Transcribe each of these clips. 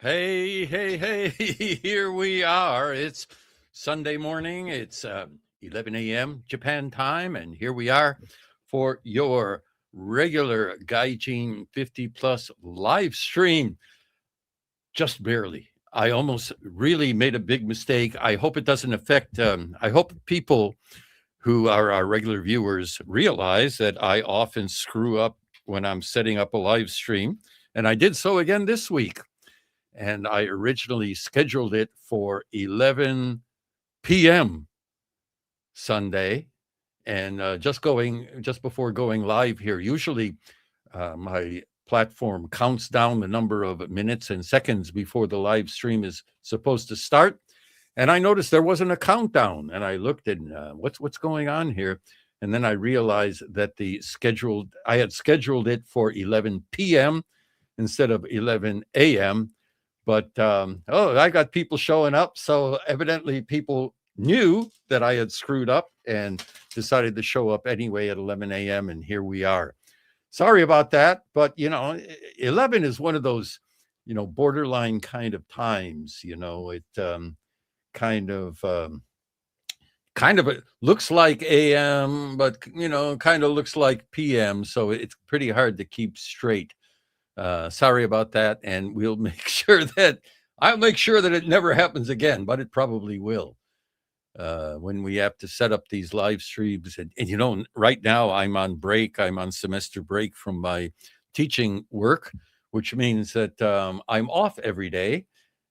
Hey, hey, hey, here we are. It's Sunday morning. It's 11 a.m. Japan time, and here we are for your regular Gaijin 50 plus live stream. Just barely. I almost really made a big mistake. I hope it doesn't affect, I hope people who are our regular viewers realize that I often screw up when I'm setting up a live stream, and I did so again this week. And I originally scheduled it for 11 p.m. Sunday, and just before going live here. Usually, my platform counts down the number of minutes and seconds before the live stream is supposed to start. And I noticed there wasn't a countdown, and I looked and what's going on here. And then I realized that I had scheduled it for 11 p.m. instead of 11 a.m. But I got people showing up. So evidently people knew that I had screwed up and decided to show up anyway at 11 a.m. And here we are. Sorry about that. But, 11 is one of those, borderline kind of times. It kind of. It looks like AM, but kind of looks like PM. So it's pretty hard to keep straight. Sorry about that, and I'll make sure that it never happens again, but it probably will. When we have to set up these live streams, and right now I'm on break. I'm on semester break from my teaching work, which means that I'm off every day.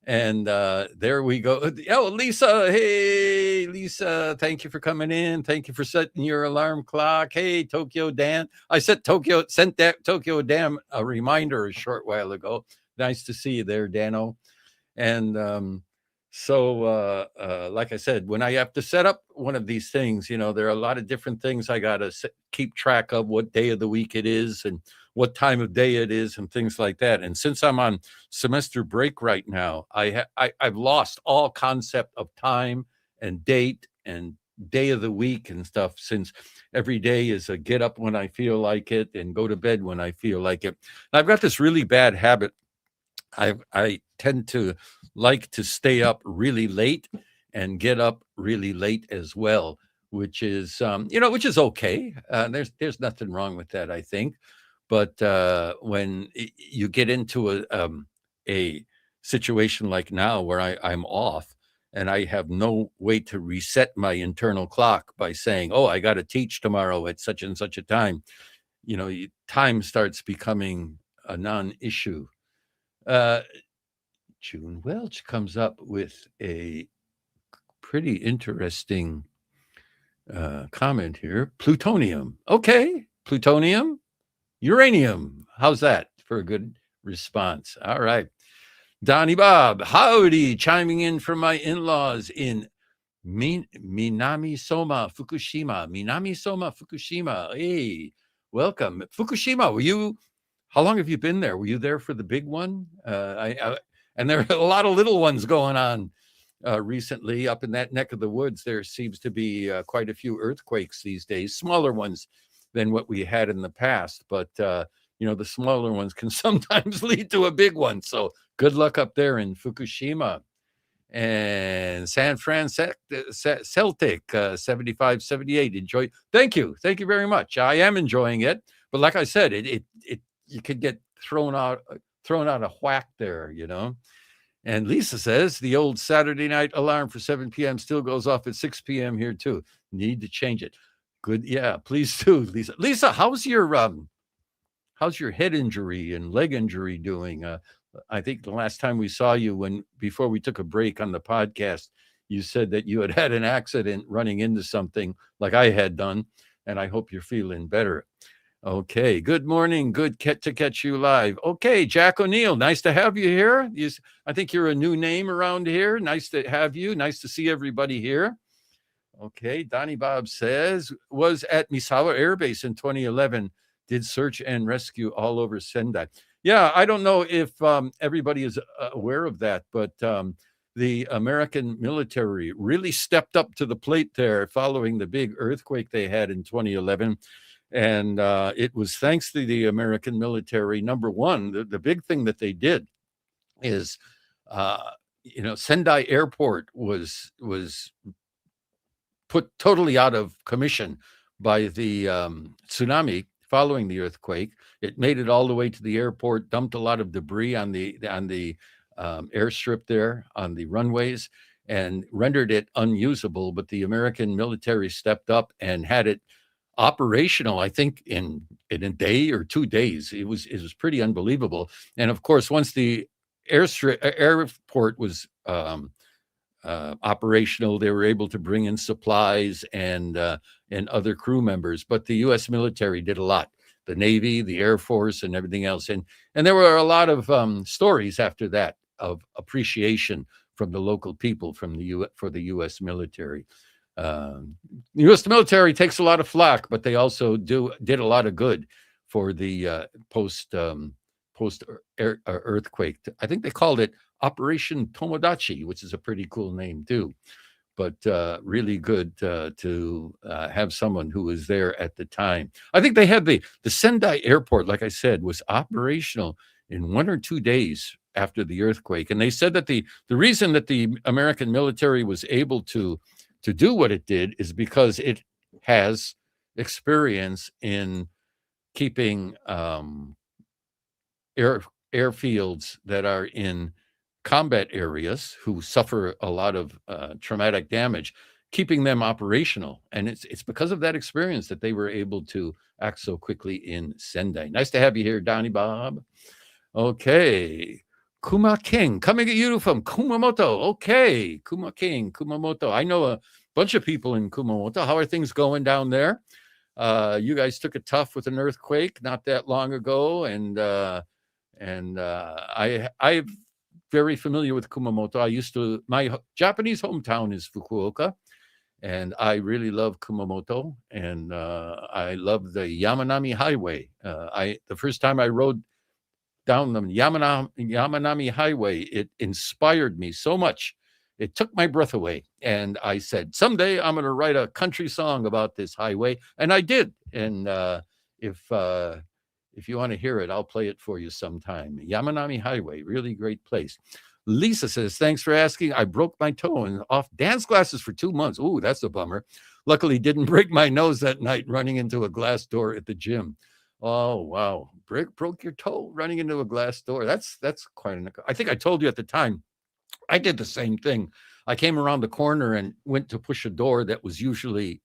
And there we go. Oh, Lisa. Hey, Lisa. Thank you for coming in. Thank you for setting your alarm clock. Hey, Tokyo Dan. I sent that Tokyo Dan a reminder a short while ago. Nice to see you there, Dano. And like I said, when I have to set up one of these things, there are a lot of different things I got to keep track of, what day of the week it is and what time of day it is and things like that. And since I'm on semester break right now, I've lost all concept of time and date and day of the week and stuff, since every day is a get up when I feel like it and go to bed when I feel like it. And I've got this really bad habit. I tend to like to stay up really late and get up really late as well, which is okay. There's nothing wrong with that, I think. But when you get into a situation like now where I'm off and I have no way to reset my internal clock by saying, "Oh, I got to teach tomorrow at such and such a time," time starts becoming a non-issue. June Welch comes up with a pretty interesting comment here. Plutonium. Okay. Plutonium. Uranium. How's that for a good response? All right. Donnie Bob. Howdy. Chiming in from my in-laws in Minami-Soma, Fukushima. Minami-Soma, Fukushima. Hey, welcome. Fukushima, how long have you been there? Were you there for the big one? And there are a lot of little ones going on recently up in that neck of the woods. There seems to be quite a few earthquakes these days, smaller ones than what we had in the past. But, the smaller ones can sometimes lead to a big one. So good luck up there in Fukushima. And San Fran Celtic 75-78. Enjoy. Thank you very much. I am enjoying it, but like I said, it you could get thrown out of whack there, And Lisa says the old Saturday night alarm for 7 p.m. still goes off at 6 p.m. here too. Need to change it. Good, yeah, please do, Lisa. Lisa, how's your head injury and leg injury doing? I think the last time we saw you, before we took a break on the podcast, you said that you had an accident running into something like I had done, and I hope you're feeling better. Okay, good morning. Good to catch you live. Okay, Jack O'Neill, nice to have you here. I think you're a new name around here. Nice to have you. Nice to see everybody here. Okay, Donnie Bob says, was at Misawa Air Base in 2011, did search and rescue all over Sendai. Yeah, I don't know if everybody is aware of that, but the American military really stepped up to the plate there following the big earthquake they had in 2011. And it was thanks to the American military. Number one, the big thing that they did is Sendai Airport was put totally out of commission by the tsunami following the earthquake. It made it all the way to the airport, dumped a lot of debris on the airstrip there, on the runways, and rendered it unusable. But the American military stepped up and had it operational, I think, in a day or 2 days. It was pretty unbelievable. And of course, once the airport was operational, they were able to bring in supplies and other crew members. But the U.S. military did a lot. The Navy, the Air Force, and everything else. And there were a lot of stories after that of appreciation from the local people for the U.S. military. The U.S. military takes a lot of flack, but they also did a lot of good for the post earthquake. I think they called it Operation Tomodachi, which is a pretty cool name too. But really good to have someone who was there at the time. I think they had the Sendai Airport, like I said, was operational in 1 or 2 days after the earthquake. And they said that the reason that the American military was able to do what it did is because it has experience in keeping airfields that are in combat areas who suffer a lot of traumatic damage, keeping them operational. And it's because of that experience that they were able to act so quickly in Sendai. Nice to have you here, Donnie Bob. Okay. Kuma King, coming at you from Kumamoto. Okay, Kuma King, Kumamoto. I know a bunch of people in Kumamoto. How are things going down there? You guys took it tough with an earthquake not that long ago, and I'm very familiar with Kumamoto. My Japanese hometown is Fukuoka, and I really love Kumamoto, and I love the Yamanami Highway. The first time I rode down the Yamanami Highway, it inspired me so much. It took my breath away. And I said, someday I'm going to write a country song about this highway. And I did. And if you want to hear it, I'll play it for you sometime. Yamanami Highway, really great place. Lisa says, thanks for asking. I broke my toe and off dance classes for 2 months. Ooh, that's a bummer. Luckily, didn't break my nose that night running into a glass door at the gym. Oh, wow. Broke your toe running into a glass door. That's quite I think I told you at the time, I did the same thing. I came around the corner and went to push a door that was usually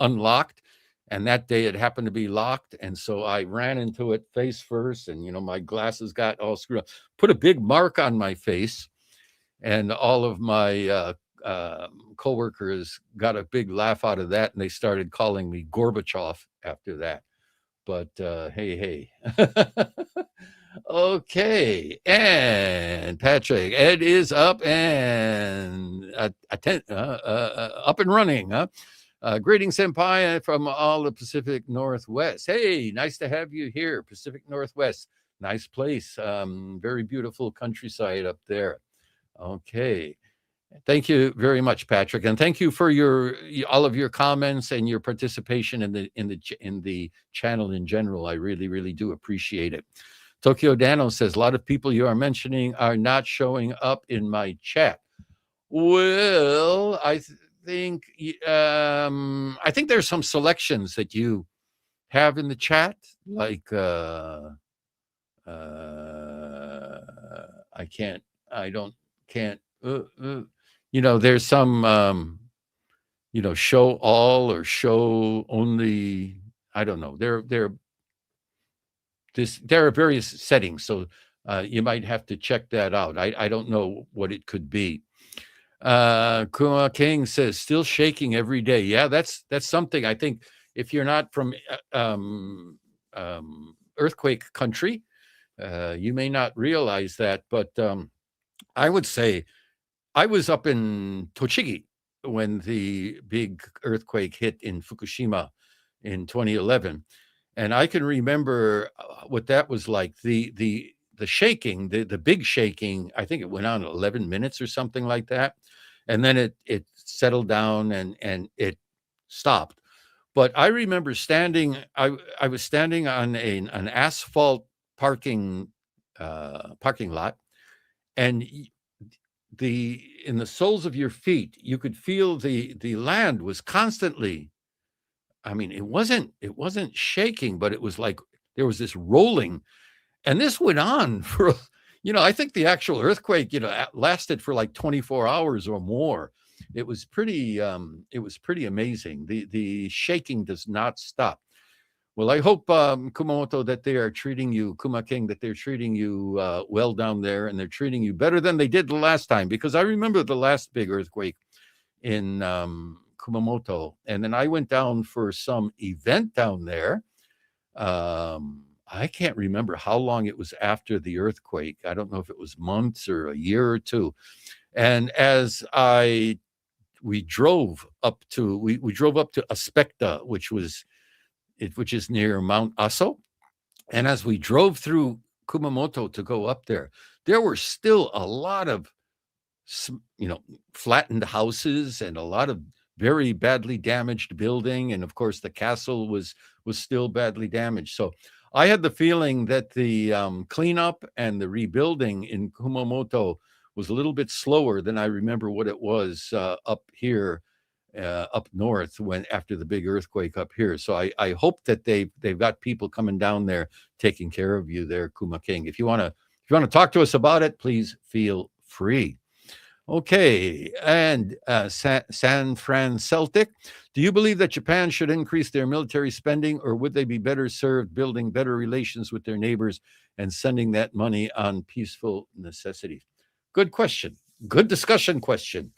unlocked. And that day it happened to be locked. And so I ran into it face first. And, my glasses got all screwed up. Put a big mark on my face. And all of my coworkers got a big laugh out of that. And they started calling me Gorbachev after that. But hey. Okay, and Patrick, Ed is up and up and running. Greetings, Senpai, from all the Pacific Northwest. Hey, nice to have you here, Pacific Northwest. Nice place, very beautiful countryside up there. Okay, thank you very much, Patrick, and thank you for all of your comments and your participation in the channel in general. I really, really do appreciate it. Tokyo Dano says, a lot of people you are mentioning are not showing up in my chat. Well, I think there's some selections that you have in the chat, like there's some show all or show only. I don't know. There are various settings, so you might have to check that out. I don't know what it could be. Kuma King says, still shaking every day. Yeah, that's something. I think if you're not from earthquake country, you may not realize that. But I would say I was up in Tochigi when the big earthquake hit in Fukushima in 2011. And I can remember what that was like. The shaking, the big shaking, I think it went on 11 minutes or something like that. And then it settled down and it stopped. But I remember I was standing on an asphalt parking lot, and in the soles of your feet, you could feel the land was constantly, I mean, it wasn't shaking, but it was like there was this rolling. And this went on for, I think the actual earthquake, lasted for like 24 hours or more. It was pretty amazing. The shaking does not stop. Well, I hope, Kumamoto, that they are treating you, Kuma King, that they're treating you well down there, and they're treating you better than they did the last time. Because I remember the last big earthquake in Kumamoto, and then I went down for some event down there. I can't remember how long it was after the earthquake. I don't know if it was months or a year or two. And as we drove up to Aspecta, which is near Mount Aso. And as we drove through Kumamoto to go up there were still a lot of, flattened houses and a lot of very badly damaged building. And of course, the castle was still badly damaged. So I had the feeling that the cleanup and the rebuilding in Kumamoto was a little bit slower than I remember what it was up here. Up north after the big earthquake up here. So I hope that they've got people coming down there taking care of you there, Kuma King. If you want to talk to us about it, please feel free. Okay, and San Fran Celtic, do you believe that Japan should increase their military spending, or would they be better served building better relations with their neighbors and sending that money on peaceful necessities? Good question. Good discussion question.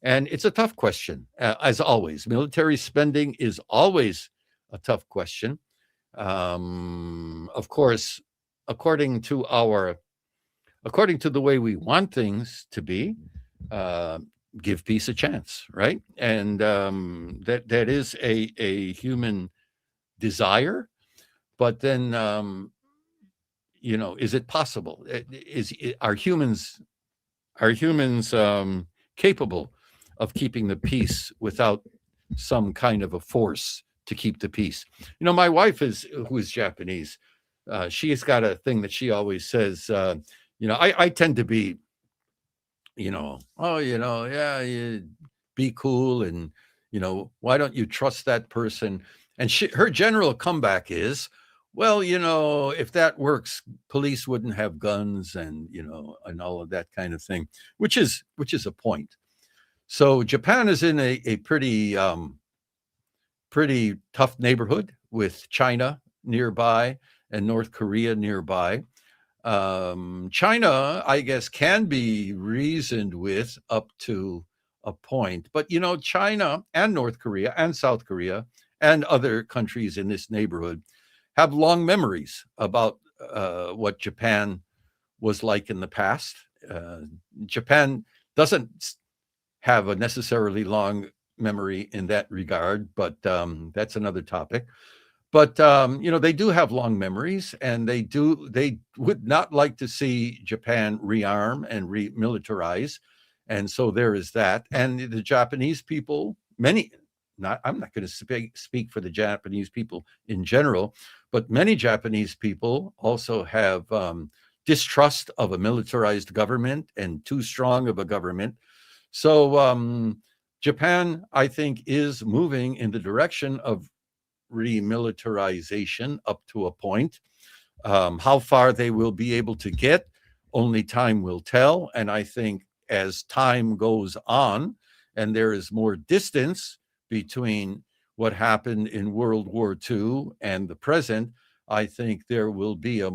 And it's a tough question, as always. Military spending is always a tough question. Of course, according to the way we want things to be, give peace a chance, right? And that is a human desire. But then, is it possible? Are humans capable of keeping the peace without some kind of a force to keep the peace? My wife who is Japanese, she has got a thing that she always says, I tend to be, yeah, you be cool. And, why don't you trust that person? And her general comeback is, well, if that works, police wouldn't have guns and, and all of that kind of thing, which is a point. So Japan is in a pretty tough neighborhood with China nearby and North Korea nearby. China, I guess, can be reasoned with up to a point. But, China and North Korea and South Korea and other countries in this neighborhood have long memories about what Japan was like in the past. Japan doesn't have a necessarily long memory in that regard, but that's another topic. But they do have long memories, and they would not like to see Japan rearm and remilitarize, and so there is that. And the Japanese people, I'm not going to speak for the Japanese people in general, but many Japanese people also have distrust of a militarized government and too strong of a government. So Japan, I think, is moving in the direction of remilitarization up to a point. How far they will be able to get, only time will tell. And I think as time goes on and there is more distance between what happened in World War II and the present, I think there will be a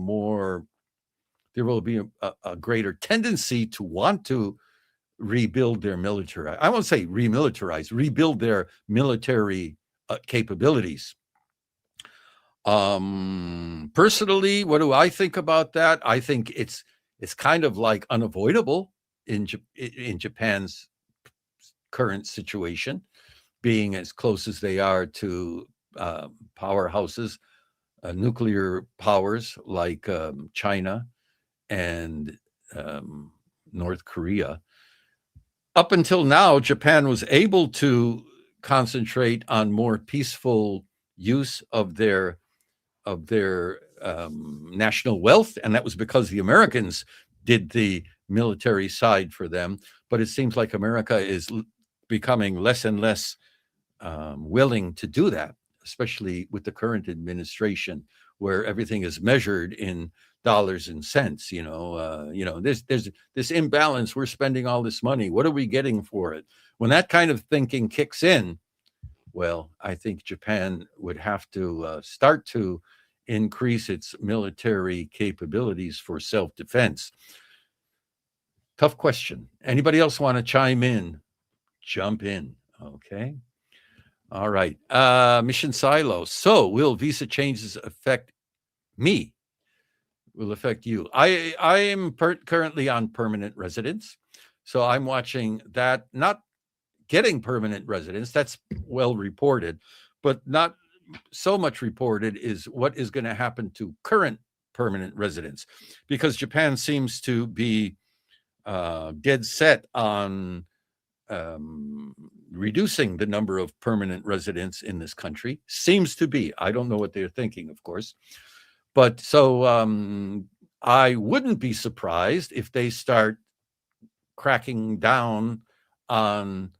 greater tendency to want to rebuild their military. I won't say remilitarize, rebuild their military capabilities. Personally, what do I think about that? I think it's kind of like unavoidable in Japan's current situation, being as close as they are to powerhouses, nuclear powers like China and North Korea. Up until now, Japan was able to concentrate on more peaceful use of their national wealth, and that was because the Americans did the military side for them. but it seems like America is becoming less and less willing to do that, especially with the current administration, where everything is measured in dollars and cents. There's this imbalance. We're spending all this money. What are we getting for it? When that kind of thinking kicks in, well, I think Japan would have to start to increase its military capabilities for self-defense. Tough question. Anybody else want to chime in? Jump in. Okay. All right. Mission Silo. So will visa changes affect me? Will affect you? I am currently on permanent residence. So I'm watching that, not getting permanent residence. That's well reported, but not so much reported is what is going to happen to current permanent residents, because Japan seems to be dead set on reducing the number of permanent residents in this country. Seems to be. I don't know what they're thinking, of course. But so I wouldn't be surprised if they start cracking down on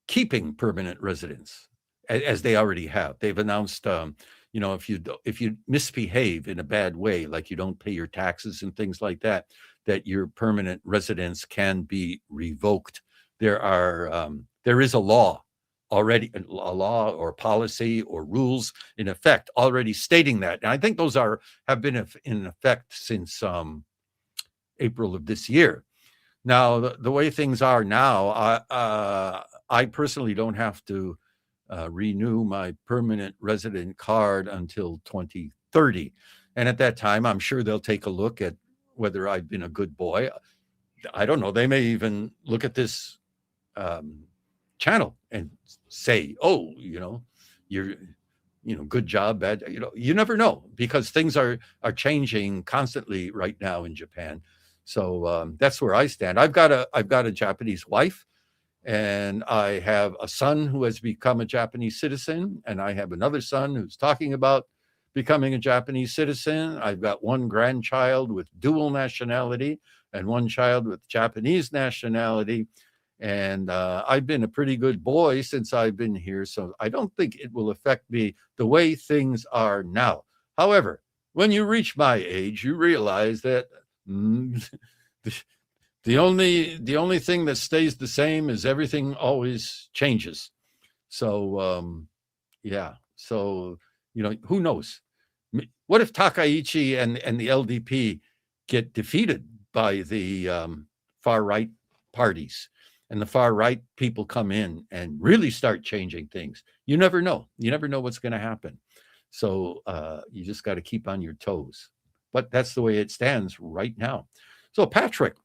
keeping permanent residents, as they already have. They've announced, if you misbehave in a bad way, like you don't pay your taxes and things like that, that your permanent residence can be revoked. There is a law already, a law or policy or rules in effect already stating that. And I think those have been in effect since April of this year. Now, the way things are now, I personally don't have to renew my permanent resident card until 2030. And at that time, I'm sure they'll take a look at whether I've been a good boy. I don't know. They may even look at this channel and say, oh, you're, good job, bad. You never know, because things are changing constantly right now in Japan. So that's where I stand. I've got a Japanese wife, and I have a son who has become a Japanese citizen, and I have another son who's talking about becoming a Japanese citizen. I've got one grandchild with dual nationality and one child with Japanese nationality. And I've been a pretty good boy since I've been here, so I don't think it will affect me the way things are now. However, when you reach my age, you realize that the only thing that stays the same is everything always changes. So yeah. So who knows? What if Takaichi and the LDP get defeated by the far right parties, and the far right people come in and really start changing things? You never know. You never know what's going to happen. So you just got to keep on your toes. But that's the way it stands right now. So Patrick,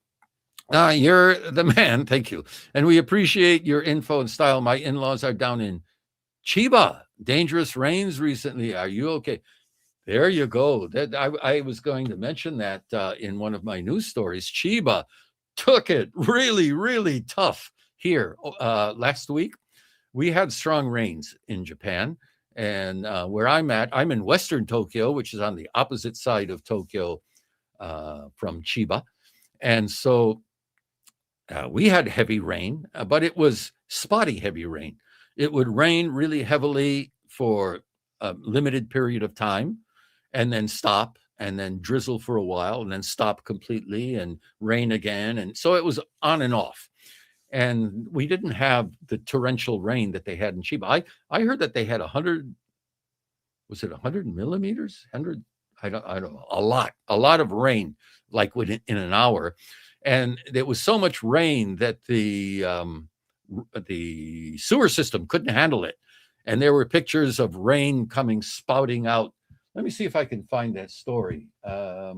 you're the man. Thank you. And we appreciate your info and style. My in-laws are down in Chiba. Dangerous rains recently. Are you okay? There you go. That I was going to mention that in one of my news stories. Chiba took it really, really tough here last week. We had strong rains in Japan, and where I'm at, I'm in Western Tokyo, which is on the opposite side of Tokyo from Chiba. And so we had heavy rain, but it was spotty heavy rain. It would rain really heavily for a limited period of time, and then stop, and then drizzle for a while, and then stop completely, and rain again. And so it was on and off. And we didn't have the torrential rain that they had in Chiba. I heard that they had 100, was it 100 millimeters? 100, I don't know, a lot of rain, like within in an hour. And there was so much rain that the sewer system couldn't handle it. And there were pictures of rain coming, spouting out. Let me see if I can find that story. I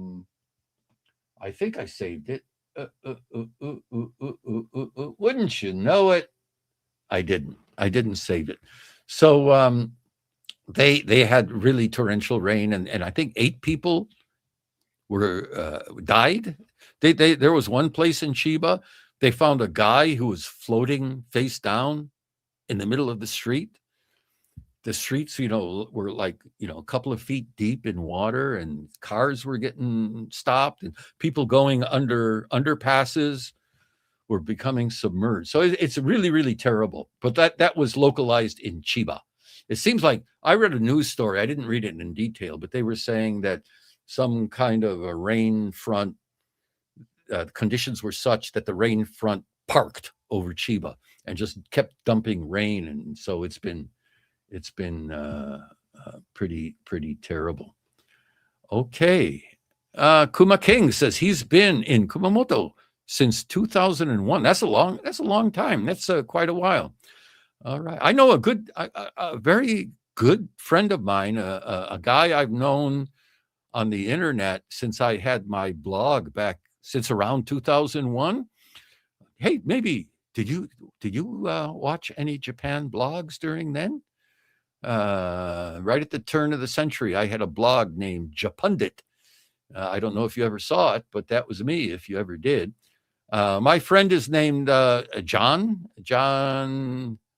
think I saved it. Wouldn't you know it? I didn't save it. So they had really torrential rain, and I think 8 people were died. There was one place in Chiba, they found a guy who was floating face down in the middle of the street. The streets, were like, a couple of feet deep in water, and cars were getting stopped, and people going under underpasses were becoming submerged. So it's really, really terrible. But that was localized in Chiba. It seems like I read a news story. I didn't read it in detail, but they were saying that some kind of a rain front, conditions were such that the rain front parked over Chiba and just kept dumping rain. And so it's been pretty terrible. Okay. Kuma King says he's been in Kumamoto since 2001. That's a long time. That's quite a while. All right. I know a very good friend of mine, a guy I've known on the internet since I had my blog back since around 2001. Hey, maybe did you watch any Japan blogs during then? Right at the turn of the century, I had a blog named Japundit. I don't know if you ever saw it, but that was me if you ever did. My friend is named John.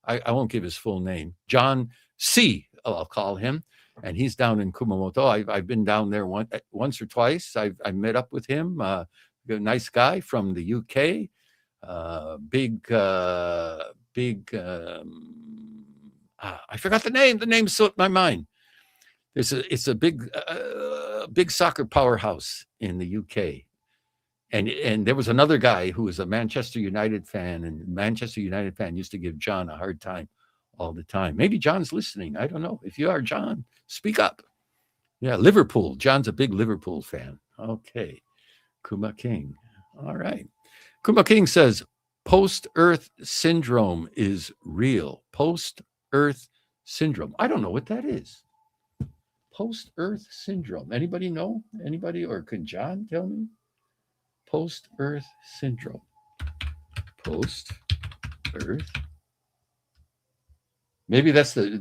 I won't give his full name. John C. I'll call him, and he's down in Kumamoto. I've been down there once or twice. I met up with him. A nice guy from the UK. I forgot the name. The name slipped my mind. It's a big soccer powerhouse in the UK. And there was another guy who was a Manchester United fan, and Manchester United fan used to give John a hard time all the time. Maybe John's listening. I don't know. If you are, John, speak up. Yeah, Liverpool. John's a big Liverpool fan. Okay. Kuma King. All right. Kuma King says, post-Earth syndrome is real. Post-Earth syndrome. I don't know what that is. Post-Earth syndrome. Anybody know? Anybody? Or can John tell me? Post-Earth syndrome. Post-Earth. Maybe that's the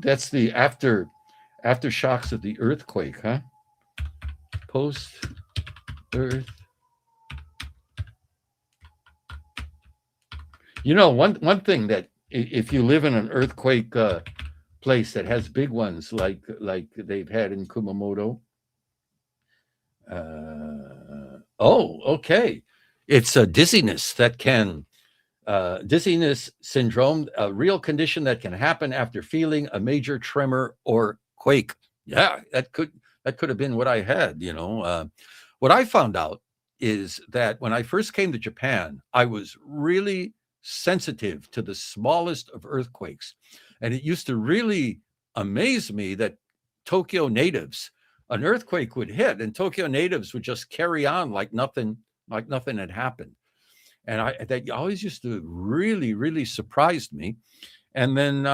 aftershocks of the earthquake, huh? Post-Earth. You know, one thing that if you live in an earthquake place that has big ones like they've had in Kumamoto. Okay. It's a dizziness that can, dizziness syndrome, a real condition that can happen after feeling a major tremor or quake. Yeah, that could have been what I had, you know. What I found out is that when I first came to Japan, I was really sensitive to the smallest of earthquakes. And it used to really amaze me that Tokyo natives, an earthquake would hit and Tokyo natives would just carry on like nothing had happened. And that always used to really, really surprised me. And then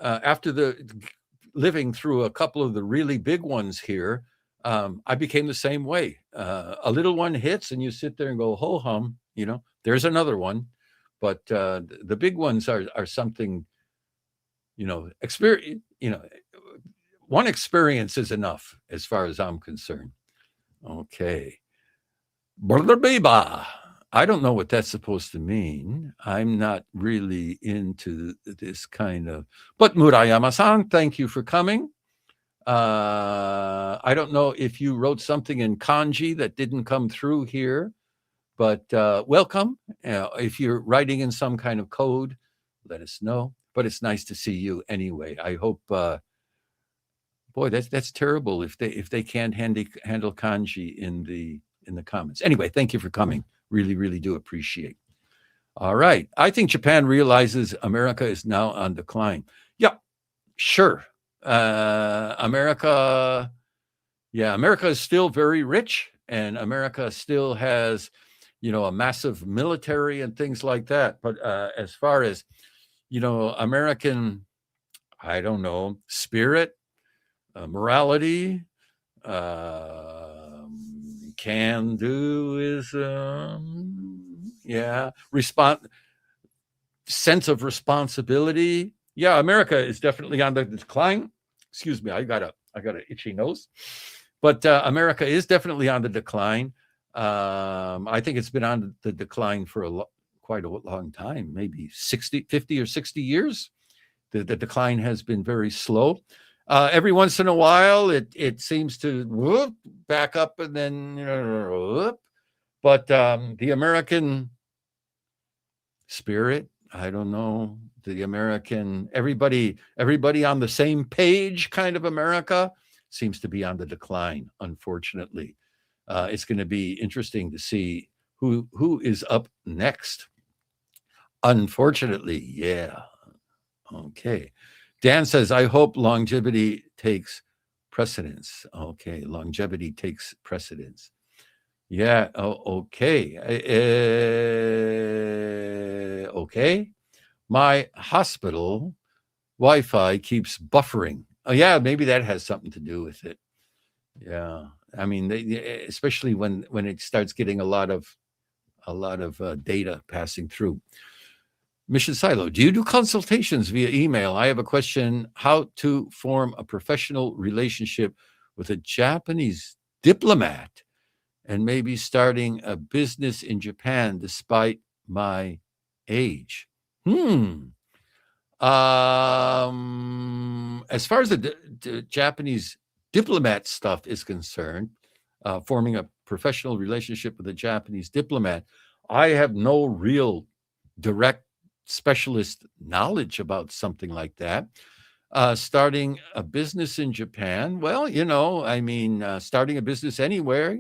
after living through a couple of the really big ones here, I became the same way. A little one hits and you sit there and go, ho hum, you know, there's another one. But the big ones are something, you know, experience, you know, one experience is enough as far as I'm concerned. Okay. I don't know what that's supposed to mean. I'm not really into this kind of, but Murayama-san, thank you for coming. I don't know if you wrote something in kanji that didn't come through here, but welcome. If you're writing in some kind of code, let us know. But it's nice to see you anyway. I hope. Boy, that's terrible if they can't handle kanji in the comments. Anyway, thank you for coming. Really, really do appreciate. All right, I think Japan realizes America is now on decline. Yeah, sure. America is still very rich, and America still has, you know, a massive military and things like that. But as far as, you know, American, I don't know, spirit, morality, can-doism, sense of responsibility. Yeah, America is definitely on the decline. Excuse me, I got an itchy nose. But America is definitely on the decline. I think it's been on the decline for quite a long time, maybe 50 or 60 years. The decline has been very slow. Every once in a while, it seems to back up and then, but the American spirit. I don't know, the American, everybody on the same page kind of America seems to be on the decline, unfortunately. It's going to be interesting to see who is up next. Unfortunately, yeah. Okay. Dan says, I hope longevity takes precedence. Okay, longevity takes precedence. Yeah. Oh, okay. Okay. My hospital Wi-Fi keeps buffering. Oh, yeah. Maybe that has something to do with it. Yeah. I mean, especially when it starts getting a lot of data passing through. Mission Silo, do you do consultations via email? I have a question: how to form a professional relationship with a Japanese diplomat and maybe starting a business in Japan despite my age. As far as the Japanese diplomat stuff is concerned, forming a professional relationship with a Japanese diplomat, I have no real direct specialist knowledge about something like that. Starting a business in Japan, well, I mean, starting a business anywhere.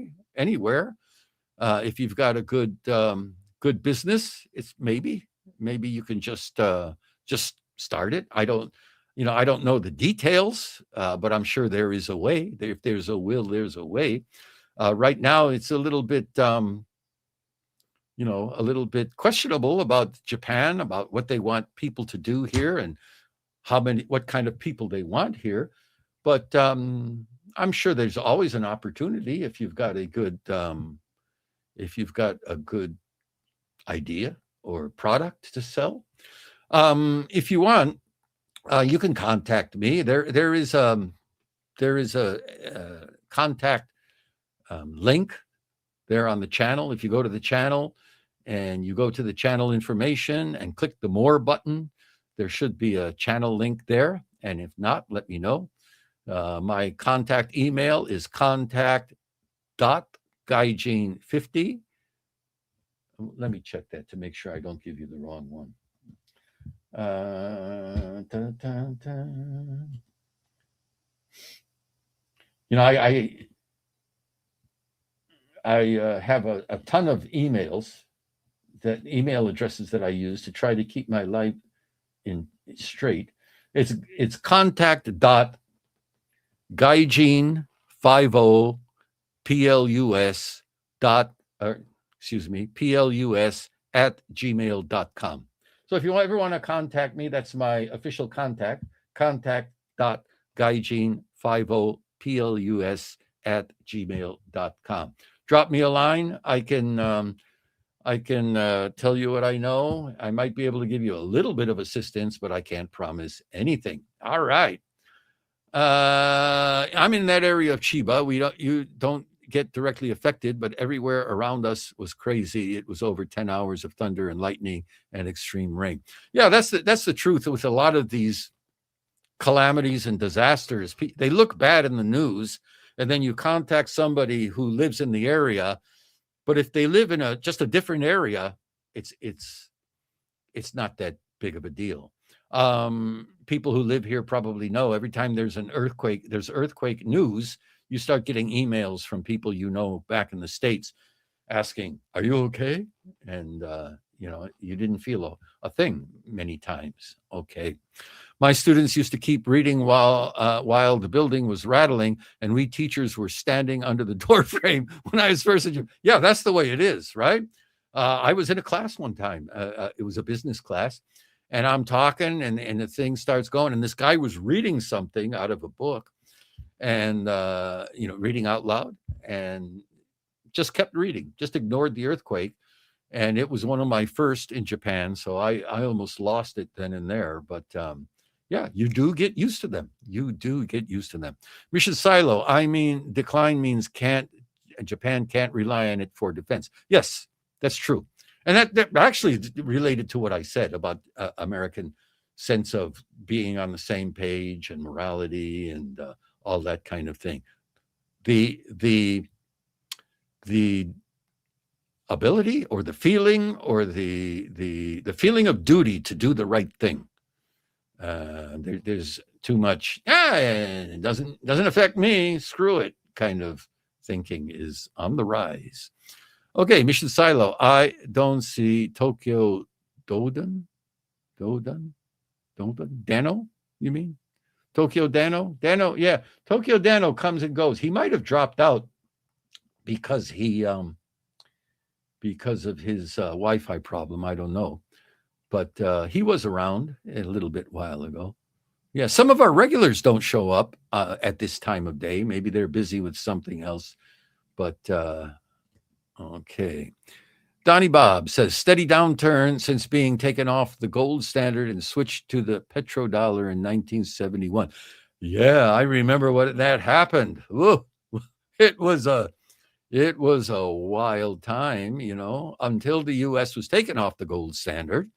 If you've got a good business, it's maybe you can just start it. I don't know the details, but I'm sure there is a way. If there's a will, there's a way. Right now, it's a little bit questionable about Japan, about what they want people to do here and what kind of people they want here. But I'm sure there's always an opportunity if you've got a good idea or product to sell. If you want, you can contact me. There is a contact link there on the channel. If you go to the channel and you go to the channel information and click the more button, there should be a channel link there. And if not, let me know. My contact email is contact.gaijin50. Let me check that to make sure I don't give you the wrong one. I have a ton of email addresses that I use to try to keep my life in straight. It's contact.gaijin50 plus @gmail.com. So if you ever want to contact me, that's my official contact.gaijin50 plus @gmail.com. Drop me a line. I can tell you what I know. I might be able to give you a little bit of assistance, but I can't promise anything. All right. I'm in that area of Chiba. You don't get directly affected, but everywhere around us was crazy. It was over 10 hours of thunder and lightning and extreme rain. Yeah, that's the truth with a lot of these calamities and disasters. They look bad in the news, and then you contact somebody who lives in the area, but if they live in just a different area, it's not that big of a deal. People who live here probably know every time there's earthquake news, you start getting emails from people back in the States asking, are you okay? And you didn't feel a thing many times. Okay. My students used to keep reading while the building was rattling, and we teachers were standing under the door frame when I was first in Japan. Yeah, that's the way it is, right? I was in a class one time. It was a business class, and I'm talking, and the thing starts going, and this guy was reading something out of a book, and reading out loud, and just kept reading, just ignored the earthquake. And it was one of my first in Japan, so I almost lost it then and there. But yeah, you do get used to them. Mission Silo, I mean, decline means Japan can't rely on it for defense. Yes, that's true. And that actually related to what I said about American sense of being on the same page and morality and all that kind of thing. The ability or the feeling or the feeling of duty to do the right thing. There's too much, it doesn't affect me, screw it kind of thinking is on the rise. Okay, Mission Silo. I don't see Tokyo Dano, you mean? Tokyo Dano? Yeah. Tokyo Dano comes and goes. He might have dropped out because because of his Wi-Fi problem. I don't know. But he was around a little bit while ago. Yeah, some of our regulars don't show up at this time of day. Maybe they're busy with something else. But okay. Donnie Bob says, steady downturn since being taken off the gold standard and switched to the petrodollar in 1971. Yeah, I remember when that happened. Whoa. It was a wild time, until the U.S. was taken off the gold standard.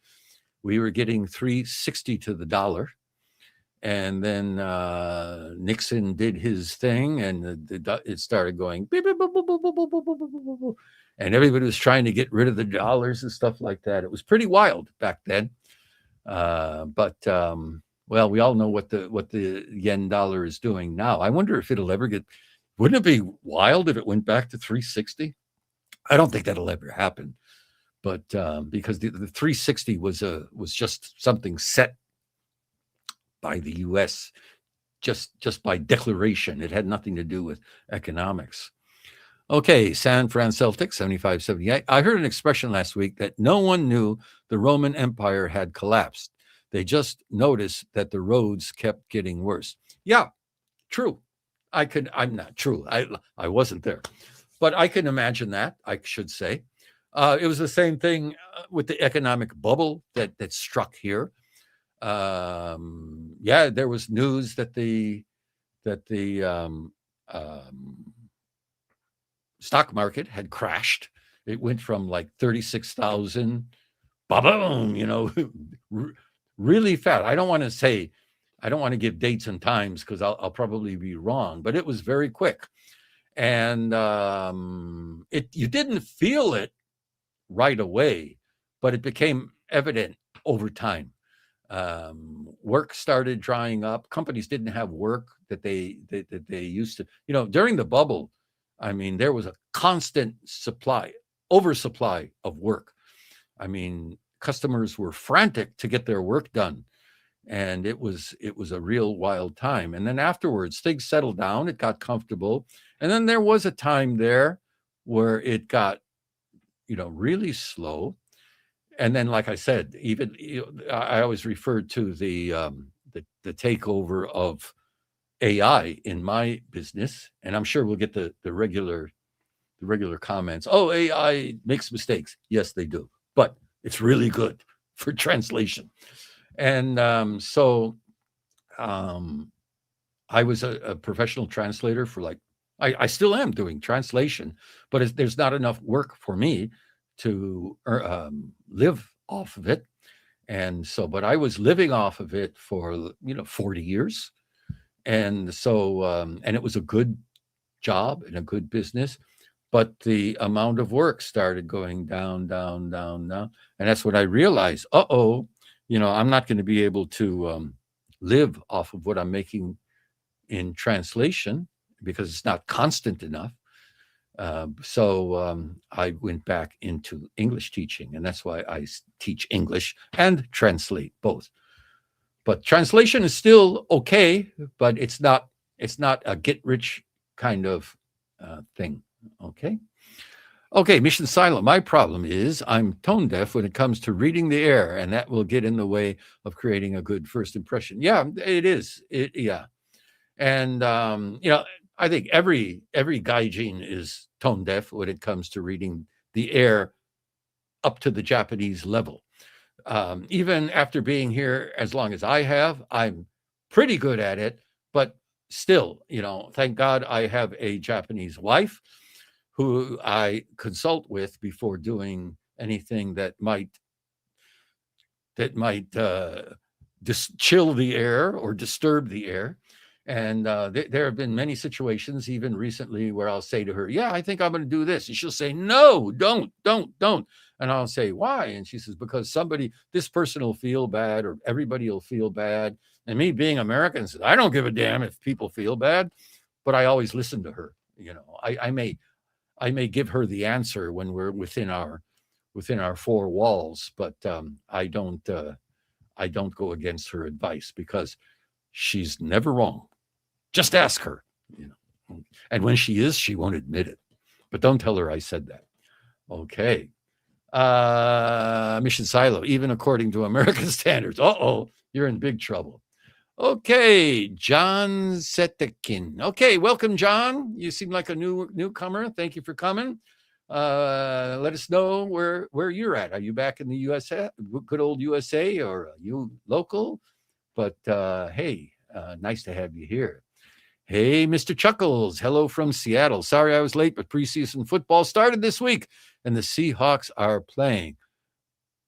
We were getting 360 to the dollar. And then Nixon did his thing, and it started going beep, beep, boop, boop, boop, boop, boop, boop, boop, boop, boop, boop. And everybody was trying to get rid of the dollars and stuff like that. It was pretty wild back then. But well, we all know what the yen dollar is doing now. I wonder if it'll ever get. Wouldn't it be wild if it went back to 360? I don't think that'll ever happen. But because the 360 was just something set by the U.S. just by declaration. It had nothing to do with economics. Okay, San Fran Celtics, 75-78. I heard an expression last week that no one knew the Roman Empire had collapsed. They just noticed that the roads kept getting worse. Yeah, true. I'm not true. I wasn't there. But I can imagine that, I should say. It was the same thing with the economic bubble that struck here. Yeah, there was news that the stock market had crashed. It went from like 36,000, boom, really fast. I don't want to give dates and times because I'll probably be wrong, but it was very quick. And you didn't feel it right away, but it became evident over time. Work started drying up. Companies didn't have work that they used to. During the bubble, I mean, there was a constant oversupply of work. I mean, customers were frantic to get their work done, and it was a real wild time. And then afterwards, things settled down. It got comfortable, and then there was a time there where it got, really slow. And then, like I said, even I always referred to the takeover of AI in my business, and I'm sure we'll get the regular comments. Oh, AI makes mistakes. Yes, they do, but it's really good for translation. And so I was a professional translator for I still am doing translation, but there's not enough work for me to live off of it. And so, but I was living off of it for, 40 years. And so, and it was a good job and a good business, but the amount of work started going down. And that's when I realized, I'm not going to be able to live off of what I'm making in translation because it's not constant enough. So I went back into English teaching, and that's why I teach English and translate both. But translation is still okay, but it's not a get rich kind of thing. Okay, Mission Silent. My problem is I'm tone deaf when it comes to reading the air, and that will get in the way of creating a good first impression. Yeah, it is. Yeah, and I think every gaijin is tone deaf when it comes to reading the air up to the Japanese level. Even after being here as long as I have, I'm pretty good at it. But still, thank God I have a Japanese wife who I consult with before doing anything that might just chill the air or disturb the air. And there have been many situations, even recently, where I'll say to her, "Yeah, I think I'm going to do this," and she'll say, "No, don't." And I'll say, "Why?" And she says, "Because this person will feel bad, or everybody will feel bad." And me being American, says, I don't give a damn if people feel bad, but I always listen to her. I may give her the answer when we're within our four walls, but I don't go against her advice because she's never wrong. Just ask her, And when she is, she won't admit it. But don't tell her I said that. Okay. Mission Silo, even according to American standards. You're in big trouble. Okay, John Setekin. Okay, welcome, John. You seem like a newcomer. Thank you for coming. Let us know where you're at. Are you back in the USA, good old USA, or are you local? But hey, nice to have you here. Hey, Mr. Chuckles. Hello from Seattle. Sorry I was late, but preseason football started this week, and the Seahawks are playing,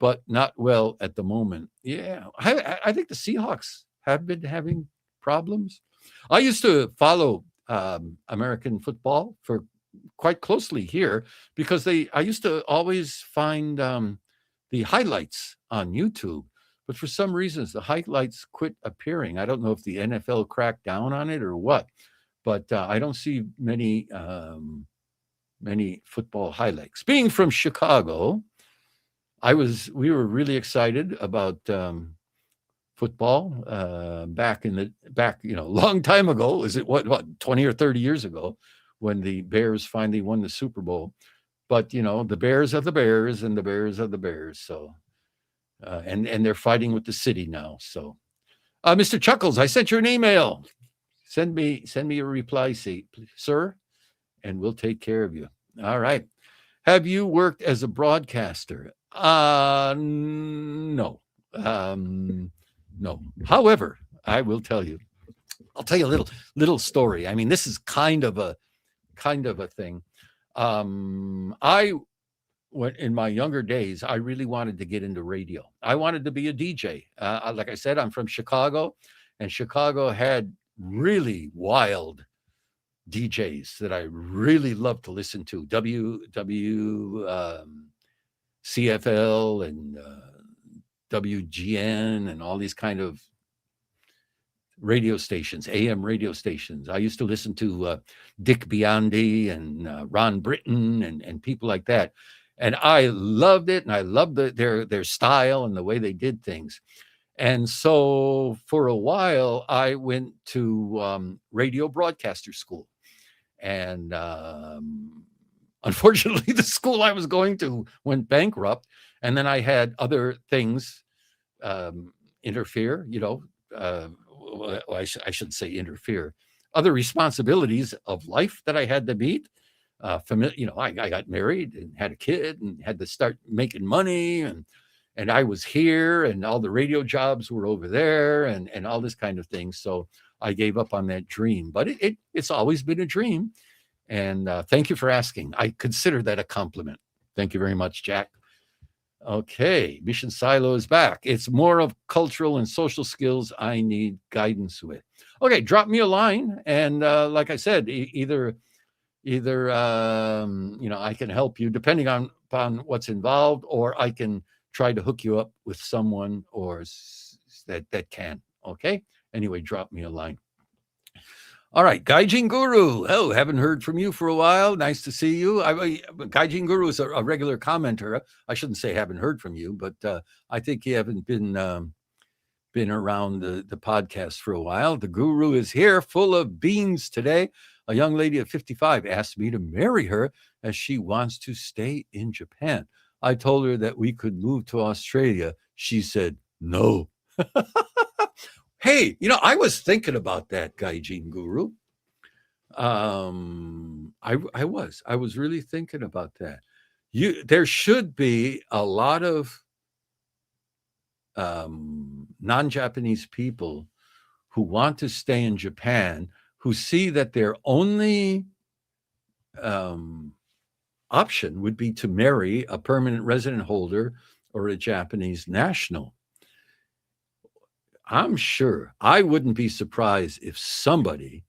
but not well at the moment. Yeah, I think the Seahawks have been having problems. I used to follow American football for quite closely here because I used to always find the highlights on YouTube, but for some reasons the highlights quit appearing. I don't know if the NFL cracked down on it or what, but I don't see many football highlights. Being from Chicago, we were really excited about football back a long time ago. Was it what 20 or 30 years ago when the Bears finally won the Super Bowl? But the Bears are the Bears, and the Bears are the Bears. So and they're fighting with the city now. So Mr. Chuckles, I sent you an email. Send me a reply, sir, and we'll take care of you. All right. Have you worked as a broadcaster? No. No. However, I will tell you. I'll tell you a little story. I mean, this is kind of a thing. In my younger days, I really wanted to get into radio. I wanted to be a DJ. Like I said, I'm from Chicago, and Chicago had really wild DJs that I really loved to listen to. CFL and WGN and all these kind of radio stations, AM radio stations. I used to listen to Dick Biondi and Ron Britton and people like that. And I loved it, and I loved their style and the way they did things. And so for a while, I went to radio broadcaster school. And unfortunately, the school I was going to went bankrupt. And then I had other things interfere, I shouldn't say interfere, other responsibilities of life that I had to meet. I got married and had a kid and had to start making money, and I was here, and all the radio jobs were over there, and all this kind of thing. So I gave up on that dream, but it's always been a dream. And thank you for asking. I consider that a compliment. Thank you very much, Jack. Okay, Mission Silo is back. It's more of cultural and social skills I need guidance with. Okay, drop me a line, and like I said, either I can help you depending upon what's involved, or I can try to hook you up with someone that can. Okay. Anyway, drop me a line. All right, Gaijin Guru. Oh, haven't heard from you for a while. Nice to see you. Gaijin Guru is a regular commenter. I shouldn't say haven't heard from you, but I think you haven't been around the podcast for a while. The Guru is here, full of beans today. A young lady of 55 asked me to marry her as she wants to stay in Japan. I told her that we could move to Australia. She said no. Hey, I was thinking about that, Gaijin Guru. I was really thinking about that. There should be a lot of non-Japanese people who want to stay in Japan, who see that their only option would be to marry a permanent resident holder or a Japanese national. I'm sure I wouldn't be surprised if somebody,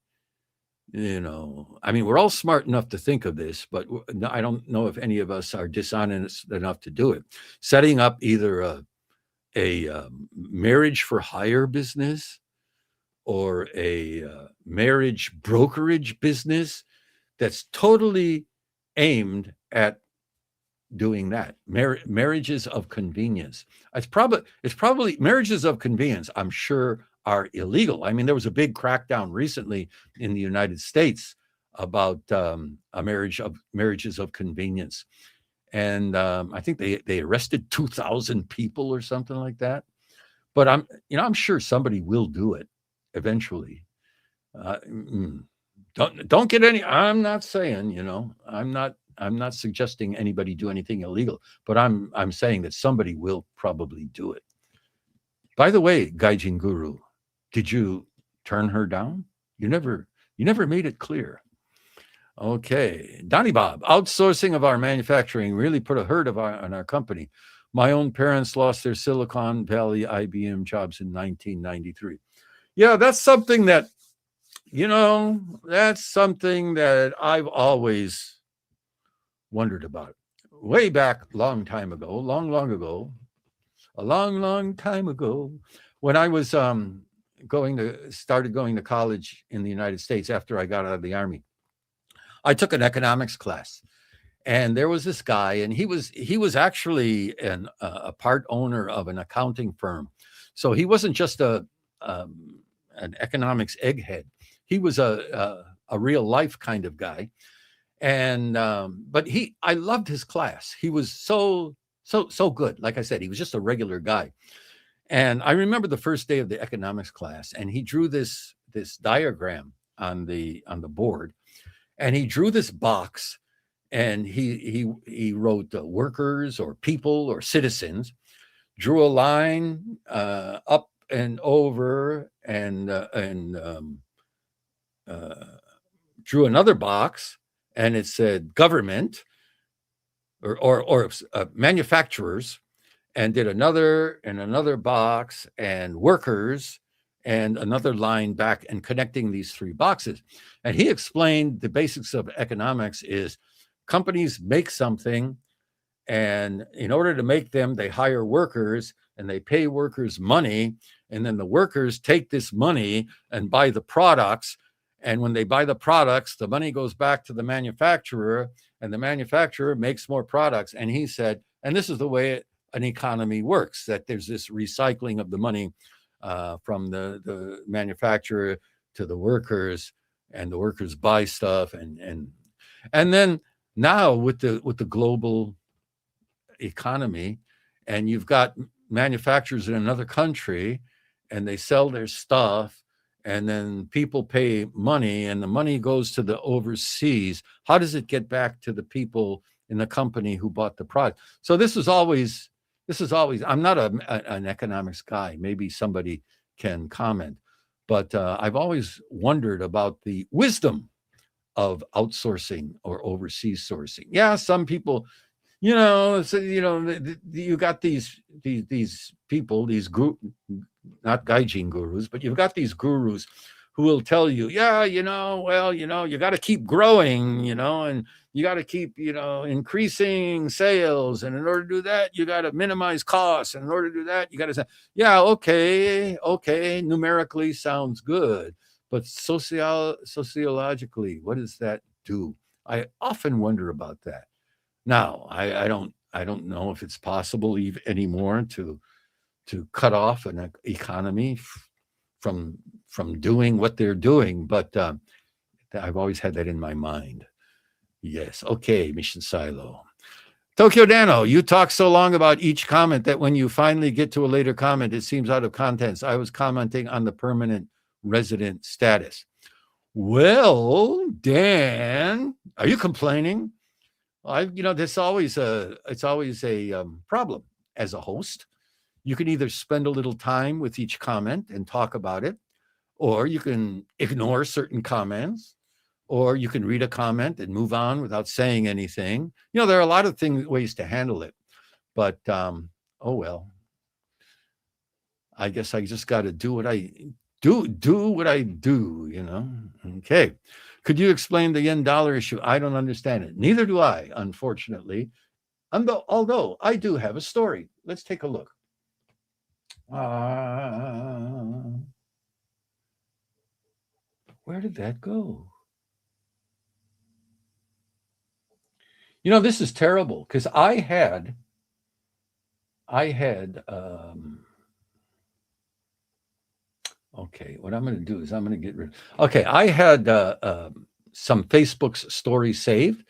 I mean, we're all smart enough to think of this, but I don't know if any of us are dishonest enough to do it. Setting up either a marriage for hire business or a marriage brokerage business that's totally aimed at doing that. Marriages of convenience. It's probably marriages of convenience, I'm sure, are illegal. I mean, there was a big crackdown recently in the United States about marriages of convenience, and I think they arrested 2,000 people or something like that. But I'm sure somebody will do it eventually. Uh, don't get any. I'm not saying, I'm not suggesting anybody do anything illegal, but I'm saying that somebody will probably do it. By the way, Gaijin Guru, did you turn her down? You never made it clear. Okay, Donnie Bob, outsourcing of our manufacturing really put a hurt on our company. My own parents lost their Silicon Valley IBM jobs in 1993. Yeah, that's something that I've always wondered about. Way back, long time ago, a long time ago, when I was started going to college in the United States after I got out of the Army. I took an economics class, and there was this guy, and he was actually a part owner of an accounting firm, so he wasn't just an economics egghead. He was a real life kind of guy, and but I loved his class. He was so good. Like I said, he was just a regular guy. And I remember the first day of the economics class, and he drew this diagram on the board, and he drew this box, and he wrote workers or people or citizens, drew a line up and over, and drew another box, and it said government or manufacturers, and did another box, and workers, and another line back, and connecting these three boxes. And he explained the basics of economics is companies make something, and in order to make them, they hire workers, and they pay workers money, and then the workers take this money and buy the products. And when they buy the products, the money goes back to the manufacturer, and the manufacturer makes more products. And he said, and this is the way an economy works, that there's this recycling of the money from the manufacturer to the workers, and the workers buy stuff, and then now with the global economy, and you've got manufacturers in another country, and they sell their stuff, and then people pay money, and the money goes to the overseas. How does it get back to the people in the company who bought the product? So this is always, I'm not an economics guy. Maybe somebody can comment, but I've always wondered about the wisdom of outsourcing or overseas sourcing. Yeah, some people, you got these people, not gaijin gurus, but you've got these gurus who will tell you, yeah, you got to keep growing, and you got to keep, increasing sales. And in order to do that, you got to minimize costs. And in order to do that, you got to say, yeah, okay, numerically sounds good. But sociologically, what does that do? I often wonder about that. Now, I don't know if it's possible anymore to cut off an economy from doing what they're doing, but I've always had that in my mind. Yes, okay, Mission Silo. Tokyo Dano, you talk so long about each comment that when you finally get to a later comment, it seems out of context. I was commenting on the permanent resident status. Well, Dan, are you complaining? It's always a problem as a host. You can either spend a little time with each comment and talk about it, or you can ignore certain comments, or you can read a comment and move on without saying anything. There are a lot of ways to handle it, but oh well. I guess I just got to do what I do, you know. Okay. Could you explain the yen dollar issue? I don't understand it. Neither do I, unfortunately. Although I do have a story. Let's take a look. Where did that go? You know, this is terrible because I had okay, what I'm going to do is I'm going to get rid. Okay, I had some Facebook stories saved,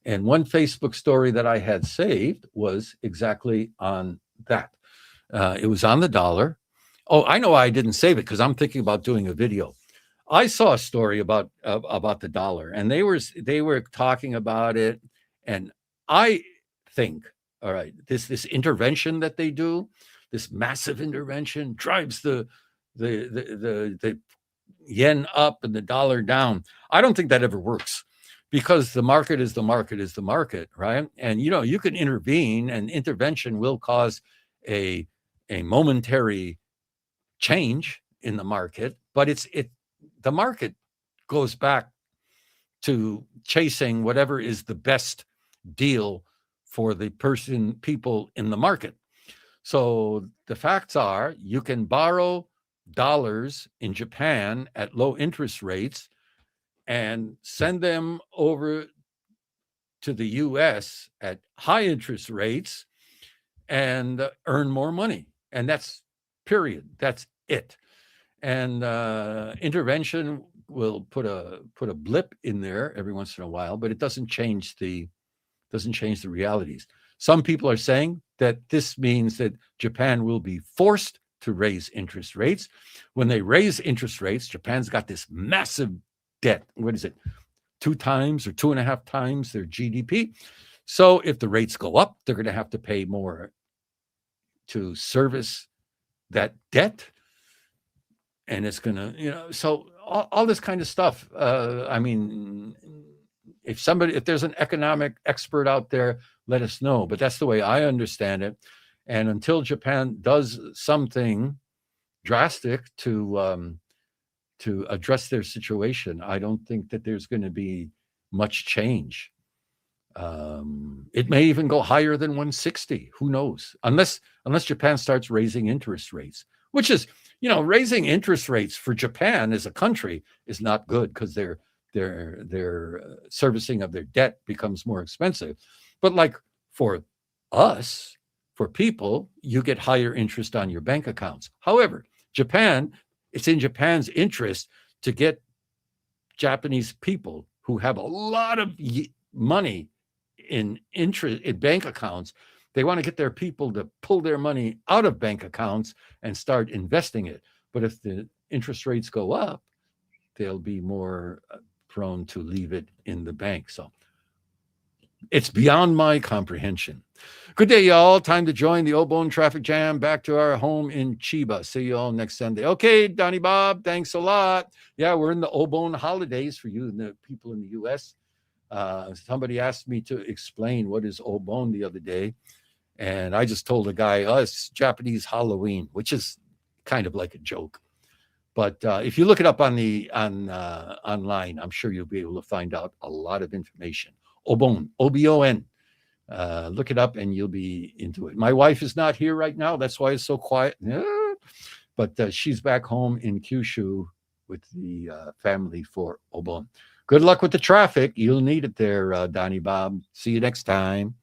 and one Facebook story that I had saved was exactly on that. It was on the dollar. Oh, I know why I didn't save it, because I'm thinking about doing a video. I saw a story about the dollar, and they were talking about it, and I think, all right, this intervention that they do, this massive intervention, drives the yen up and the dollar down. I don't think that ever works, because the market is the market, right? And you know, you can intervene, and intervention will cause a momentary change in the market, but the market goes back to chasing whatever is the best deal for the people in the market. So the facts are, you can borrow dollars in Japan at low interest rates and send them over to the US at high interest rates and earn more money. And that's period. That's it. And intervention will put a blip in there every once in a while, but it doesn't change the realities. Some people are saying that this means that Japan will be forced to raise interest rates. When they raise interest rates, Japan's got this massive debt. What is it? 2 times or 2.5 times their GDP. So if the rates go up, they're going to have to pay more to service that debt. And it's going to, you know, so all this kind of stuff. I mean, if there's an economic expert out there, let us know. But that's the way I understand it. And until Japan does something drastic to address their situation, I don't think that there's going to be much change. It may even go higher than 160. Who knows? Unless Japan starts raising interest rates, which is, you know, raising interest rates for Japan as a country is not good, because their servicing of their debt becomes more expensive. But like for us, for people, you get higher interest on your bank accounts. However, Japan, it's in Japan's interest to get Japanese people who have a lot of money in interest in bank accounts. They want to get their people to pull their money out of bank accounts and start investing it. But if the interest rates go up, they'll be more prone to leave it in the bank. So it's beyond my comprehension. Good day, y'all. Time to join the Obon traffic jam back to our home in Chiba. See you all next Sunday. Okay, Donnie Bob, thanks a lot. Yeah, we're in the Obon holidays for you and the people in the U.S. Somebody asked me to explain what is Obon the other day, and I just told the guy, oh, it's Japanese Halloween, which is kind of like a joke. But if you look it up on online, I'm sure you'll be able to find out a lot of information. Obon, O-B-O-N. Look it up and you'll be into it. My wife is not here right now. That's why it's so quiet. But she's back home in Kyushu with the family for Obon. Good luck with the traffic. You'll need it there, Donnie Bob. See you next time.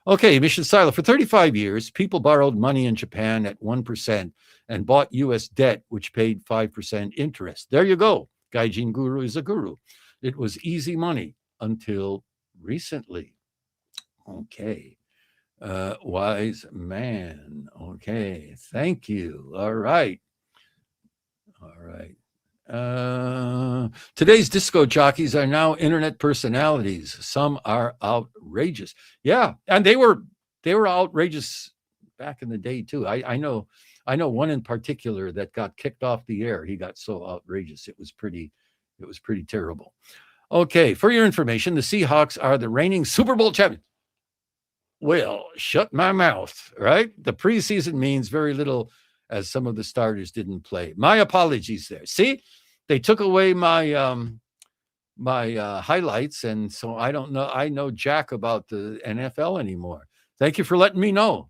Okay, Mission Silo. For 35 years, people borrowed money in Japan at 1% and bought U.S. debt, which paid 5% interest. There you go. Gaijin Guru is a guru. It was easy money until recently. Okay. Wise man. Okay. Thank you. All right. Today's disco jockeys are now internet personalities. Some are outrageous. Yeah, and they were outrageous back in the day too. I know one in particular that got kicked off the air. He got so outrageous. It was pretty terrible. Okay, for your information, the Seahawks are the reigning Super Bowl champions. Well, shut my mouth, right? The preseason means very little as some of the starters didn't play. My apologies there. See, they took away my highlights, and so I don't know. I know jack about the NFL anymore. Thank you for letting me know.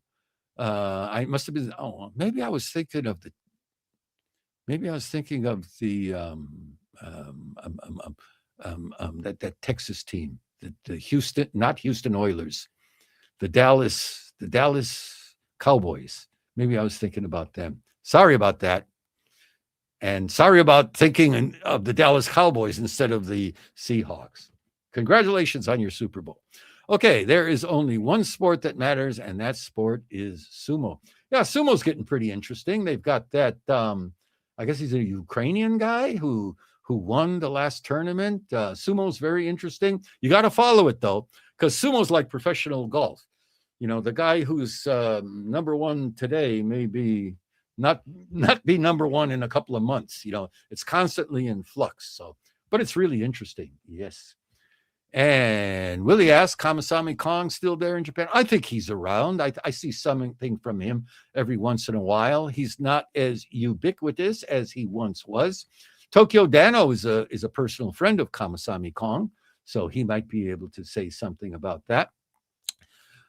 I must have been. Oh, maybe I was thinking of the. Maybe I was thinking of the that Texas team, the Houston, not Houston Oilers, the Dallas Cowboys. Maybe I was thinking about them. Sorry about that. And sorry about thinking of the Dallas Cowboys instead of the Seahawks. Congratulations on your Super Bowl. Okay, there is only one sport that matters, and that sport is sumo. Yeah, sumo's getting pretty interesting. They've got that, I guess he's a Ukrainian guy who won the last tournament. Sumo's very interesting. You got to follow it, though, because sumo's like professional golf. You know, the guy who's number one today may be not be number one in a couple of months. You know, it's constantly in flux. So, but it's really interesting. Yes. And Willie asked, Kamasami Kong still there in Japan? I think he's around. I see something from him every once in a while. He's not as ubiquitous as he once was. Tokyo Dano is a personal friend of Kamasami Kong, so he might be able to say something about that.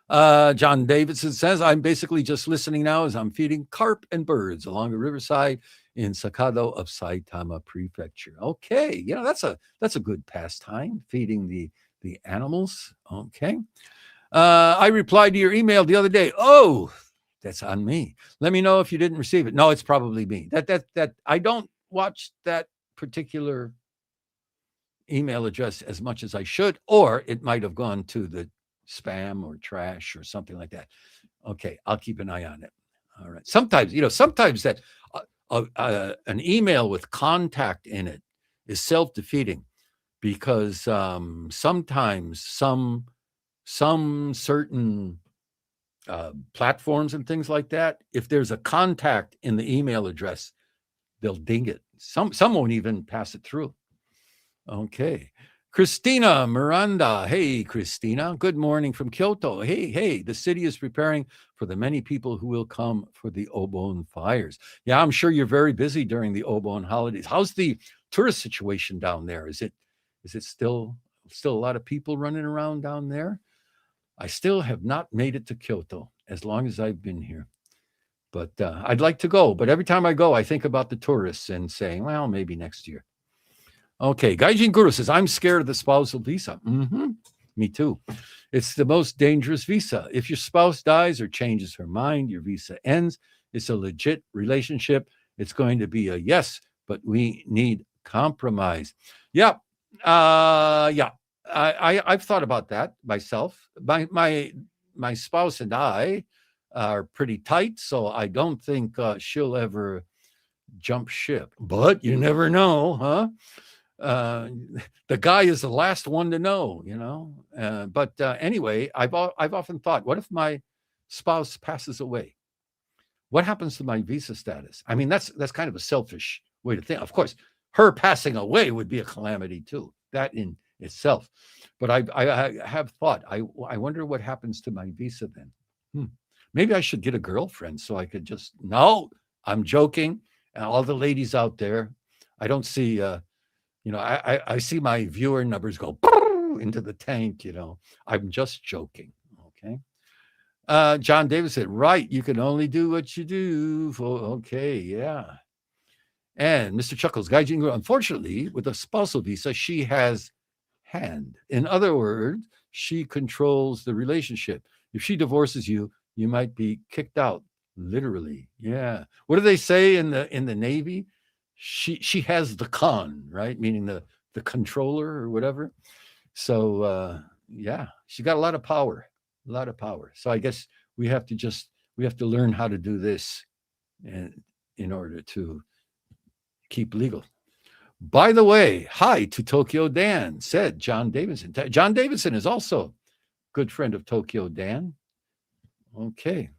John Davidson says, I'm basically just listening now as I'm feeding carp and birds along the riverside in Sakado of Saitama Prefecture. Okay, you know, that's a good pastime, feeding the animals. Okay. I replied to your email the other day. Oh, that's on me. Let me know if you didn't receive it. No, it's probably me. That I don't watch that particular email address as much as I should, or it might have gone to the spam or trash or something like that. Okay, I'll keep an eye on it. All right. Sometimes that an email with contact in it is self-defeating, because sometimes some certain platforms and things like that, if there's a contact in the email address, they'll ding it. Some won't even pass it through. Okay. Christina Miranda. Hey, Christina. Good morning from Kyoto. Hey, the city is preparing for the many people who will come for the Obon fires. Yeah, I'm sure you're very busy during the Obon holidays. How's the tourist situation down there? Is it still a lot of people running around down there? I still have not made it to Kyoto as long as I've been here. But I'd like to go. But every time I go, I think about the tourists and saying, well, maybe next year. Okay, Gaijin Guru says, I'm scared of the spousal visa. Me too. It's the most dangerous visa. If your spouse dies or changes her mind, your visa ends. It's a legit relationship. It's going to be a yes, but we need compromise. Yeah. I've thought about that myself. My spouse and I are pretty tight, so I don't think she'll ever jump ship. But you never know, huh? The guy is the last one to know, you know. But anyway, I've often thought, what if my spouse passes away? What happens to my visa status? I mean, that's kind of a selfish way to think. Of course, her passing away would be a calamity too, that in itself. But I have thought, I wonder what happens to my visa then. Maybe I should get a girlfriend so I could just, no, I'm joking. All the ladies out there, I don't see, I see my viewer numbers go into the tank, you know. I'm just joking, okay? John Davis said, right, you can only do what you do. Okay, yeah. And Mr. Chuckles, Gaijin, unfortunately, with a spousal visa, she has hand. In other words, she controls the relationship. If she divorces you, you might be kicked out, literally. Yeah. What do they say in the Navy? She has the con, right? Meaning the controller or whatever. So yeah, she got a lot of power. So I guess we have to learn how to do this in order to keep legal. By the way, hi to Tokyo Dan, said John Davidson. John Davidson is also a good friend of Tokyo Dan. Okay.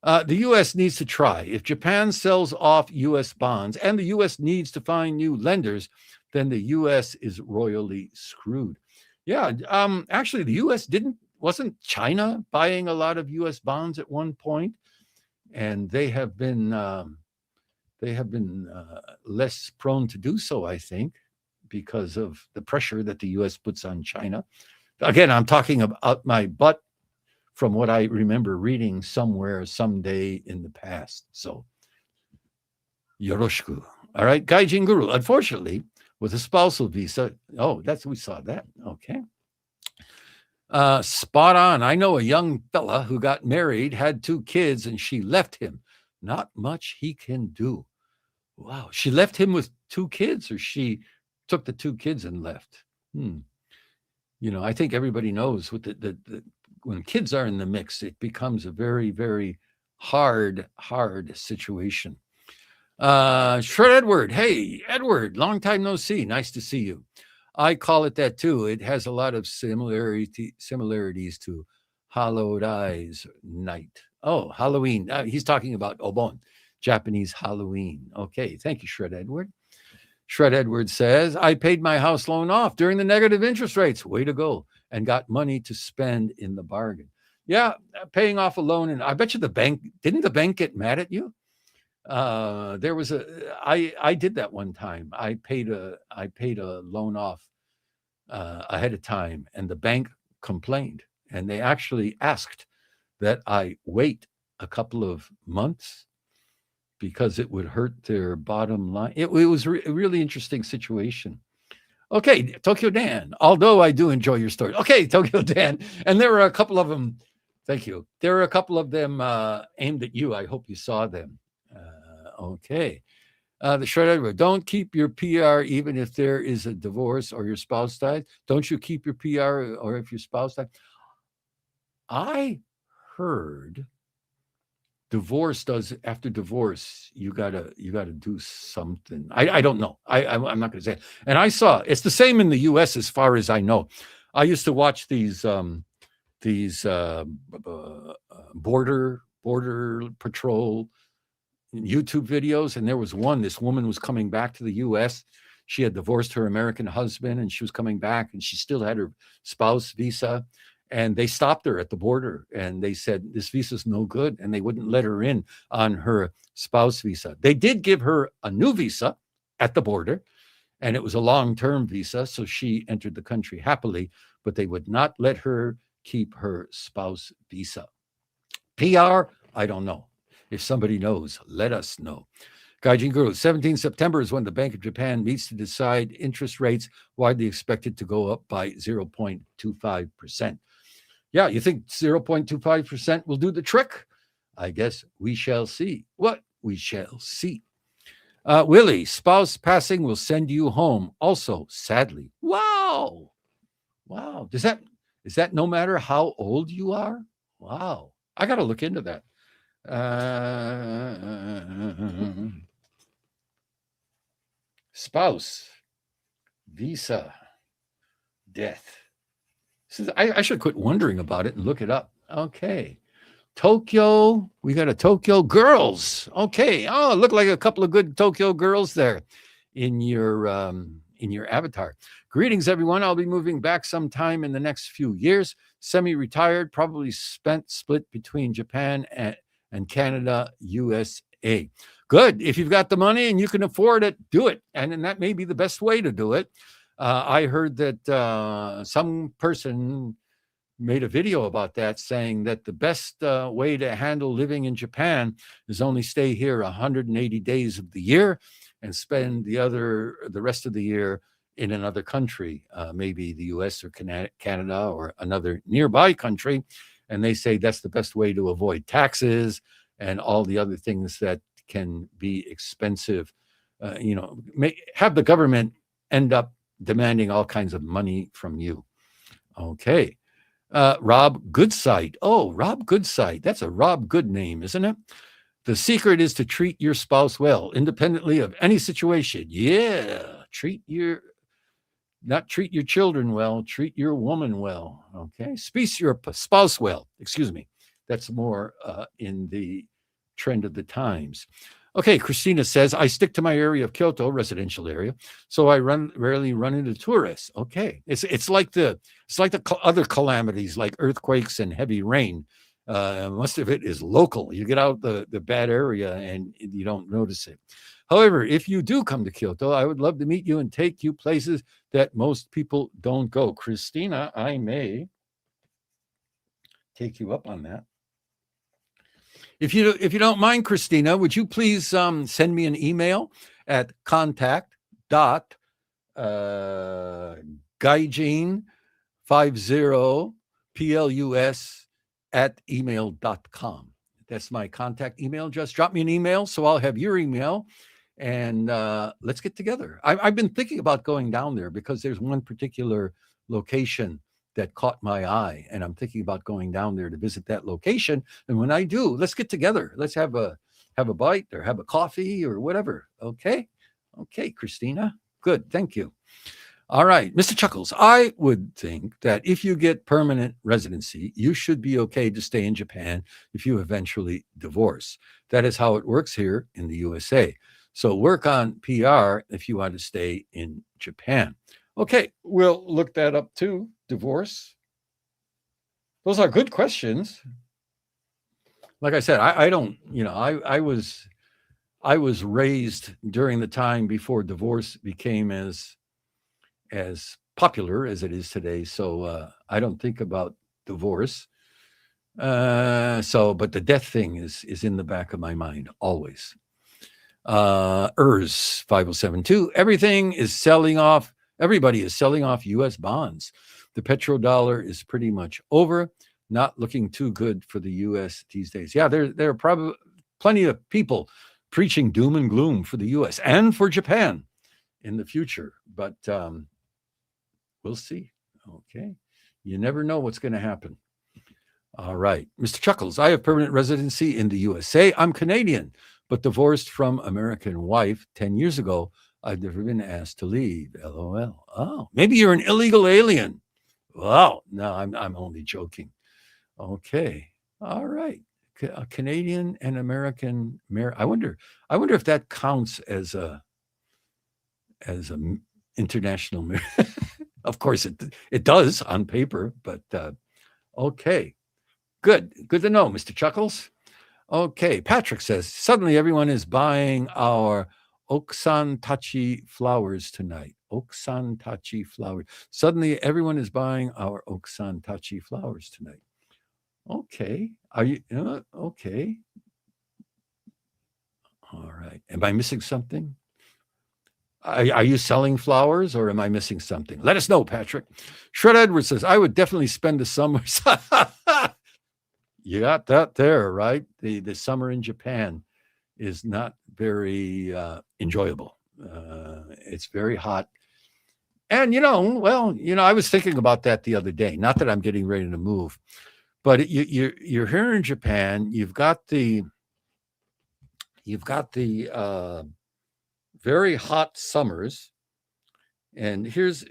The U.S. needs to try. If Japan sells off U.S. bonds and the U.S. needs to find new lenders, then the U.S. is royally screwed. Yeah, actually, the U.S. wasn't China buying a lot of U.S. bonds at one point? And they have been they have been less prone to do so, I think, because of the pressure that the U.S. puts on China. Again, I'm talking about my butt from what I remember reading somewhere, someday in the past. So, yoroshiku. All right, Gaijin Guru. Unfortunately, with a spousal visa, we saw that. Okay. Spot on. I know a young fella who got married, had 2 kids, and she left him. Not much he can do. Wow. She left him with 2 kids, or she took the 2 kids and left? I think everybody knows with the when kids are in the mix, it becomes a very, very hard situation. Shred Edward. Hey, Edward, long time no see. Nice to see you. I call it that too. It has a lot of similarities to Hallowed Eyes Night. Oh, Halloween. He's talking about Obon, Japanese Halloween. Okay, thank you, Shred Edward. Shred Edward says, I paid my house loan off during the negative interest rates. Way to go. And got money to spend in the bargain. Yeah, paying off a loan. And I bet you didn't the bank get mad at you? I did that one time. I paid a loan off ahead of time, and the bank complained, and they actually asked that I wait a couple of months because it would hurt their bottom line. It was a really interesting situation. Okay, Tokyo Dan, although I do enjoy your story. Okay, Tokyo Dan, and there were a couple of them. Thank you. There were a couple of them aimed at you. I hope you saw them. Okay. The Shred Edward, don't keep your PR even if there is a divorce or your spouse died. Don't you keep your PR or if your spouse died? I heard after divorce, you gotta do something. I don't know. I'm not gonna say it. And I saw it's the same in the US as far as I know. I used to watch these border patrol YouTube videos, and there was one. This woman was coming back to the U.S. She had divorced her American husband, and she was coming back, and she still had her spouse visa. And they stopped her at the border, and they said, this visa's no good, and they wouldn't let her in on her spouse visa. They did give her a new visa at the border, and it was a long-term visa, so she entered the country happily, but they would not let her keep her spouse visa. PR, I don't know. If somebody knows, let us know. Gaijin Guru, 17 September is when the Bank of Japan meets to decide interest rates, widely expected to go up by 0.25%. Yeah, you think 0.25% will do the trick? I guess we shall see. What we shall see. Willie, spouse passing will send you home. Also, sadly. Wow. Is that no matter how old you are? Wow. I got to look into that. Spouse, visa, death. I should quit wondering about it and look it up. Okay. Tokyo, we got a Tokyo girls. Okay. Oh, look like a couple of good Tokyo girls there in your avatar. Greetings, everyone. I'll be moving back sometime in the next few years. Semi-retired, probably split between Japan and Canada, USA. Good. If you've got the money and you can afford it, do it. And that may be the best way to do it. I heard that some person made a video about that, saying that the best way to handle living in Japan is only stay here 180 days of the year and spend the rest of the year in another country, maybe the US or Canada or another nearby country. And they say that's the best way to avoid taxes and all the other things that can be expensive. Have the government end up demanding all kinds of money from you. Okay. Rob Goodsight. Oh, Rob Goodsight. That's a Rob Good name, isn't it? The secret is to treat your spouse well, independently of any situation. Yeah. Not treat your children well, treat your woman well. Okay. Speak your spouse well. Excuse me. That's more in the trend of the times. Okay, Christina says, I stick to my area of Kyoto, residential area, so I rarely run into tourists. Okay, it's like the other calamities like earthquakes and heavy rain. Most of it is local. You get out the bad area and you don't notice it. However, if you do come to Kyoto, I would love to meet you and take you places that most people don't go. Christina, I may take you up on that. If you don't mind, Christina, would you please send me an email at contact.gaijin50 plus@email.com. That's my contact email. Just drop me an email so I'll have your email, and let's get together. I've been thinking about going down there because there's one particular location that caught my eye, and I'm thinking about going down there to visit that location. And when I do, let's get together. Let's have a bite or have a coffee or whatever. Okay, Christina. Good, thank you. All right, Mr. Chuckles, I would think that if you get permanent residency, you should be okay to stay in Japan if you eventually divorce. That is how it works here in the USA. So work on PR if you want to stay in Japan. Okay, we'll look that up too. Divorce. Those are good questions. Like I said, I don't, I was raised during the time before divorce became as popular as it is today. So I don't think about divorce. But the death thing is in the back of my mind always. ERS 5072. Everybody is selling off U.S. bonds. The petrodollar is pretty much over. Not looking too good for the U.S. these days. Yeah, there are probably plenty of people preaching doom and gloom for the U.S. and for Japan in the future. But we'll see. Okay. You never know what's going to happen. All right. Mr. Chuckles, I have permanent residency in the USA. I'm Canadian, but divorced from American wife 10 years ago. I've never been asked to leave. LOL. Oh, maybe you're an illegal alien. Wow. No, I'm only joking. Okay. All right. Canadian and American I wonder if that counts as a international marriage. Of course it does on paper, but okay. Good to know, Mr. Chuckles. Okay, Patrick says, suddenly everyone is buying our Okusan Tachi flowers tonight. Okusan Tachi flowers. Suddenly everyone is buying our Okusan Tachi flowers tonight. Okay. Are you okay? All right. Am I missing something? Are you selling flowers or am I missing something? Let us know, Patrick. Shred Edwards says, I would definitely spend the summer. You got that there, right? The summer in Japan is not very enjoyable. It's very hot. And, I was thinking about that the other day. Not that I'm getting ready to move, but you're here in Japan. You've got the very hot summers. And here's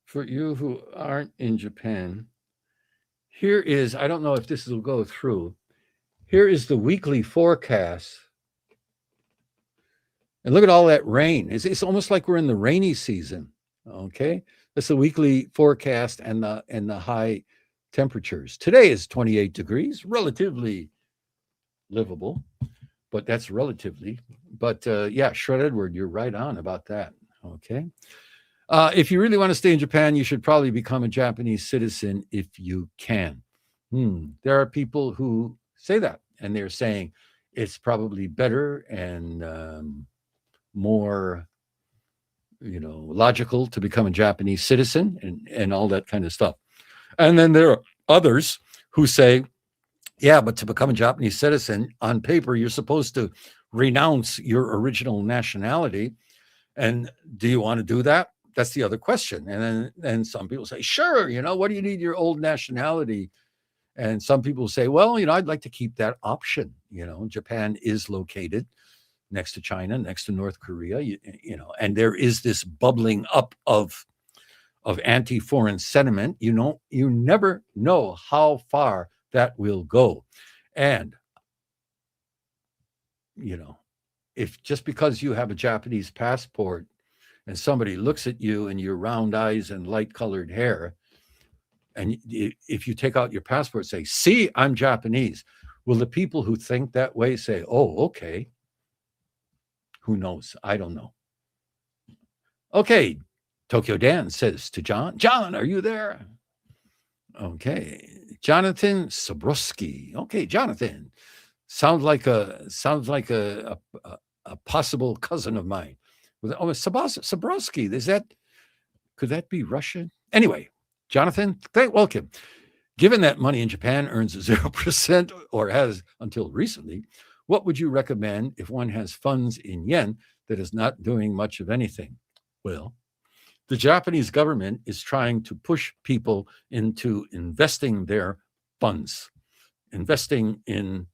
for you who aren't in Japan. Here is, I don't know if this will go through. Here is the weekly forecast. And look at all that rain. It's almost like we're in the rainy season. Okay. That's the weekly forecast and the high temperatures. Today is 28 degrees, relatively livable, but that's relatively. But yeah, Shred Edward, you're right on about that. Okay. If you really want to stay in Japan, you should probably become a Japanese citizen if you can. There are people who say that, and they're saying it's probably better and more, logical to become a Japanese citizen and all that kind of stuff. And then there are others who say, yeah, but to become a Japanese citizen, on paper, you're supposed to renounce your original nationality. And do you want to do that? That's the other question. And then some people say, sure, what do you need your old nationality? And some people say, well, I'd like to keep that option. Japan is located next to China, next to North Korea, and there is this bubbling up of anti-foreign sentiment. You never know how far that will go. And, if just because you have a Japanese passport and somebody looks at you and your round eyes and light colored hair, And if you take out your passport, say, see, I'm Japanese. Will the people who think that way say, oh, okay? Who knows? I don't know. Okay. Tokyo Dan says to John, John, are you there? Okay. Jonathan Sabrowski. Okay, Jonathan. Sounds like a possible cousin of mine. Oh, Sabrowski. Could that be Russian? Anyway, Jonathan, welcome. Given that money in Japan earns 0% or has until recently, what would you recommend if one has funds in yen that is not doing much of anything? Well, the Japanese government is trying to push people into investing their funds, investing in,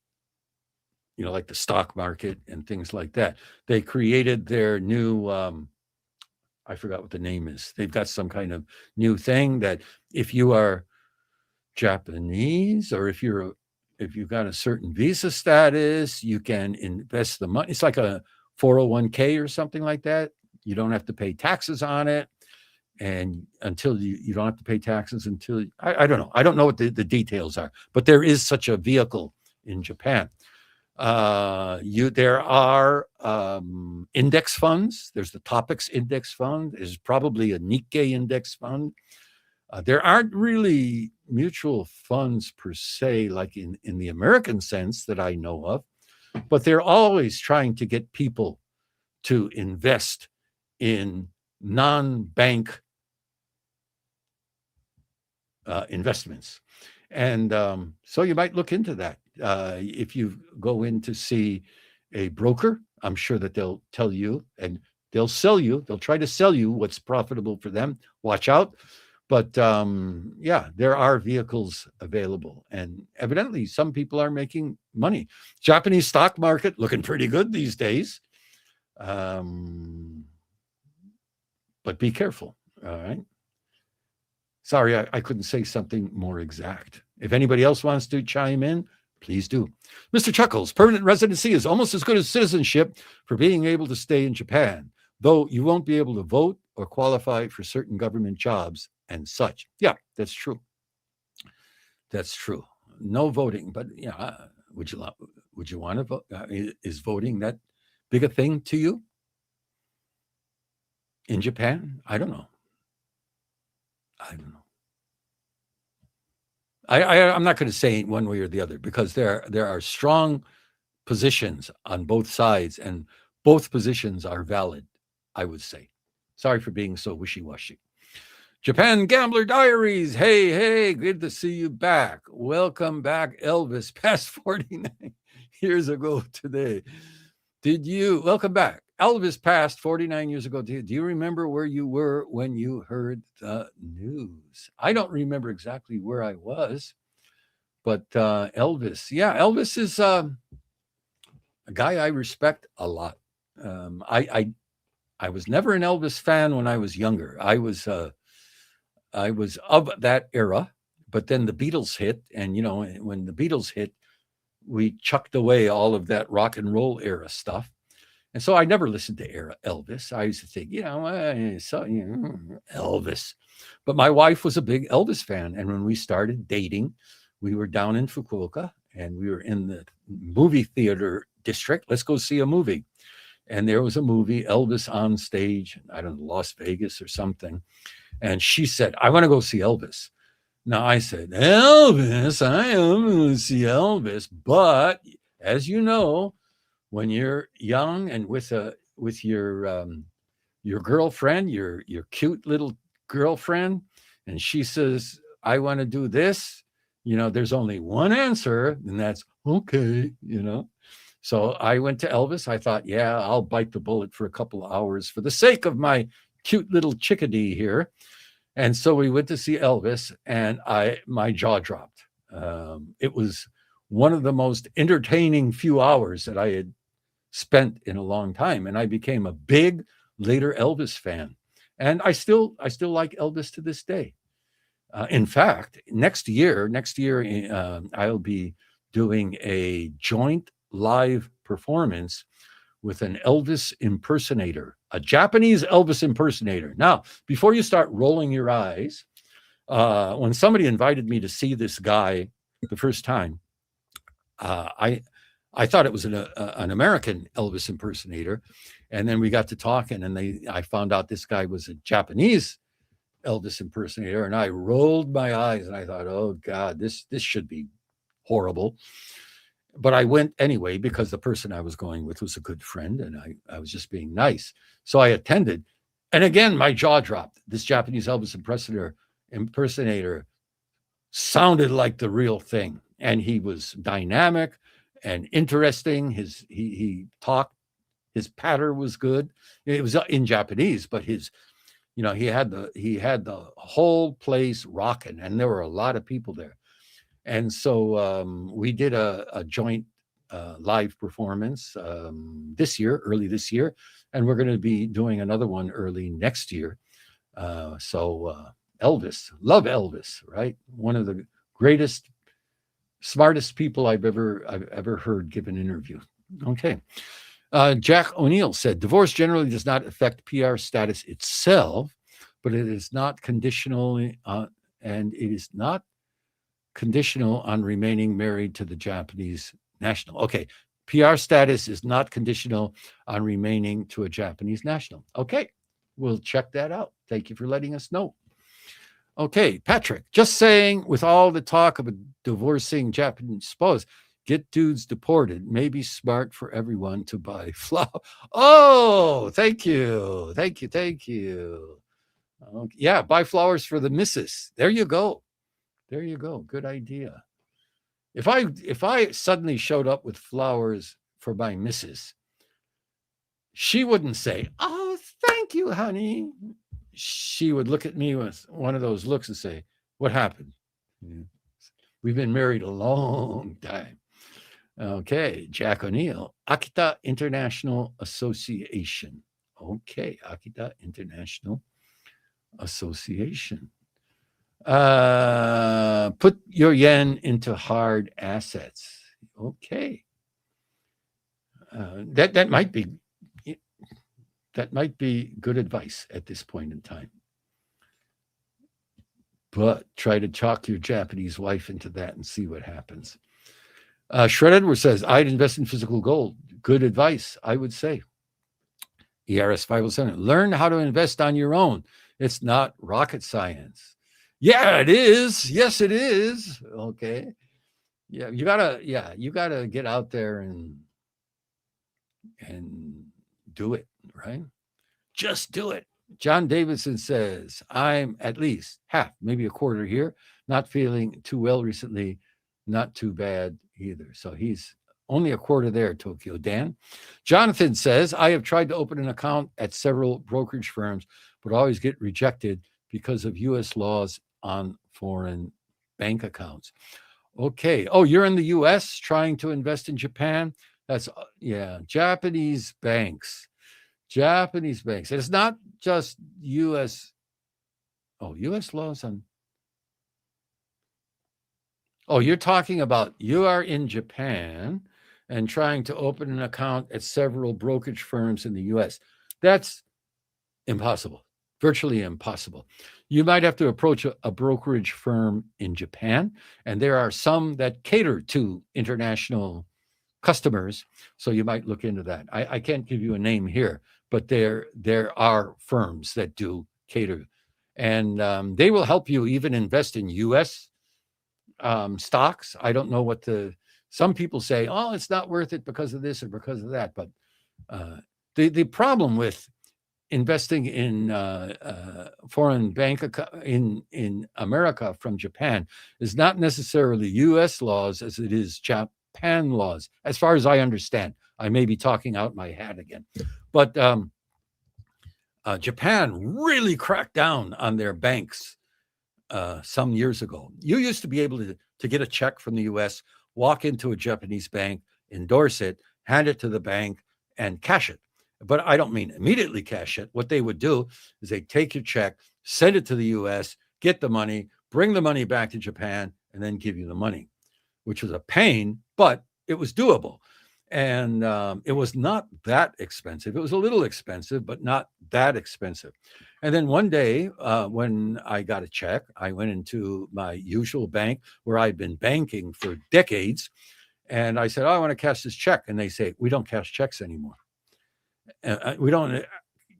like the stock market and things like that. They created their new, I forgot what the name is. They've got some kind of new thing that if you are Japanese, or if you've got a certain visa status, you can invest the money. It's like a 401k or something like that. You don't have to pay taxes on it. And until you don't have to pay taxes until, I don't know. I don't know what the details are, but there is such a vehicle in Japan. There are index funds. There's the Topics Index Fund. There's probably a Nikkei Index Fund. There aren't really mutual funds per se, like in the American sense that I know of, but they're always trying to get people to invest in non-bank investments. And so you might look into that. If you go in to see a broker, I'm sure that they'll tell you and they'll try to sell you what's profitable for them. Watch out. But yeah, there are vehicles available, and evidently some people are making money. Japanese stock market looking pretty good these days. But be careful. All right. Sorry, I couldn't say something more exact. If anybody else wants to chime in, please do. Mr. Chuckles, permanent residency is almost as good as citizenship for being able to stay in Japan, though you won't be able to vote or qualify for certain government jobs and such. Yeah, that's true. That's true. No voting, but yeah, would you want to vote? Is voting that big a thing to you in Japan? I don't know. I'm not going to say one way or the other, because there are strong positions on both sides, and both positions are valid, I would say. Sorry for being so wishy-washy. Japan Gambler Diaries. Hey, good to see you back. Welcome back, Elvis, past 49 years ago today. Welcome back. Elvis passed 49 years ago. Do you remember where you were when you heard the news? I don't remember exactly where I was, but Elvis is a guy I respect a lot. I was never an Elvis fan when I was younger. I was of that era, but then the Beatles hit, and when the Beatles hit, we chucked away all of that rock and roll era stuff. And so I never listened to Elvis. I used to think, Elvis. But my wife was a big Elvis fan. And when we started dating, we were down in Fukuoka, and we were in the movie theater district. Let's go see a movie. And there was a movie, Elvis on stage, I don't know, Las Vegas or something. And she said, I want to go see Elvis. Now I said, Elvis, I am going to see Elvis. But as you know, when you're young and with your girlfriend, your cute little girlfriend, and she says, I want to do this, there's only one answer, and that's okay, So I went to Elvis. I thought, yeah, I'll bite the bullet for a couple of hours for the sake of my cute little chickadee here. And so we went to see Elvis, and my jaw dropped. It was one of the most entertaining few hours that I had spent in a long time, and I became a big later Elvis fan. And I still like Elvis to this day. In fact, next year, I'll be doing a joint live performance with an Elvis impersonator, a Japanese Elvis impersonator. Now, before you start rolling your eyes, When somebody invited me to see this guy the first time, I thought it was an American Elvis impersonator, and then we got to talking, and I found out this guy was a Japanese Elvis impersonator, and I rolled my eyes and I thought, oh God, this should be horrible. But I went anyway because the person I was going with was a good friend, and I was just being nice. So I attended, and again my jaw dropped. This Japanese Elvis impersonator sounded like the real thing, and he was dynamic and interesting. He talked, his patter was good. It was in Japanese, but his, he had the whole place rocking, and there were a lot of people there. And so we did a joint live performance early this year, and we're going to be doing another one early next year. Elvis, love Elvis, right? One of the greatest, smartest people I've ever heard give an interview. Okay. Jack O'Neill said, divorce generally does not affect PR status itself, but it is not conditional, and it is not conditional on remaining married to the Japanese national. Okay. PR status is not conditional on remaining to a Japanese national. Okay. We'll check that out. Thank you for letting us know. Okay, Patrick, just saying, with all the talk of a divorcing Japanese spouse, get dudes deported. Maybe smart for everyone to buy flour. Oh, thank you. Thank you. Thank you. Okay. Yeah, buy flowers for the missus. There you go. There you go. Good idea. If I suddenly showed up with flowers for my missus, she wouldn't say, oh, thank you, honey. She would look at me with one of those looks and say, what happened? We've been married a long time. Okay, Jack O'Neill, Akita International Association. Okay, Akita International Association. Put your yen into hard assets. Okay. That might be good advice at this point in time. But try to talk your Japanese wife into that and see what happens. Shred Edwards says, I'd invest in physical gold. Good advice, I would say. ERS 507, learn how to invest on your own. It's not rocket science. Yeah, it is. Yes, it is. Okay. Yeah, you gotta get out there and do it, right? Just do it. John Davidson says, I'm at least half, maybe a quarter here, not feeling too well recently, not too bad either. So he's only a quarter there, Tokyo Dan. Jonathan says, I have tried to open an account at several brokerage firms, but always get rejected because of U.S. laws on foreign bank accounts. Okay. Oh, you're in the U.S. trying to invest in Japan? That's, yeah, Japanese banks. It's not just U.S. Oh, U.S. laws on. Oh, you're talking about you are in Japan and trying to open an account at several brokerage firms in the U.S. That's impossible, virtually impossible. You might have to approach a brokerage firm in Japan, and there are some that cater to international customers, so you might look into that. I can't give you a name here, but there are firms that do cater, and they will help you even invest in U.S. Stocks. I don't know what some people say, oh, it's not worth it because of this or because of that, but the problem with investing in foreign bank in America from Japan is not necessarily U.S. laws as it is Japan laws, as far as I understand. I may be talking out my hat again, but Japan really cracked down on their banks some years ago. You used to be able to get a check from the U.S., walk into a Japanese bank, endorse it, hand it to the bank, and cash it. But I don't mean immediately cash it. What they would do is they take your check, send it to the U.S., get the money, bring the money back to Japan, and then give you the money, which was a pain, but it was doable. And it was not that expensive. It was a little expensive, but not that expensive. And then one day, when I got a check, I went into my usual bank where I'd been banking for decades. And I said, "Oh, I want to cash this check." And they say, "We don't cash checks anymore. We don't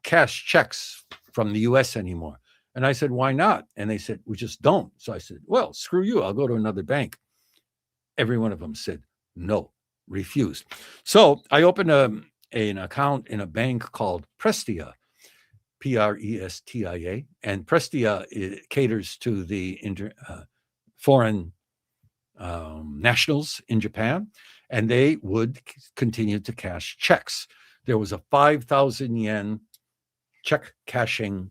cash checks from the US anymore." And I said, "Why not?" And they said, "We just don't." So I said, "Well, screw you. I'll go to another bank." Every one of them said, "No," refused. So I opened an account in a bank called Prestia, Prestia. And Prestia caters to the foreign nationals in Japan, and they would continue to cash checks. There was a 5,000 yen check cashing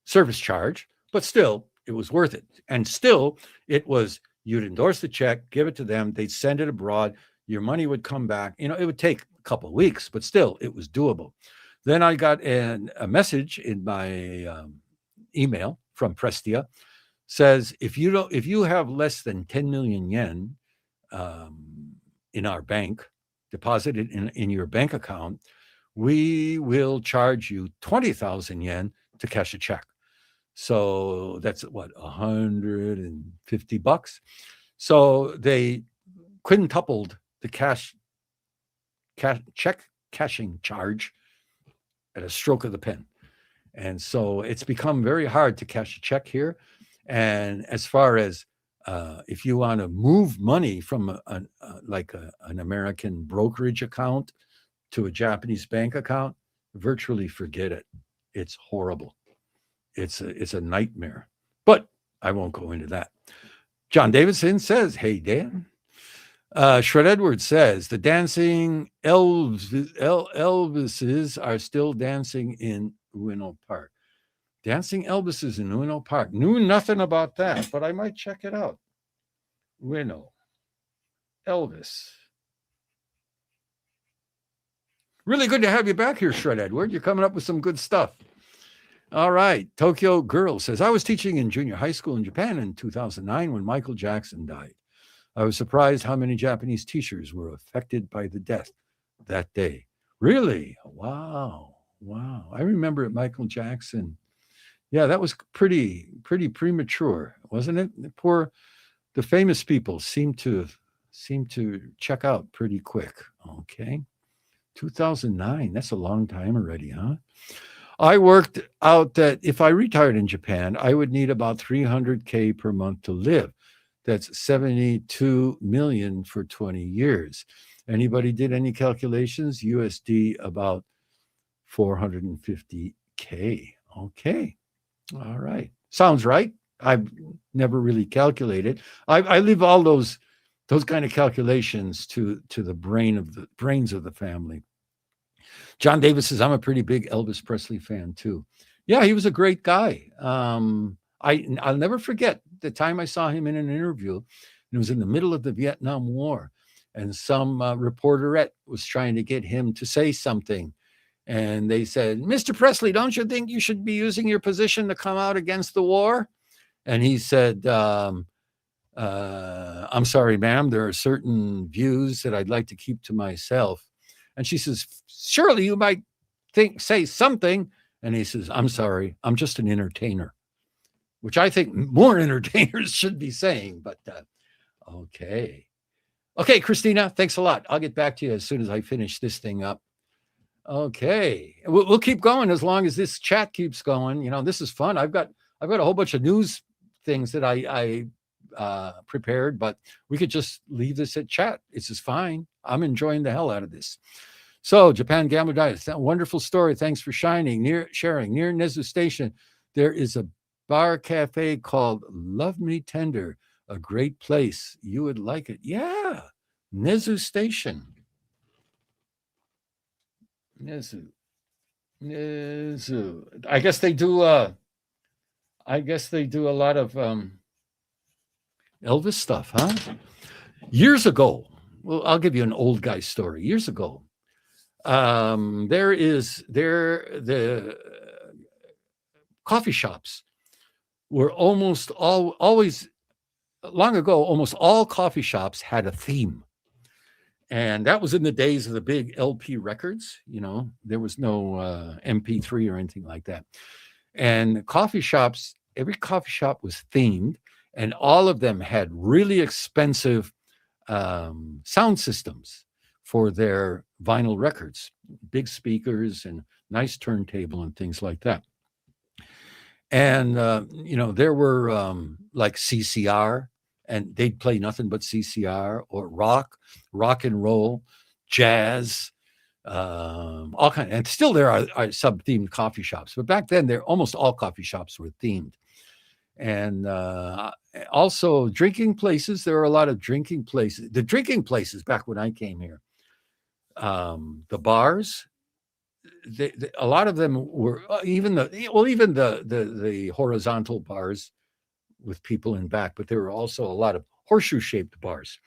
service charge, but still it was worth it. And still it was, you'd endorse the check, give it to them, they'd send it abroad, your money would come back. It would take a couple of weeks, but still it was doable. Then I got a message in my email from Prestia, says, if you have less than 10 million yen in our bank deposited in your bank account, we will charge you 20,000 yen to cash a check. So that's what, $150. So they quintupled the check cashing charge at a stroke of the pen. And so it's become very hard to cash a check here. And as far as if you want to move money from an American brokerage account to a Japanese bank account, virtually forget it. It's horrible. It's a nightmare. But I won't go into that. John Davidson says, "Hey, Dan." Shred Edwards says, "The dancing Elvises are still dancing in Ueno Park." Dancing Elvises in Ueno Park. Knew nothing about that, but I might check it out. Ueno. Elvis. Really good to have you back here, Shred Edward. You're coming up with some good stuff. All right. Tokyo Girl says, "I was teaching in junior high school in Japan in 2009 when Michael Jackson died. I was surprised how many Japanese teachers were affected by the death that day." Really? Wow. I remember Michael Jackson. Yeah, that was pretty premature, wasn't it? The famous people seem to check out pretty quick. Okay. 2009. That's a long time already, huh? I worked out that if I retired in Japan, I would need about 300K per month to live. That's 72 million for 20 years. Anybody did any calculations? USD about 450K. Okay. All right. Sounds right. I've never really calculated. I leave all those kind of calculations to the brains of the family. John Davis says, "I'm a pretty big Elvis Presley fan too." Yeah, he was a great guy. I'll never forget the time I saw him in an interview. It was in the middle of the Vietnam War, and some reporterette was trying to get him to say something. And they said, "Mr. Presley, don't you think you should be using your position to come out against the war?" And he said, "I'm sorry, ma'am, there are certain views that I'd like to keep to myself." And she says, "Surely you might say something." And he says, "I'm sorry, I'm just an entertainer," which I think more entertainers should be saying. But okay. Okay, Christina, thanks a lot. I'll get back to you as soon as I finish this thing up. Okay, we'll keep going as long as this chat keeps going. This is fun. I've got a whole bunch of news things that I prepared, but we could just leave this at chat. This is fine. I'm enjoying the hell out of this. So, Japan Gambler Diet, that wonderful story. Thanks for sharing. Near Nezu Station, there is a bar cafe called Love Me Tender. A great place. You would like it. Yeah, Nezu Station. Nezu. I guess they do a lot of Elvis stuff, huh? Years ago, well, I'll give you an old guy story. Years ago, the coffee shops were almost always long ago. Almost all coffee shops had a theme, And that was in the days of the big LP records. There was no MP3 or anything like that. And coffee shops, every coffee shop was themed, and all of them had really expensive sound systems for their vinyl records, big speakers and nice turntable and things like that. And, there were like CCR, and they'd play nothing but CCR or rock and roll, jazz, all kind. And still there are sub-themed coffee shops. But back then, almost all coffee shops were themed. And also drinking places. There are a lot of drinking places. The drinking places back when I came here, the bars, a lot of them were even the horizontal bars with people in back, but there were also a lot of horseshoe shaped bars.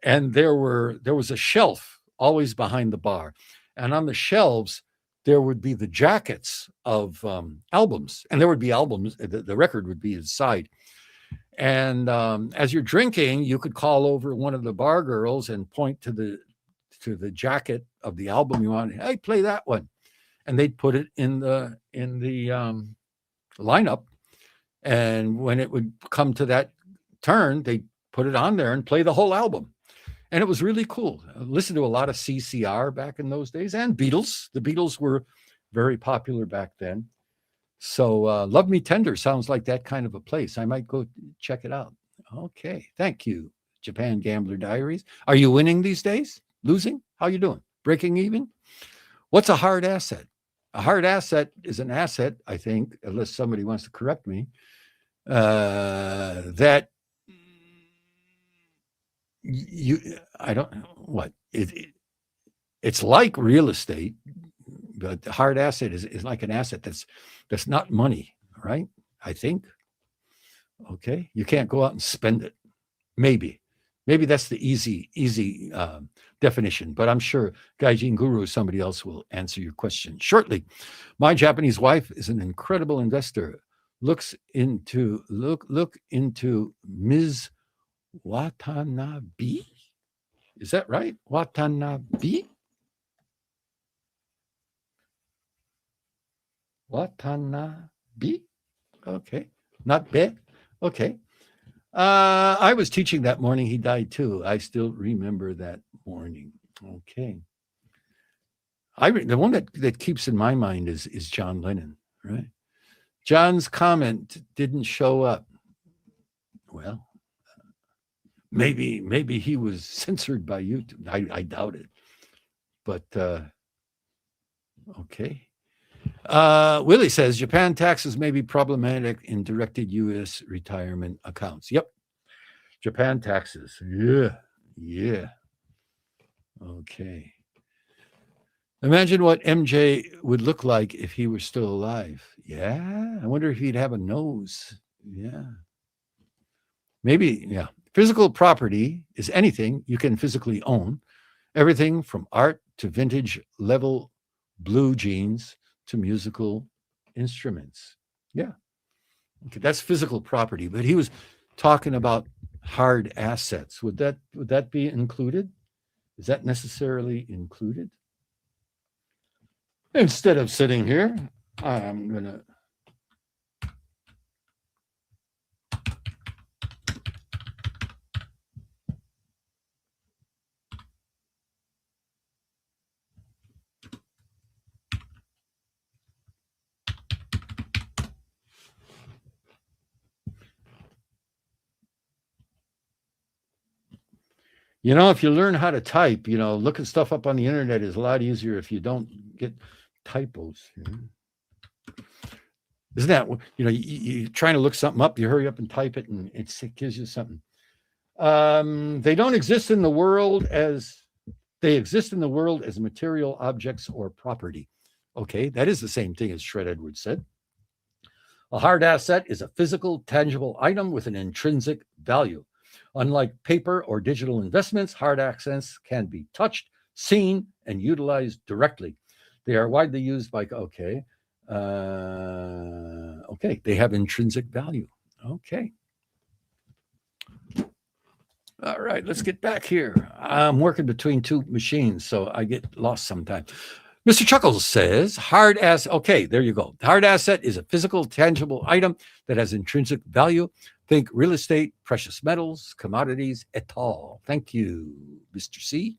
And there was a shelf always behind the bar. And on the shelves, there would be the jackets of albums, and there would be albums. The record would be inside. And as you're drinking, you could call over one of the bar girls and point to the jacket of the album you want. Hey, play that one, and they'd put it in the lineup. And when it would come to that turn, they'd put it on there and play the whole album. And it was really cool. I listened to a lot of CCR back in those days, and Beatles. The Beatles were very popular back then. So Love Me Tender sounds like that kind of a place. I might go check it out. Okay. Thank you, Japan Gambler Diaries. Are you winning these days? Losing? How you doing? Breaking even? What's a hard asset? A hard asset is an asset, I think, unless somebody wants to correct me, that I don't know what it's like real estate, but the hard asset is like an asset that's not money, right? I think. Okay. You can't go out and spend it. Maybe that's the easy definition, but I'm sure Gaijin Guru, somebody else will answer your question shortly. My Japanese wife is an incredible investor. Look into Ms. Watanabe. Is that right? Watanabe? Watanabe? Okay. Not bad. Okay. I was teaching that morning. He died too. I still remember that morning. Okay. The one that keeps in my mind is John Lennon, right? John's comment didn't show up. Well, maybe he was censored by YouTube. I doubt it. But okay. Willie says Japan taxes may be problematic in directed U.S. retirement accounts. Yep. Japan taxes. Yeah. Okay. Imagine what MJ would look like if he were still alive. Yeah. I wonder if he'd have a nose. Yeah. Maybe, yeah. Physical property is anything you can physically own. Everything from art to vintage level blue jeans to musical instruments. Yeah. Okay, that's physical property, but he was talking about hard assets. Would that be included? Is that necessarily included? Instead of sitting here, I'm going to if you learn how to type, looking stuff up on the internet is a lot easier if you don't get typos. Isn't that, you're trying to look something up, you hurry up and type it, and it gives you something. They don't exist in the world as material objects or property. Okay, that is the same thing as Shred Edwards said. A hard asset is a physical, tangible item with an intrinsic value. Unlike paper or digital investments, hard assets can be touched, seen, and utilized directly. They are widely used by, they have intrinsic value. Okay. All right, let's get back here. I'm working between two machines, so I get lost sometimes. Mr. Chuckles says, hard asset. Okay, there you go. Hard asset is a physical, tangible item that has intrinsic value. Think real estate, precious metals, commodities, et al. Thank you, Mr. C.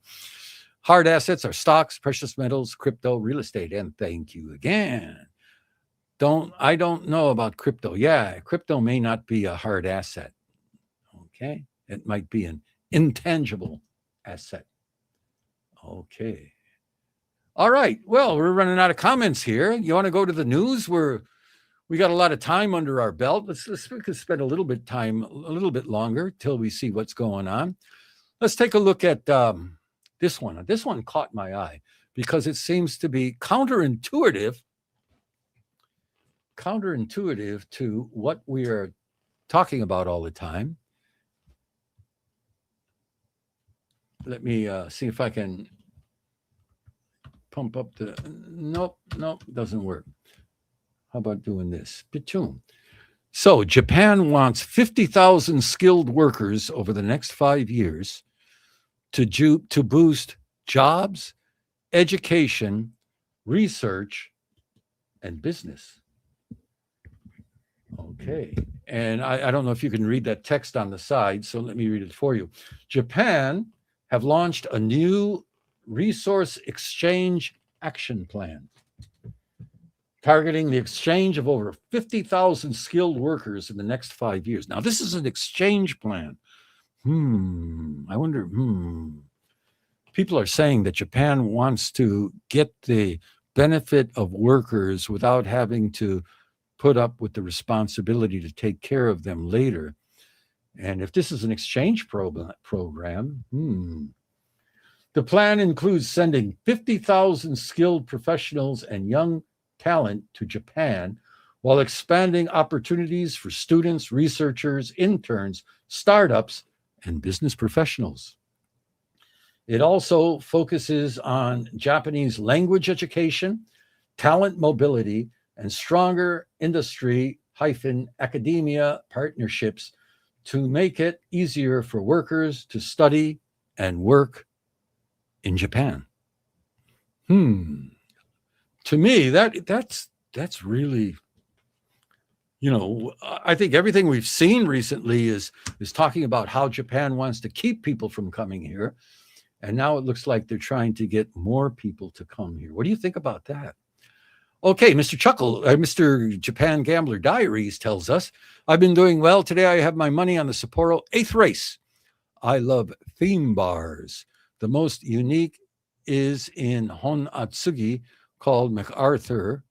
Hard assets are stocks, precious metals, crypto, real estate, and thank you again. I don't know about crypto. Yeah, crypto may not be a hard asset. Okay. It might be an intangible asset. Okay. All right. Well, we're running out of comments here. You want to go to the news? We got a lot of time under our belt. We could spend a little bit longer till we see what's going on. Let's take a look at this one. This one caught my eye because it seems to be counterintuitive to what we are talking about all the time. Let me see if I can pump up the, nope, doesn't work. How about doing this? Pichoom. So Japan wants 50,000 skilled workers over the next 5 years to boost jobs, education, research, and business. Okay. And I don't know if you can read that text on the side, so let me read it for you. Japan have launched a new resource exchange action plan targeting the exchange of over 50,000 skilled workers in the next 5 years. Now, this is an exchange plan. I wonder, people are saying that Japan wants to get the benefit of workers without having to put up with the responsibility to take care of them later. And if this is an exchange program, the plan includes sending 50,000 skilled professionals and young talent to Japan while expanding opportunities for students, researchers, interns, startups, and business professionals. It also focuses on Japanese language education, talent mobility, and stronger industry-academia partnerships to make it easier for workers to study and work in Japan. To me, that's really, I think everything we've seen recently is talking about how Japan wants to keep people from coming here. And now it looks like they're trying to get more people to come here. What do you think about that? Okay, Mr. Japan Gambler Diaries tells us, I've been doing well. Today I have my money on the Sapporo 8th race. I love theme bars. The most unique is in Honatsugi, called MacArthur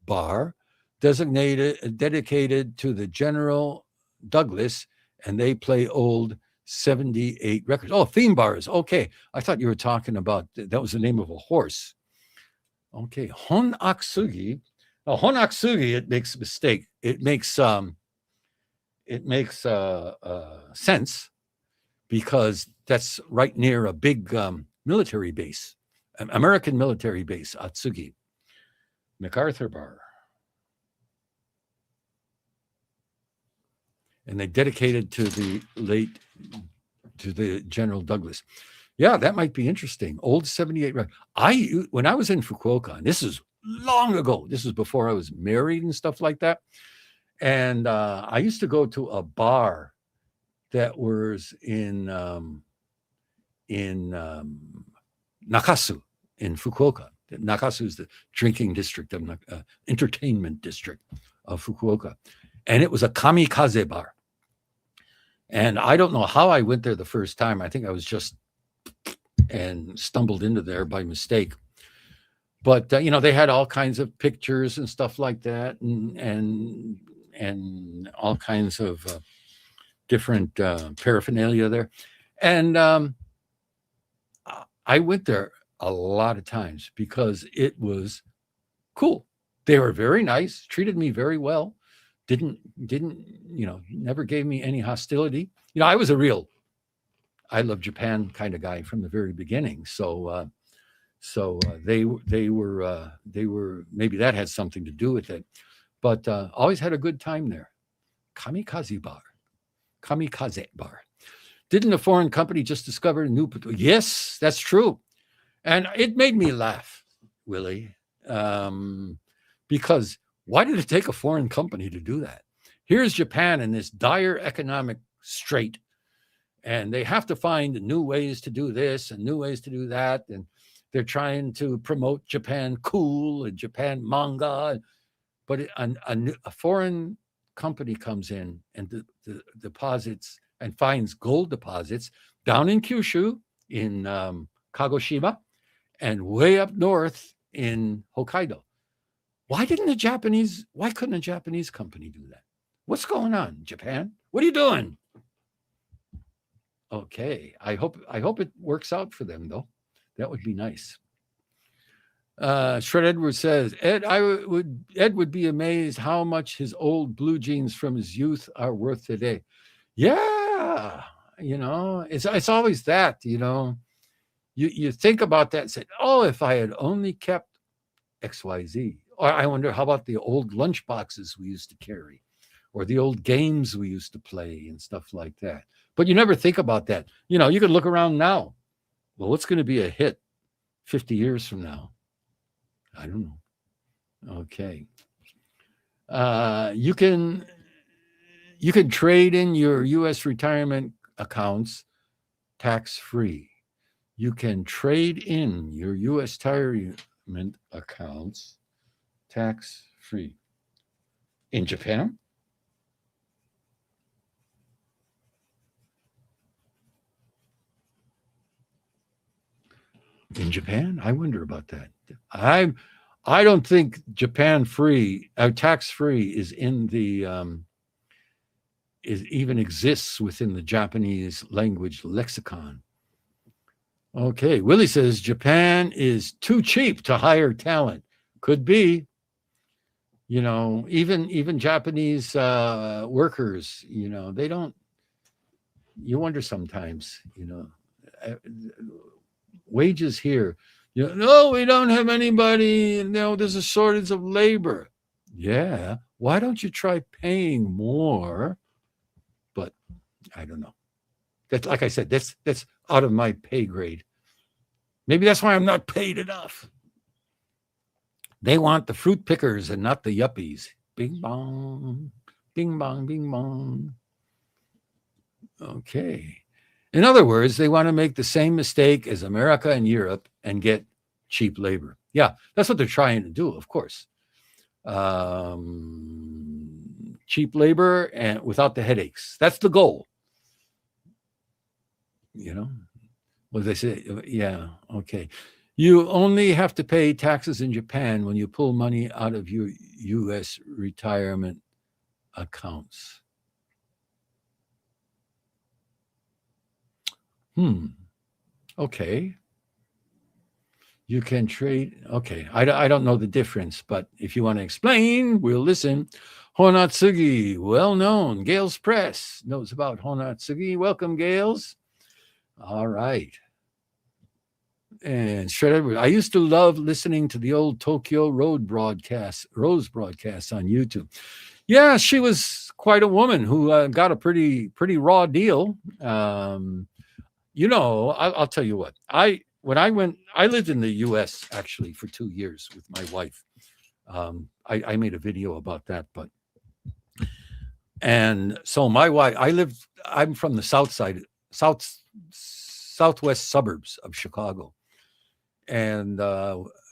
Bar, dedicated to the General Douglas, and they play old 78 records. Oh, theme bars. Okay. I thought you were talking about, that was the name of a horse. Okay, Honatsugi. Now, Honatsugi, it makes a mistake. It makes sense because that's right near a big military base, American military base, Atsugi, MacArthur Bar. And they dedicated to the General Douglas. Yeah, that might be interesting. Old 78. When I was in Fukuoka, and this is long ago, this is before I was married and stuff like that. And I used to go to a bar that was in Nakasu in Fukuoka. Nakasu is the drinking district of entertainment district of Fukuoka. And it was a kamikaze bar. And I don't know how I went there the first time. I think I was just and stumbled into there by mistake. But they had all kinds of pictures and stuff like that, and all kinds of different paraphernalia there. And I went there a lot of times because it was cool. They were very nice, treated me very well. Didn't never gave me any hostility. I was a real I love Japan kind of guy from the very beginning. So they were maybe that had something to do with it, but always had a good time there. Kamikaze bar. Didn't a foreign company just discover a new? Yes, that's true. And it made me laugh, Willie, because why did it take a foreign company to do that? Here's Japan in this dire economic strait, and they have to find new ways to do this and new ways to do that. And they're trying to promote Japan cool and Japan manga. But a foreign company comes in and deposits and finds gold deposits down in Kyushu, in Kagoshima, and way up north in Hokkaido. Why couldn't a Japanese company do that? What's going on, Japan? What are you doing? Okay, I hope it works out for them, though. That would be nice. Shred Edwards says, Ed would be amazed how much his old blue jeans from his youth are worth today. Yeah, it's always that, you think about that and say, oh, if I had only kept XYZ. Or I wonder, how about the old lunch boxes we used to carry, or the old games we used to play and stuff like that. But you never think about that. You could look around now. Well, what's going to be a hit 50 years from now? I don't know. Okay. You can trade in your U.S. retirement accounts tax-free. You can trade in your U.S. retirement accounts tax-free. In Japan? In Japan? I wonder about that. I don't think Japan tax-free is in the even exists within the Japanese language lexicon. Okay, Willie says Japan is too cheap to hire talent. Could be. Even Japanese workers, they don't. You wonder sometimes, wages here. No, we don't have anybody. There's a shortage of labor. Yeah. Why don't you try paying more? But I don't know. That's, like I said, that's out of my pay grade. Maybe that's why I'm not paid enough. They want the fruit pickers and not the yuppies. Bing bong, bing bong, bing bong. Okay. In other words, they want to make the same mistake as America and Europe and get cheap labor. Yeah, that's what they're trying to do, of course. Cheap labor and without the headaches. That's the goal. What they say? Yeah, okay. You only have to pay taxes in Japan when you pull money out of your U.S. retirement accounts. Okay. You can trade. Okay. I don't know the difference, but if you want to explain, we'll listen. Honatsugi, well known. Gales Press knows about Honatsugi. Welcome, Gales. All right. And Shred, I used to love listening to the old Tokyo Rose broadcasts on YouTube. Yeah, she was quite a woman who got a pretty raw deal. I'll tell you what. I lived in the U.S. actually for 2 years with my wife. I made a video about that, and so my wife, I'm from the southwest suburbs of Chicago. And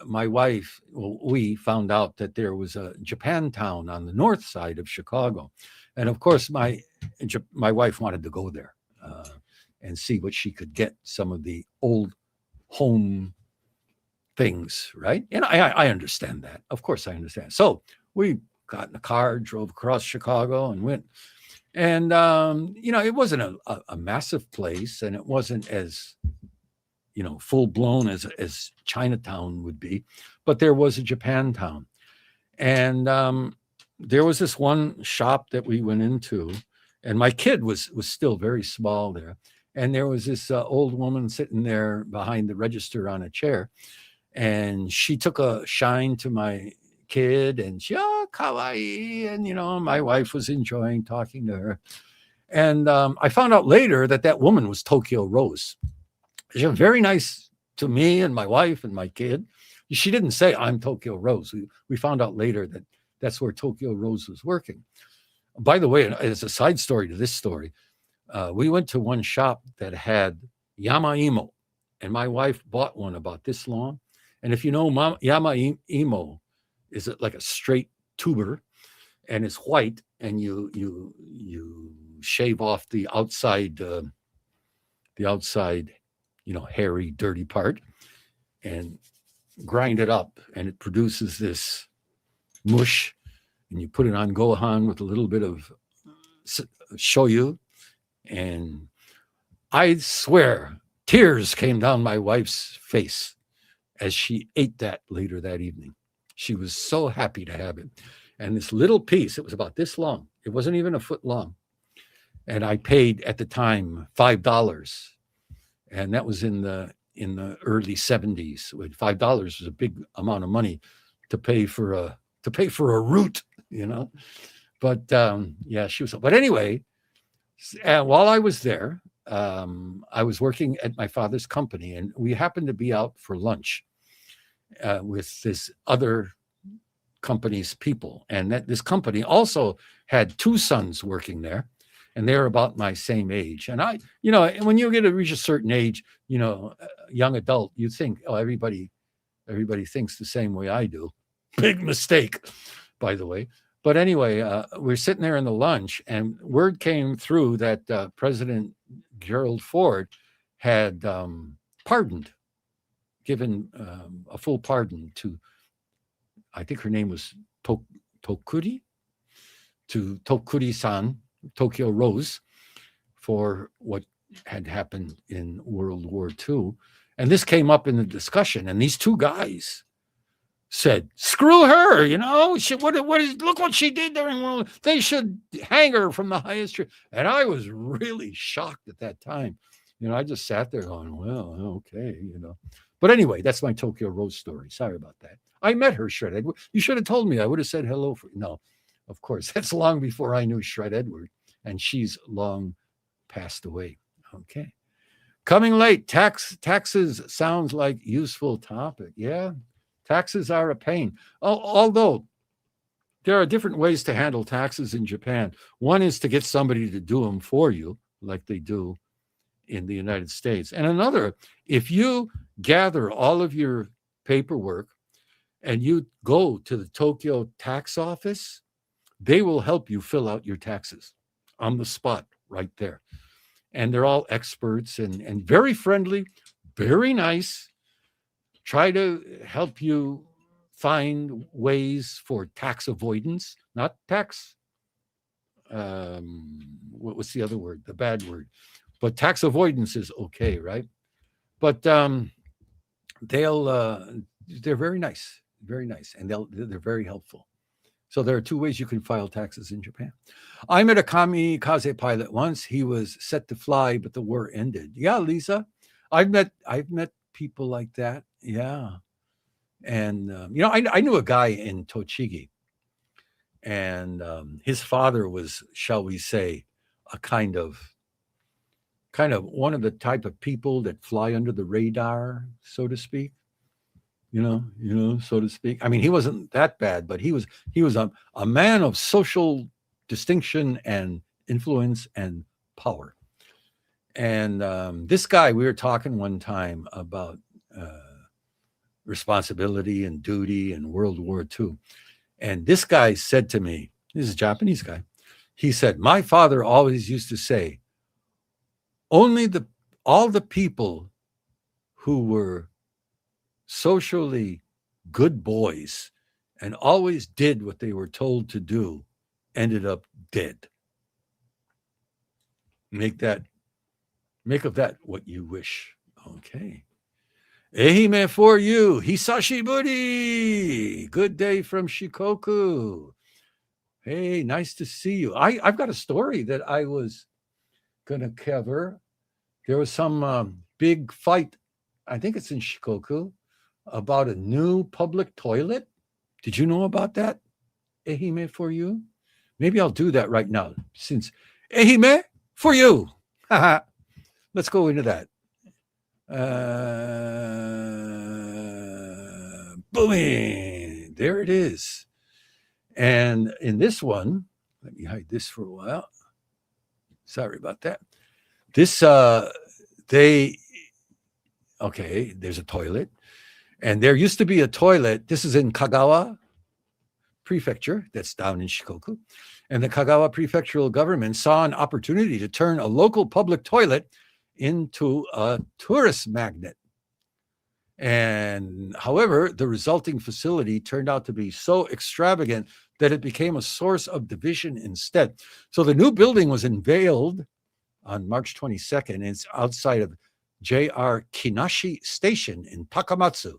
my wife, we found out that there was a Japantown on the north side of Chicago. And of course, my wife wanted to go there and see what she could get, some of the old home things, right? And I understand that. Of course, I understand. So we got in a car, drove across Chicago and went. And, it wasn't a massive place, and it wasn't as full blown as Chinatown would be, but there was a Japantown. And there was this one shop that we went into, and my kid was still very small there. And there was this old woman sitting there behind the register on a chair, and she took a shine to my kid, and she, kawaii. And, my wife was enjoying talking to her. And I found out later that that woman was Tokyo Rose. She was very nice to me and my wife and my kid. She didn't say, I'm Tokyo Rose. We found out later that that's where Tokyo Rose was working. By the way, as a side story to this story, we went to one shop that had Yamaimo, and my wife bought one about this long. And if you know, Yamaimo is like a straight tuber, and it's white, and you shave off the outside, hairy, dirty part, and grind it up, and it produces this mush, and you put it on gohan with a little bit of shoyu, and I swear tears came down my wife's face as she ate that later that evening. She was so happy to have it. And this little piece, it was about this long. It wasn't even a foot long. And I paid at the time $5. And that was in the early 70s. $5 was a big amount of money to pay for a root, But yeah, she was. But anyway, while I was there, I was working at my father's company, and we happened to be out for lunch with this other company's people. And that this company also had two sons working there, and they were about my same age. And I, when you get to reach a certain age, young adult, you think, oh, everybody thinks the same way I do. Big mistake, by the way. But anyway, we're sitting there in the lunch, and word came through that President Gerald Ford had given a full pardon to, I think her name was Tokuri Tokuri-san, Tokyo Rose, for what had happened in World War II. And this came up in the discussion, and these two guys said, screw her, look what she did during World. They should hang her from the highest tree. And I was really shocked at that time. I just sat there going, well, okay, But anyway, that's my Tokyo Rose story. Sorry about that. I met her, Shred Edward. You should have told me. I would have said hello. No, of course. That's long before I knew Shred Edward. And she's long passed away. Okay. Coming late. Taxes sounds like useful topic. Yeah. Taxes are a pain. Although there are different ways to handle taxes in Japan. One is to get somebody to do them for you, like they do in the United States. And another, if you gather all of your paperwork and you go to the Tokyo tax office, they will help you fill out your taxes on the spot right there. And they're all experts and very friendly, very nice. Try to help you find ways for tax avoidance, not tax. What was the other word? The bad word. But tax avoidance is okay, right? But they're very nice, and they're very helpful. So there are two ways you can file taxes in Japan. I met a kamikaze pilot once. He was set to fly, but the war ended. Yeah, Lisa, I've met people like that. Yeah. And, I knew a guy in Tochigi, and his father was, shall we say, a kind of one of the type of people that fly under the radar, so to speak, so to speak. I mean, he wasn't that bad, but he was a man of social distinction and influence and power. And this guy, we were talking one time about responsibility and duty in World War II. And this guy said to me, this is a Japanese guy, he said, my father always used to say, all the people who were socially good boys and always did what they were told to do ended up dead. Make of that what you wish. Okay. Ehime for you. Hisashiburi. Good day from Shikoku. Hey, nice to see you. I've got a story that I was going to cover. There was some big fight, I think it's in Shikoku, about a new public toilet. Did you know about that? Ehime for you? Maybe I'll do that right now. Since Ehime, for you. Let's go into that. Boom. There it is. And in this one, let me hide this for a while. Sorry about that. This, there's a toilet. And there used to be a toilet. This is in Kagawa Prefecture. That's down in Shikoku. And the Kagawa prefectural government saw an opportunity to turn a local public toilet into a tourist magnet. And however, the resulting facility turned out to be so extravagant that it became a source of division instead. So the new building was unveiled on March 22nd. It's outside of JR Kinashi Station in Takamatsu,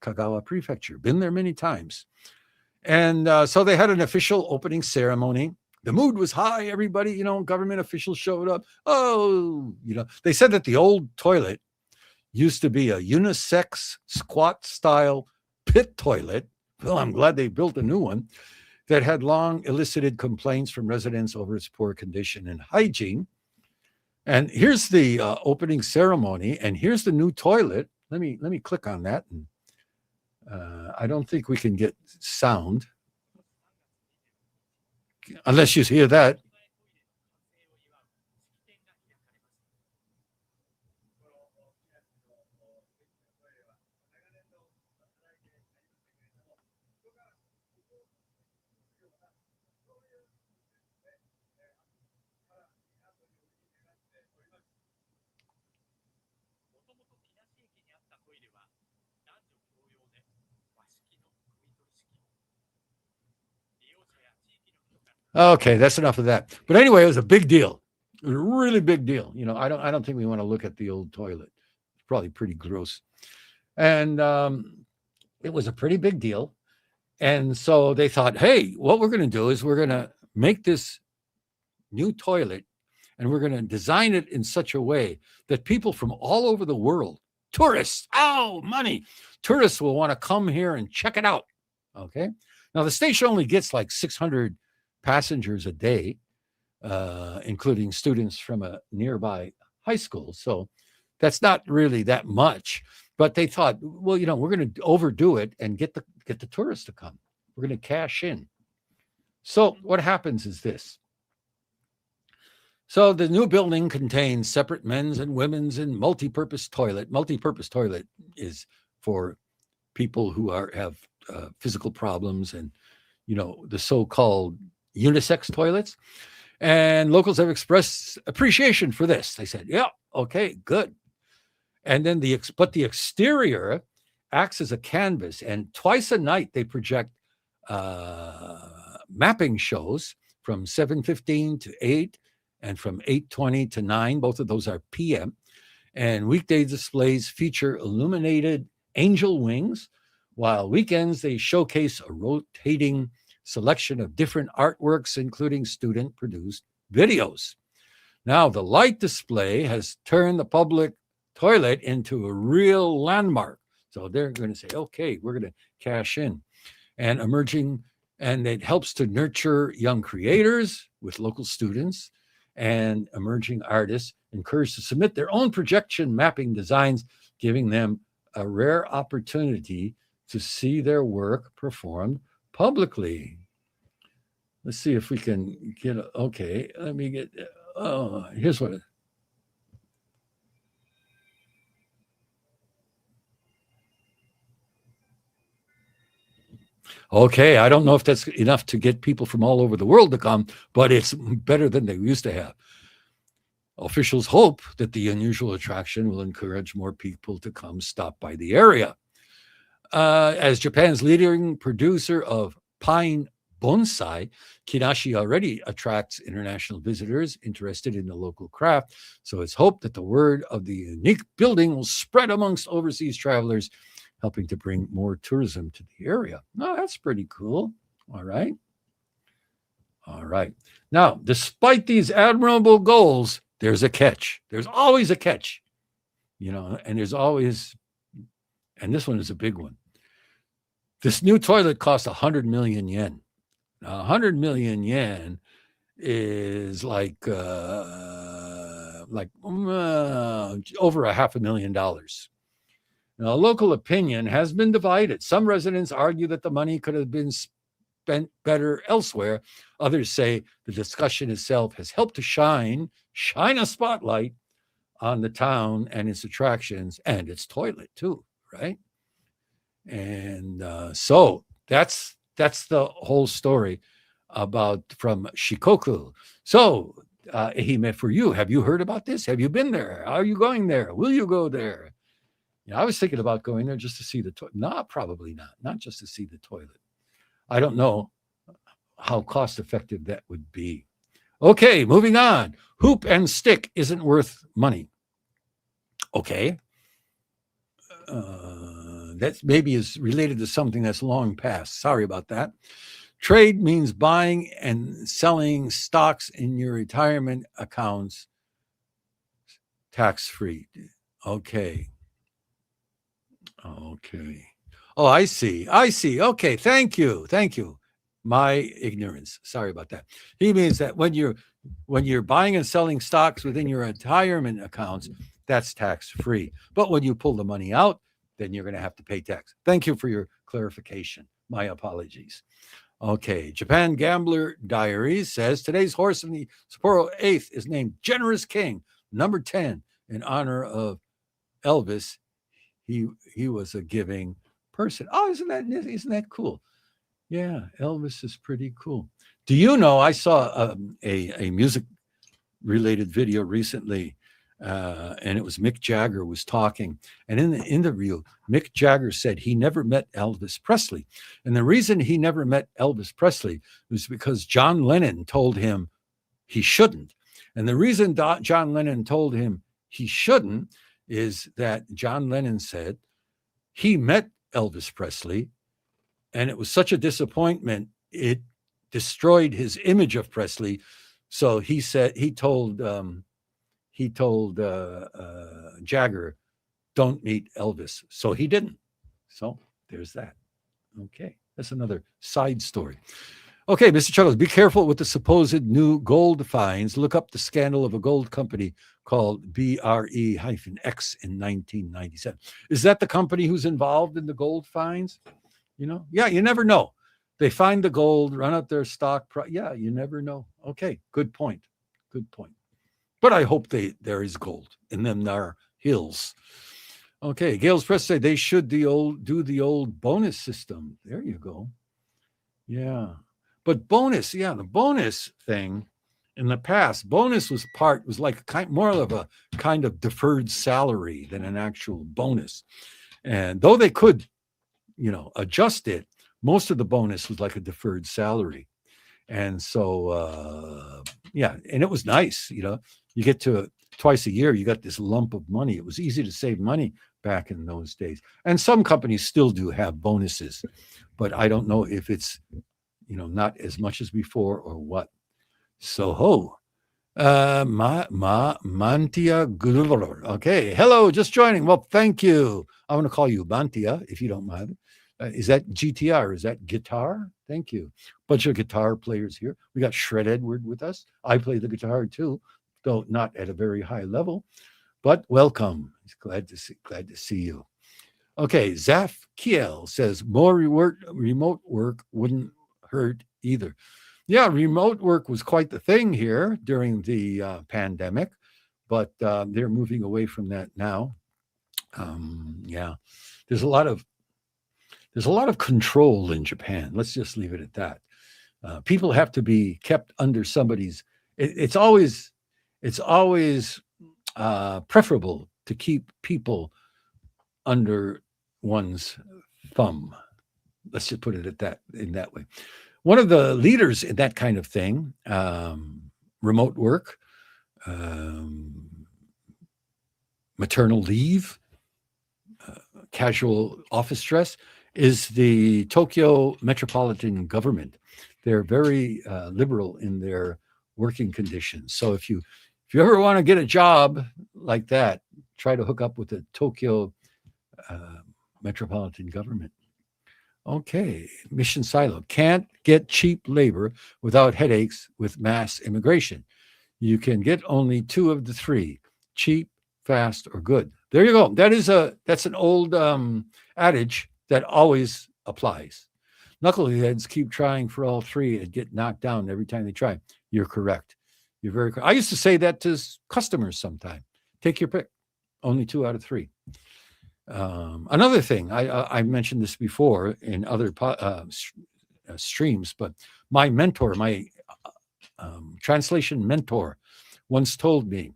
Kagawa Prefecture. Been there many times. And so they had an official opening ceremony. The mood was high. Everybody, government officials showed up. They said that the old toilet used to be a unisex squat style pit toilet. Well, I'm glad they built a new one that had long elicited complaints from residents over its poor condition and hygiene. And here's the opening ceremony, and here's the new toilet. Let me click on that. And I don't think we can get sound unless you hear that. Okay, that's enough of that. But anyway, it was a big deal. It was a really big deal. I don't think we want to look at the old toilet. It's probably pretty gross. And it was a pretty big deal. And so they thought, hey, what we're going to do is we're going to make this new toilet and we're going to design it in such a way that people from all over the world, tourists, money, tourists will want to come here and check it out. Okay. Now the station only gets like 600 passengers a day, including students from a nearby high school. So that's not really that much. But they thought, well, we're going to overdo it and get the tourists to come. We're going to cash in. So what happens is this. So the new building contains separate men's and women's and multi-purpose toilet. Multi-purpose toilet is for people who have physical problems and, the so-called unisex toilets. And locals have expressed appreciation for this. They said, yeah, okay, good. And then the exterior acts as a canvas, and twice a night they project mapping shows from 7:15 to 8 and from 8:20 to 9. Both of those are PM. And weekday displays feature illuminated angel wings, while weekends they showcase a rotating selection of different artworks, including student-produced videos. Now, the light display has turned the public toilet into a real landmark. So they're going to say, okay, we're going to cash in. And it helps to nurture young creators with local students and emerging artists, encouraged to submit their own projection mapping designs, giving them a rare opportunity to see their work performed publicly. Let's see if we can get okay. Let me get, here's what. Okay, I don't know if that's enough to get people from all over the world to come, but it's better than they used to have. Officials hope that the unusual attraction will encourage more people to come stop by the area. As Japan's leading producer of pine bonsai, Kinashi already attracts international visitors interested in the local craft. So it's hoped that the word of the unique building will spread amongst overseas travelers, helping to bring more tourism to the area. No, that's pretty cool. All right. Now, despite these admirable goals, there's a catch. There's always a catch, and there's always, and this one is a big one. This new toilet costs 100 million yen. Now, 100 million yen is like over $500,000. Now, local opinion has been divided. Some residents argue that the money could have been spent better elsewhere. Others say the discussion itself has helped to shine a spotlight on the town and its attractions and its toilet too, right? And so that's the whole story about from Shikoku. So, Ehime, for you, have you heard about this? Have you been there? Are you going there? Will you go there? I was thinking about going there just to see the toilet. No, probably not. Not just to see the toilet. I don't know how cost effective that would be. Okay, moving on. Hoop and stick isn't worth money. Okay. That maybe is related to something that's long past. Sorry about that. Trade means buying and selling stocks in your retirement accounts tax-free. Okay. Oh, I see. Okay, thank you. My ignorance. Sorry about that. He means that when you're buying and selling stocks within your retirement accounts, that's tax-free. But when you pull the money out, then you're going to have to pay tax. Thank you for your clarification. My apologies. Okay, Japan Gambler Diaries says today's horse in the Sapporo 8th is named Generous King, number 10, in honor of Elvis. He was a giving person. Oh, isn't that cool? Yeah, Elvis is pretty cool. Do you know, I saw a music related video recently, and it was Mick Jagger was talking. And in the interview, Mick Jagger said he never met Elvis Presley. And the reason he never met Elvis Presley was because John Lennon told him he shouldn't. And the reason John Lennon told him he shouldn't is that John Lennon said he met Elvis Presley, and it was such a disappointment, it destroyed his image of Presley. So he told Jagger, don't meet Elvis. So he didn't. So there's that. Okay, that's another side story. Okay, Mr. Chuckles, be careful with the supposed new gold finds. Look up the scandal of a gold company called BRE-X in 1997. Is that the company who's involved in the gold finds? Yeah, you never know. They find the gold, run up their stock price. Yeah, you never know. Okay, good point. But I hope there is gold in them there hills. Okay, Gales Press say they should do the old bonus system. There you go. Yeah. But bonus, the bonus thing in the past, bonus was like more of a kind of deferred salary than an actual bonus. And though they could, adjust it, most of the bonus was like a deferred salary. And so, and it was nice, you get to twice a year, you got this lump of money. It was easy to save money back in those days. And some companies still do have bonuses, but I don't know if it's, not as much as before or what. So, Mantia Gulor. Okay. Hello, just joining. Well, thank you. I want to call you Mantia, if you don't mind. Is that GTR? Is that guitar? Thank you. Bunch of guitar players here. We got Shred Edward with us. I play the guitar too, though not at a very high level. But welcome. Glad to see you. Okay, Zaf Kiel says more remote work wouldn't hurt either. Yeah, remote work was quite the thing here during the pandemic, but they're moving away from that now. There's a lot of control in Japan. Let's just leave it at that. People have to be kept under somebody's. It's always preferable to keep people under one's thumb. Let's just put it in that way. One of the leaders in that kind of thing, remote work, maternal leave, casual office dress, is the Tokyo metropolitan government. They're very liberal in their working conditions. So if you ever want to get a job like that, try to hook up with the Tokyo metropolitan government. Okay, Mission Silo. Can't get cheap labor without headaches with mass immigration. You can get only 2 of the 3: cheap, fast, or good. There you go. That's an old adage that always applies. Knuckleheads keep trying for all 3 and get knocked down every time they try. You're correct. You're very correct. I used to say that to customers sometimes. Take your pick. Only 2 out of 3. Another thing, I mentioned this before in other streams, but my mentor, my translation mentor, once told me,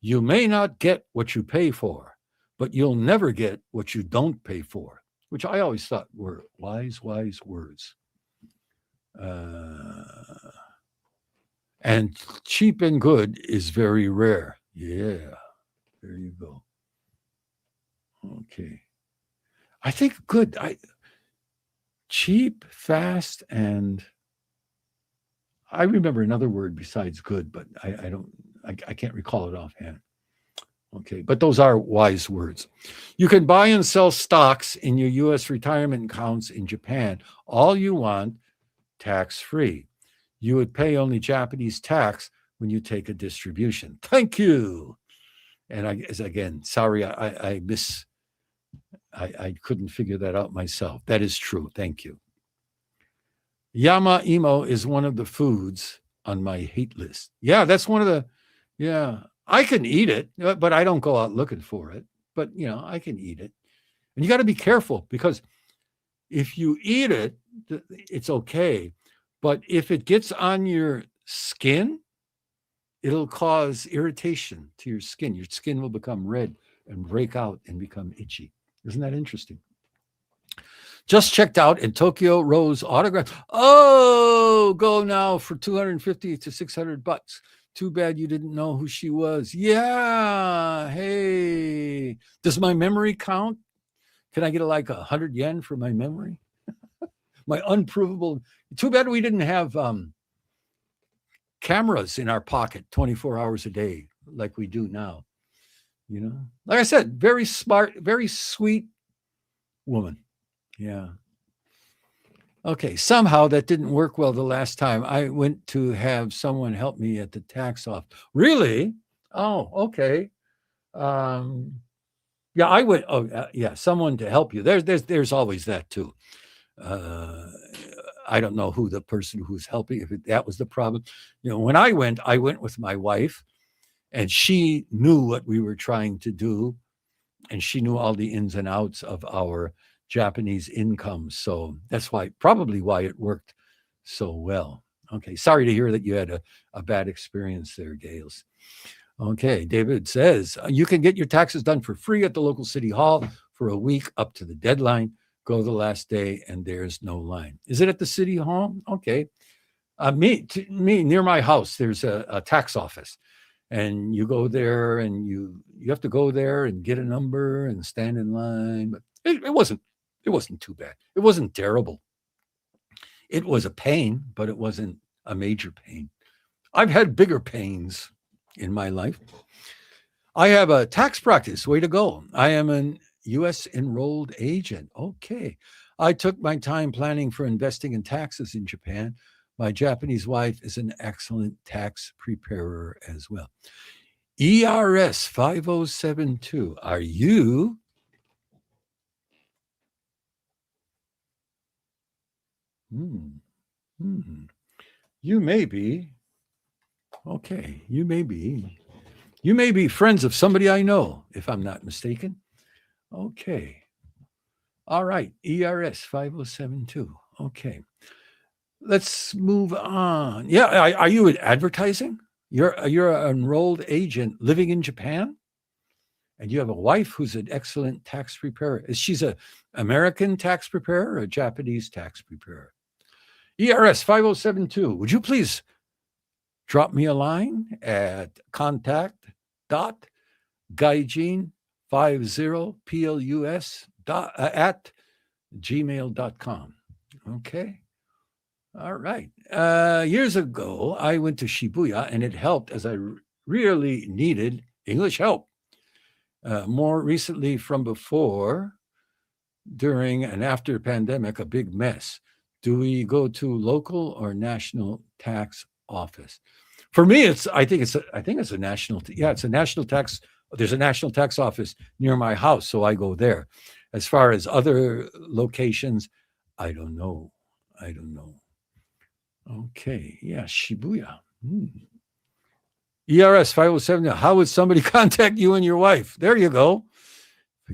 you may not get what you pay for, but you'll never get what you don't pay for, which I always thought were wise words. And cheap and good is very rare. Yeah, there you go. Okay. I think good. Cheap, fast, and I remember another word besides good, but I can't recall it offhand. Okay, but those are wise words. You can buy and sell stocks in your U.S. retirement accounts in Japan all you want, tax-free. You would pay only Japanese tax when you take a distribution. Thank you. And again, sorry, I couldn't figure that out myself. That is true. Thank you. Yama imo is one of the foods on my hate list. Yeah, that's one of the, yeah, I can eat it, but I don't go out looking for it. But, I can eat it. And you got to be careful because if you eat it, it's okay. But if it gets on your skin, it'll cause irritation to your skin. Your skin will become red and break out and become itchy. Isn't that interesting? Just checked out in Tokyo Rose autograph. Oh, go now for $250 to $600. Too bad you didn't know who she was. Yeah. Hey, does my memory count? Can I get like 100 yen for my memory? My unprovable. Too bad we didn't have cameras in our pocket 24 hours a day like we do now. Like I said, very smart, very sweet woman. Yeah. Okay. Somehow that didn't work well the last time. I went to have someone help me at the tax office. Really? Oh, okay. Yeah, I went. Oh, yeah. Someone to help you. There's always that too. I don't know who the person who's helping, if that was the problem. When I went with my wife, and she knew what we were trying to do, and she knew all the ins and outs of our Japanese income. So that's probably why it worked so well. Okay. Sorry to hear that you had a bad experience there, Gales. Okay. David says, you can get your taxes done for free at the local city hall for a week up to the deadline. Go the last day and there's no line. Is it at the city hall? Okay. Me near my house, there's a tax office. And you go there and you have to go there and get a number and stand in line. But it wasn't too bad. It wasn't terrible. It was a pain, but it wasn't a major pain. I've had bigger pains in my life. I have a tax practice. Way to go. I am an U.S. enrolled agent. Okay. I took my time planning for investing in taxes in Japan. My Japanese wife is an excellent tax preparer as well. ERS 5072. Are you? You may be. Okay. You may be friends of somebody I know, if I'm not mistaken. Okay. All right. ERS 5072. Okay. Let's move on. Yeah. Are you advertising? You're an enrolled agent living in Japan? And you have a wife who's an excellent tax preparer. She's an American tax preparer or a Japanese tax preparer? ERS 5072. Would you please drop me a line at contact.gaijin50plus@gmail.com. Okay. All right. Years ago, I went to Shibuya and it helped as I really needed English help. More recently from before, during and after the pandemic, a big mess. Do we go to local or national tax office? For me, I think it's a national. It's a national tax. There's a national tax office near my house, so I go there. As far as other locations, I don't know. Okay, yeah, Shibuya. ERS 507. How would somebody contact you and your wife? There you go.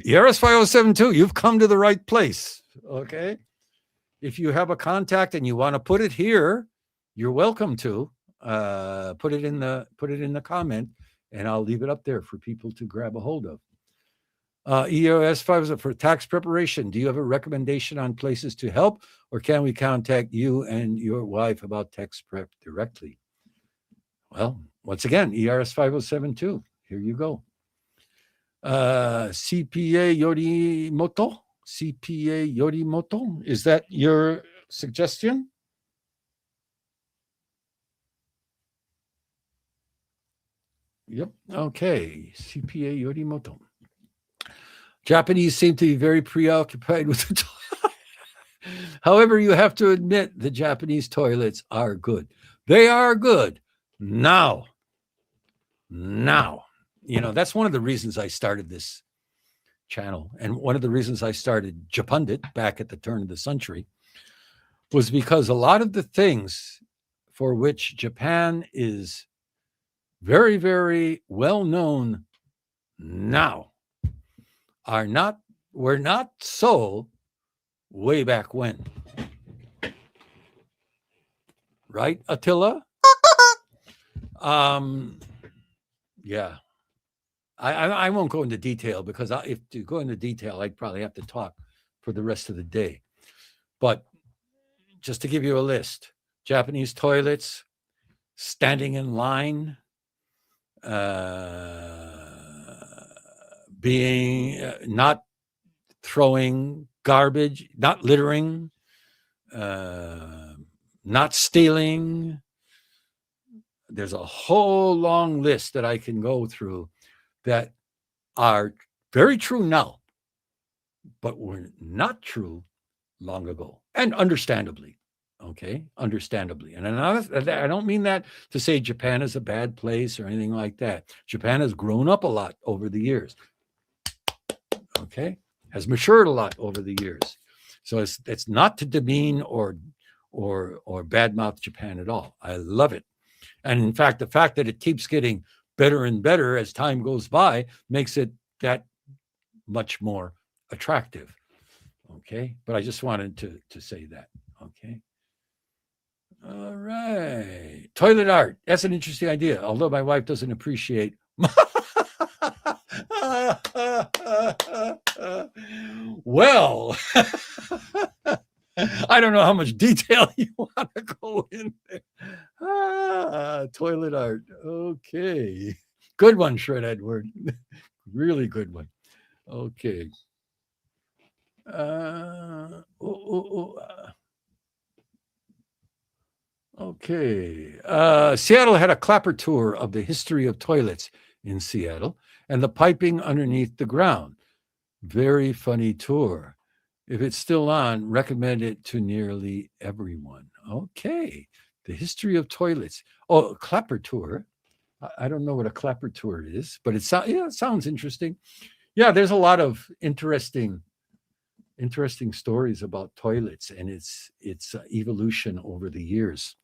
ERS 5072. You've come to the right place. Okay. If you have a contact and you want to put it here, you're welcome to put it in the comment, and I'll leave it up there for people to grab a hold of. ERS 5 for tax preparation. Do you have a recommendation on places to help, or can we contact you and your wife about tax prep directly? Well, once again, ERS 5072. Here you go. CPA Yorimoto. CPA Yorimoto. Is that your suggestion? Yep. Okay. CPA Yorimoto. Japanese seem to be very preoccupied with the However, you have to admit the Japanese toilets are good. They are good. Now, that's one of the reasons I started this channel. And one of the reasons I started Japundit back at the turn of the century was because a lot of the things for which Japan is very, very well known now were not so way back when. Right, Attila? Yeah. I won't go into detail because if to go into detail, I'd probably have to talk for the rest of the day. But just to give you a list, Japanese toilets, standing in line, being not throwing garbage, not littering, not stealing. There's a whole long list that I can go through that are very true now, but were not true long ago, and understandably. Okay, understandably. And I don't mean that to say Japan is a bad place or anything like that. Japan has grown up a lot over the years. Okay, has matured a lot over the years. So it's not to demean or badmouth Japan at all. I love it. And in fact, the fact that it keeps getting better and better as time goes by makes it that much more attractive. Okay, but I just wanted to say that. Okay. All right. Toilet art. That's an interesting idea, although my wife doesn't appreciate. Well, I don't know how much detail you want to go in there. Toilet art. Okay. Good one, Shred Edward. Really good one. Okay. Okay. Seattle had a clapper tour of the history of toilets in Seattle and the piping underneath the ground. Very funny tour. If it's still on, recommend it to nearly everyone. Okay. The history of toilets. Oh, a clapper tour. I don't know what a clapper tour is, but it sounds interesting. Yeah, there's a lot of interesting stories about toilets and its evolution over the years.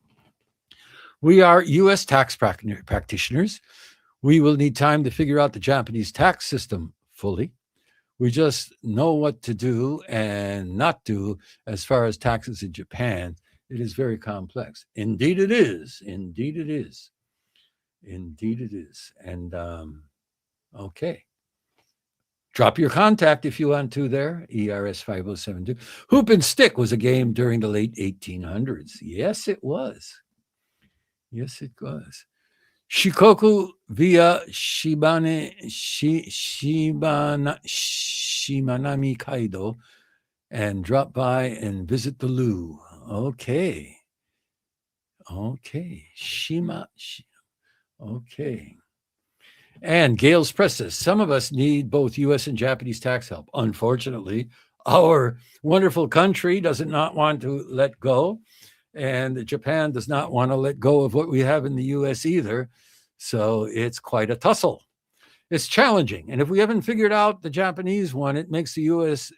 We are U.S. tax practitioners. We will need time to figure out the Japanese tax system fully. We just know what to do and not do as far as taxes in Japan. It is very complex. Indeed it is. Indeed it is. Indeed it is. And okay. Drop your contact if you want to there, ERS 5072. Hoop and Stick was a game during the late 1800s. Yes, it was. Yes, it was. Shikoku via Shimanami Kaido and drop by and visit the loo. Okay. Okay. Okay. And Gales Presses. Some of us need both U.S. and Japanese tax help. Unfortunately, our wonderful country does not want to let go. And Japan does not want to let go of what we have in the U.S. either. So it's quite a tussle. It's challenging. And if we haven't figured out the Japanese one, it makes the U.S.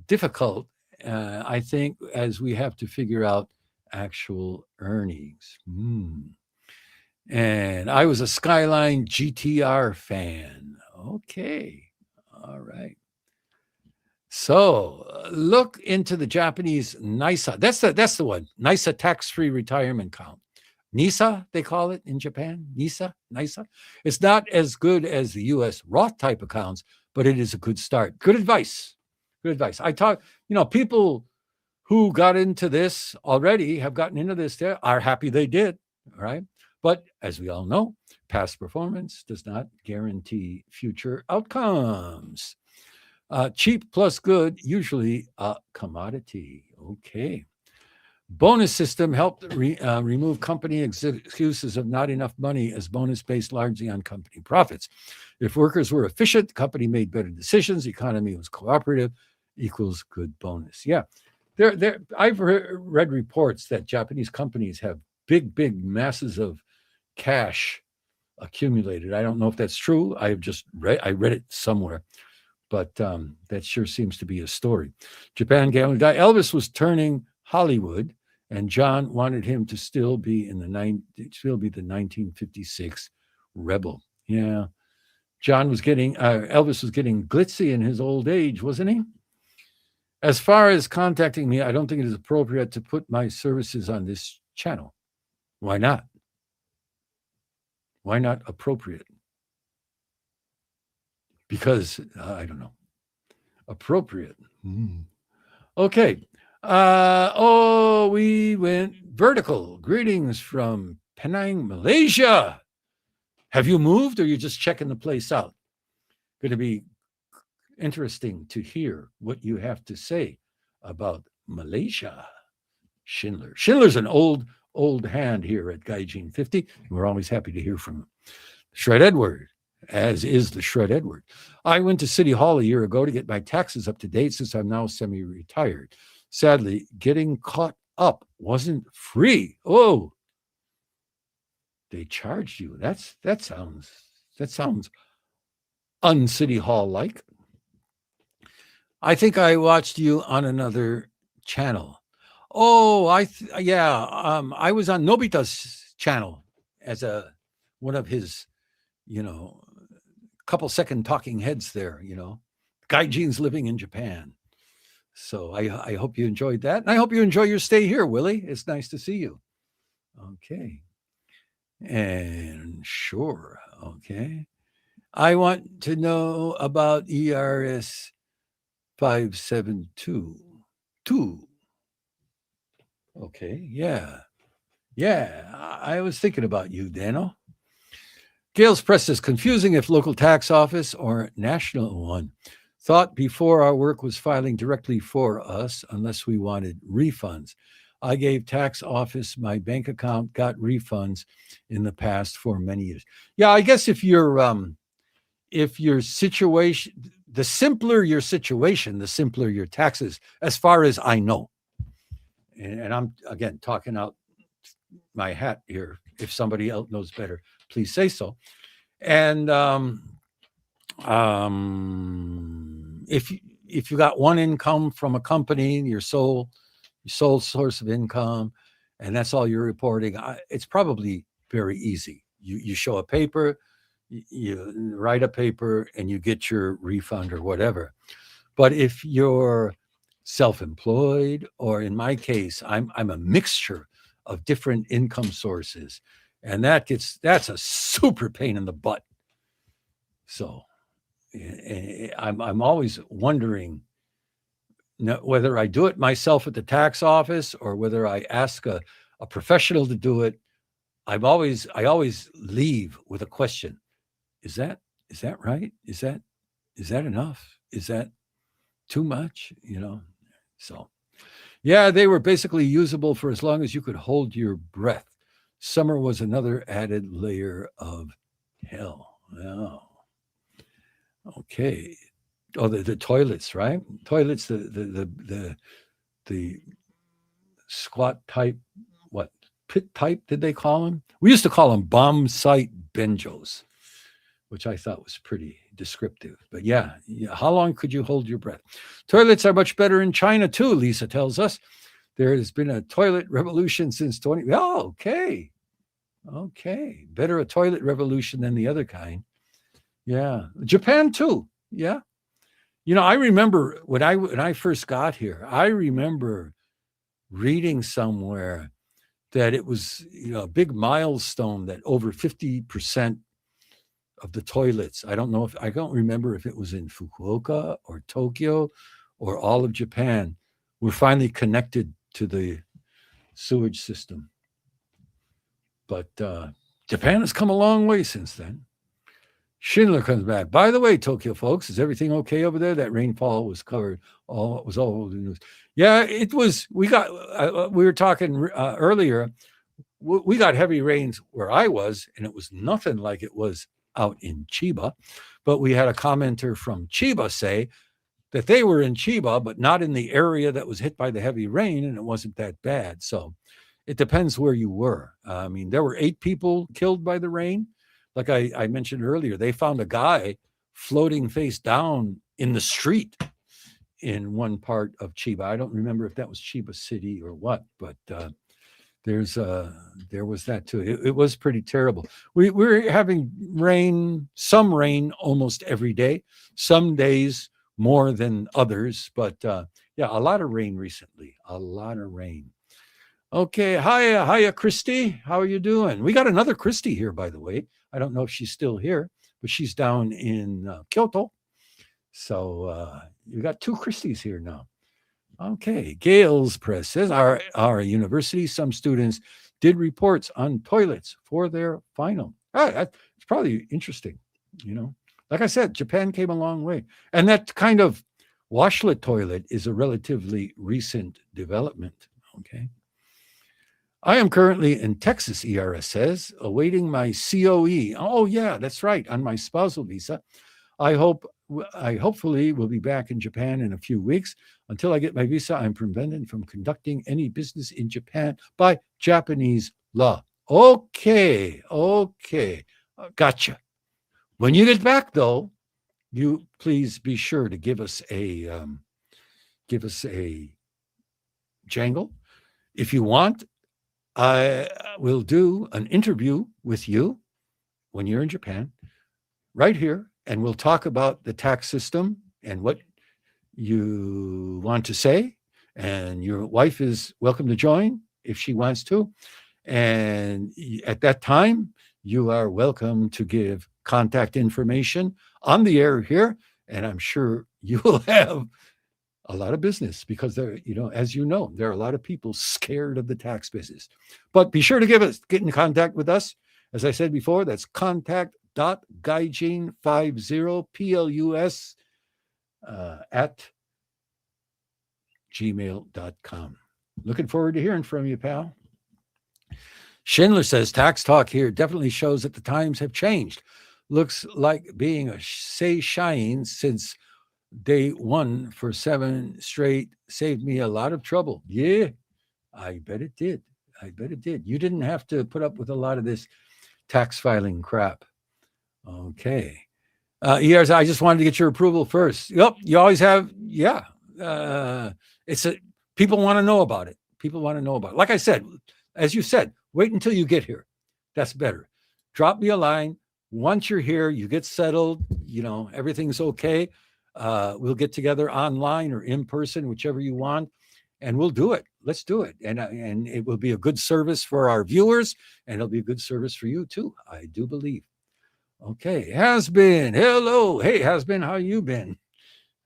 difficult, I think, as we have to figure out actual earnings. And I was a Skyline GTR fan. Okay. All right. So look into the Japanese NISA. That's the one. NISA, tax-free retirement account. NISA, they call it in Japan. NISA. It's not as good as the U.S. Roth type accounts, but it is a good start. Good advice. I talk, people who got into this already, have gotten into this, are happy they did. All right. But as we all know, past performance does not guarantee future outcomes. Cheap plus good, usually a commodity. Okay. Bonus system helped remove company excuses of not enough money, as bonus based largely on company profits. If workers were efficient, the company made better decisions, the economy was cooperative, equals good bonus. Yeah. I've read reports that Japanese companies have big masses of cash accumulated. I don't know if that's true. I read it somewhere. But that sure seems to be a story. Japan gambling guy. Elvis was turning Hollywood, and John wanted him to still be the 1956 rebel. Yeah, Elvis was getting glitzy in his old age, wasn't he? As far as contacting me, I don't think it is appropriate to put my services on this channel. Why not? Why not appropriate? Because I don't know. Appropriate. Okay. We went vertical. Greetings from Penang, Malaysia. Have you moved, or are you just checking the place out? Going to be interesting to hear what you have to say about Malaysia. Schindler's an old hand here at GAIJIN50. We're always happy to hear from him. Shred Edward, as is the Shred Edward. I went to City Hall a year ago to get my taxes up to date, since I'm now semi-retired. Sadly, getting caught up wasn't free. Oh, they charged you. That sounds un-City Hall like. I think I watched you on another channel. Oh, I was on Nobita's channel as one of his, couple second talking heads there, Gaijin's living in Japan. So I hope you enjoyed that. And I hope you enjoy your stay here, Willie. It's nice to see you. Okay. And sure. Okay. I want to know about ERS 572. Okay. Yeah. I was thinking about you, Dano. Gales Press is confusing if local tax office or national one. Thought before our work was filing directly for us unless we wanted refunds. I gave tax office my bank account, got refunds in the past for many years. Yeah, I guess if your situation, the simpler your situation, the simpler your taxes, as far as I know. And I'm, again, talking out my hat here. If somebody else knows better, please say so. And if you got one income from a company, your sole source of income, and that's all you're reporting, it's probably very easy. You show a paper, you write a paper, and you get your refund or whatever. But if you're self-employed, or in my case, I'm a mixture of different income sources, and that's a super pain in the butt. So I'm always wondering whether I do it myself at the tax office or whether I ask a professional to do it. I always leave with a question. Is that right? Is that enough? Is that too much? So yeah, they were basically usable for as long as you could hold your breath. Summer was another added layer of hell. Oh. Okay. Oh, the toilets, right? Toilets, the squat type, what, pit type did they call them? We used to call them bomb site benjos, which I thought was pretty descriptive. But yeah, how long could you hold your breath? Toilets are much better in China too, Lisa tells us. There has been a toilet revolution since 20. Oh, okay. Okay. Better a toilet revolution than the other kind. Yeah. Japan too. Yeah. You know, I remember when I first got here, I remember reading somewhere that it was, you know, a big milestone that over 50% of the toilets, I don't remember if it was in Fukuoka or Tokyo or all of Japan, were finally connected to the sewage system. But Japan has come a long way since then. Schindler comes back. By the way, Tokyo folks, is everything okay over there? That rainfall was covered. It was all over the news. Yeah, it was. We were talking earlier. We got heavy rains where I was, and it was nothing like it was out in Chiba. But we had a commenter from Chiba say that they were in Chiba, but not in the area that was hit by the heavy rain, and it wasn't that bad. So it depends where you were. I mean, there were 8 people killed by the rain. Like I mentioned earlier, they found a guy floating face down in the street in one part of Chiba. I don't remember if that was Chiba City or what, but there was that too. It was pretty terrible. We're having some rain almost every day. Some days more than others, but yeah, a lot of rain recently. A lot of rain. Okay, hiya, Christy. How are you doing? We got another Christy here, by the way. I don't know if she's still here, but she's down in Kyoto. So you got 2 Christies here now. Okay, Gales Press says our university, some students did reports on toilets for their final. It's probably interesting, you know. Like I said, Japan came a long way. And that kind of washlet toilet is a relatively recent development, okay? I am currently in Texas, ERS says, awaiting my COE. Oh, yeah, that's right, on my spousal visa. I hopefully will be back in Japan in a few weeks. Until I get my visa, I'm prevented from conducting any business in Japan by Japanese law. Okay, gotcha. When you get back, though, you please be sure to give us a jangle. If you want, I will do an interview with you when you're in Japan, right here, and we'll talk about the tax system and what you want to say. And your wife is welcome to join if she wants to. And at that time, you are welcome to give contact information on the air here. And I'm sure you will have a lot of business because there, you know, as you know, there are a lot of people scared of the tax business. But be sure to get in contact with us. As I said before, that's contact.gaijin50 plus at gmail.com. Looking forward to hearing from you, pal. Schindler says tax talk here definitely shows that the times have changed. Looks like being a Seishain since day 1 for 7 straight saved me a lot of trouble. Yeah, I bet it did. You didn't have to put up with a lot of this tax filing crap. Okay. ERS, I just wanted to get your approval first. Yep, you always have. Yeah. People want to know about it. Like I said, as you said, wait until you get here. That's better. Drop me a line. Once you're here, you get settled, you know, everything's okay. We'll get together online or in person, whichever you want, and we'll do it. Let's do it. And it will be a good service for our viewers, and it'll be a good service for you too, I do believe. Okay, Has-Been. Hello. Hey, Has-Been, how you been?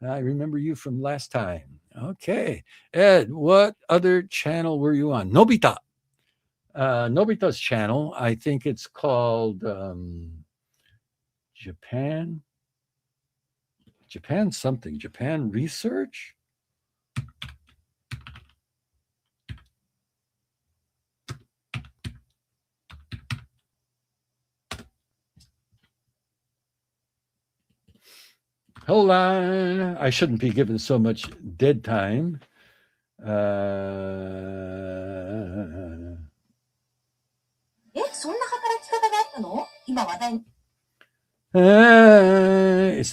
I remember you from last time. Okay. Ed, what other channel were you on? Nobita. Nobita's channel, I think it's called Japan something. Japan Research? Hold on. I shouldn't be given so much dead time. It's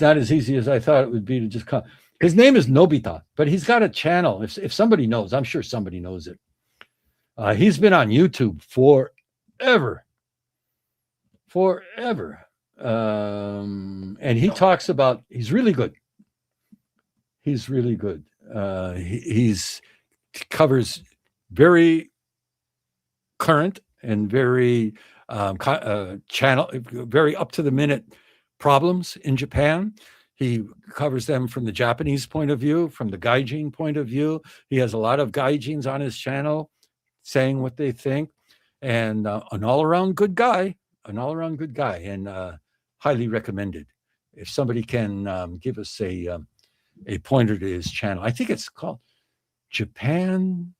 not as easy as I thought it would be to just come. His name is Nobita, but he's got a channel. If somebody knows, I'm sure somebody knows it. He's been on YouTube forever. And he talks about, he's really good. He's really good. He's covers very current and very channel, very up to the minute problems in Japan. He covers them from the Japanese point of view, from the gaijin point of view. He has a lot of gaijins on his channel saying what they think, and an all-around good guy, and highly recommended. If somebody can give us a pointer to his channel, I think it's called Japan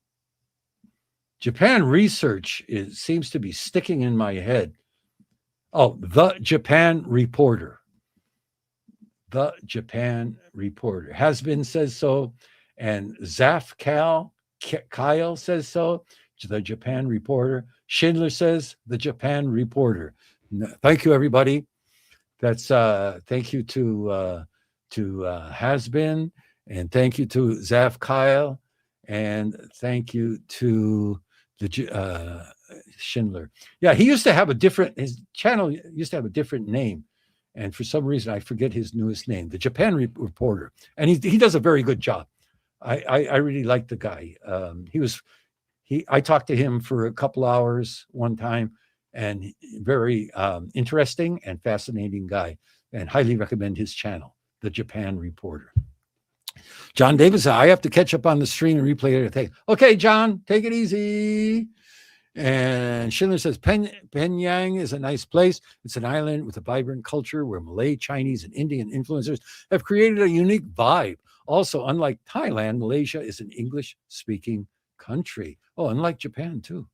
Research. Seems to be sticking in my head. Oh, The Japan Reporter. The Japan Reporter. Has-Been says so, and Zaf Kyle says so. The Japan Reporter. Schindler says The Japan Reporter. Thank you, everybody. That's thank you to Has-Been, and thank you to Zaf Kyle, and thank you to the Schindler. Yeah, he used to have his channel used to have a different name, and for some reason I forget his newest name, the Japan Reporter, and he does a very good job. I really like the guy. I talked to him for a couple hours one time, and very interesting and fascinating guy, and highly recommend his channel, the Japan Reporter. John Davis, I have to catch up on the stream and replay everything. Okay, John, take it easy. And Schindler says, Penang is a nice place. It's an island with a vibrant culture where Malay, Chinese, and Indian influencers have created a unique vibe. Also, unlike Thailand, Malaysia is an English-speaking country. Oh, unlike Japan, too.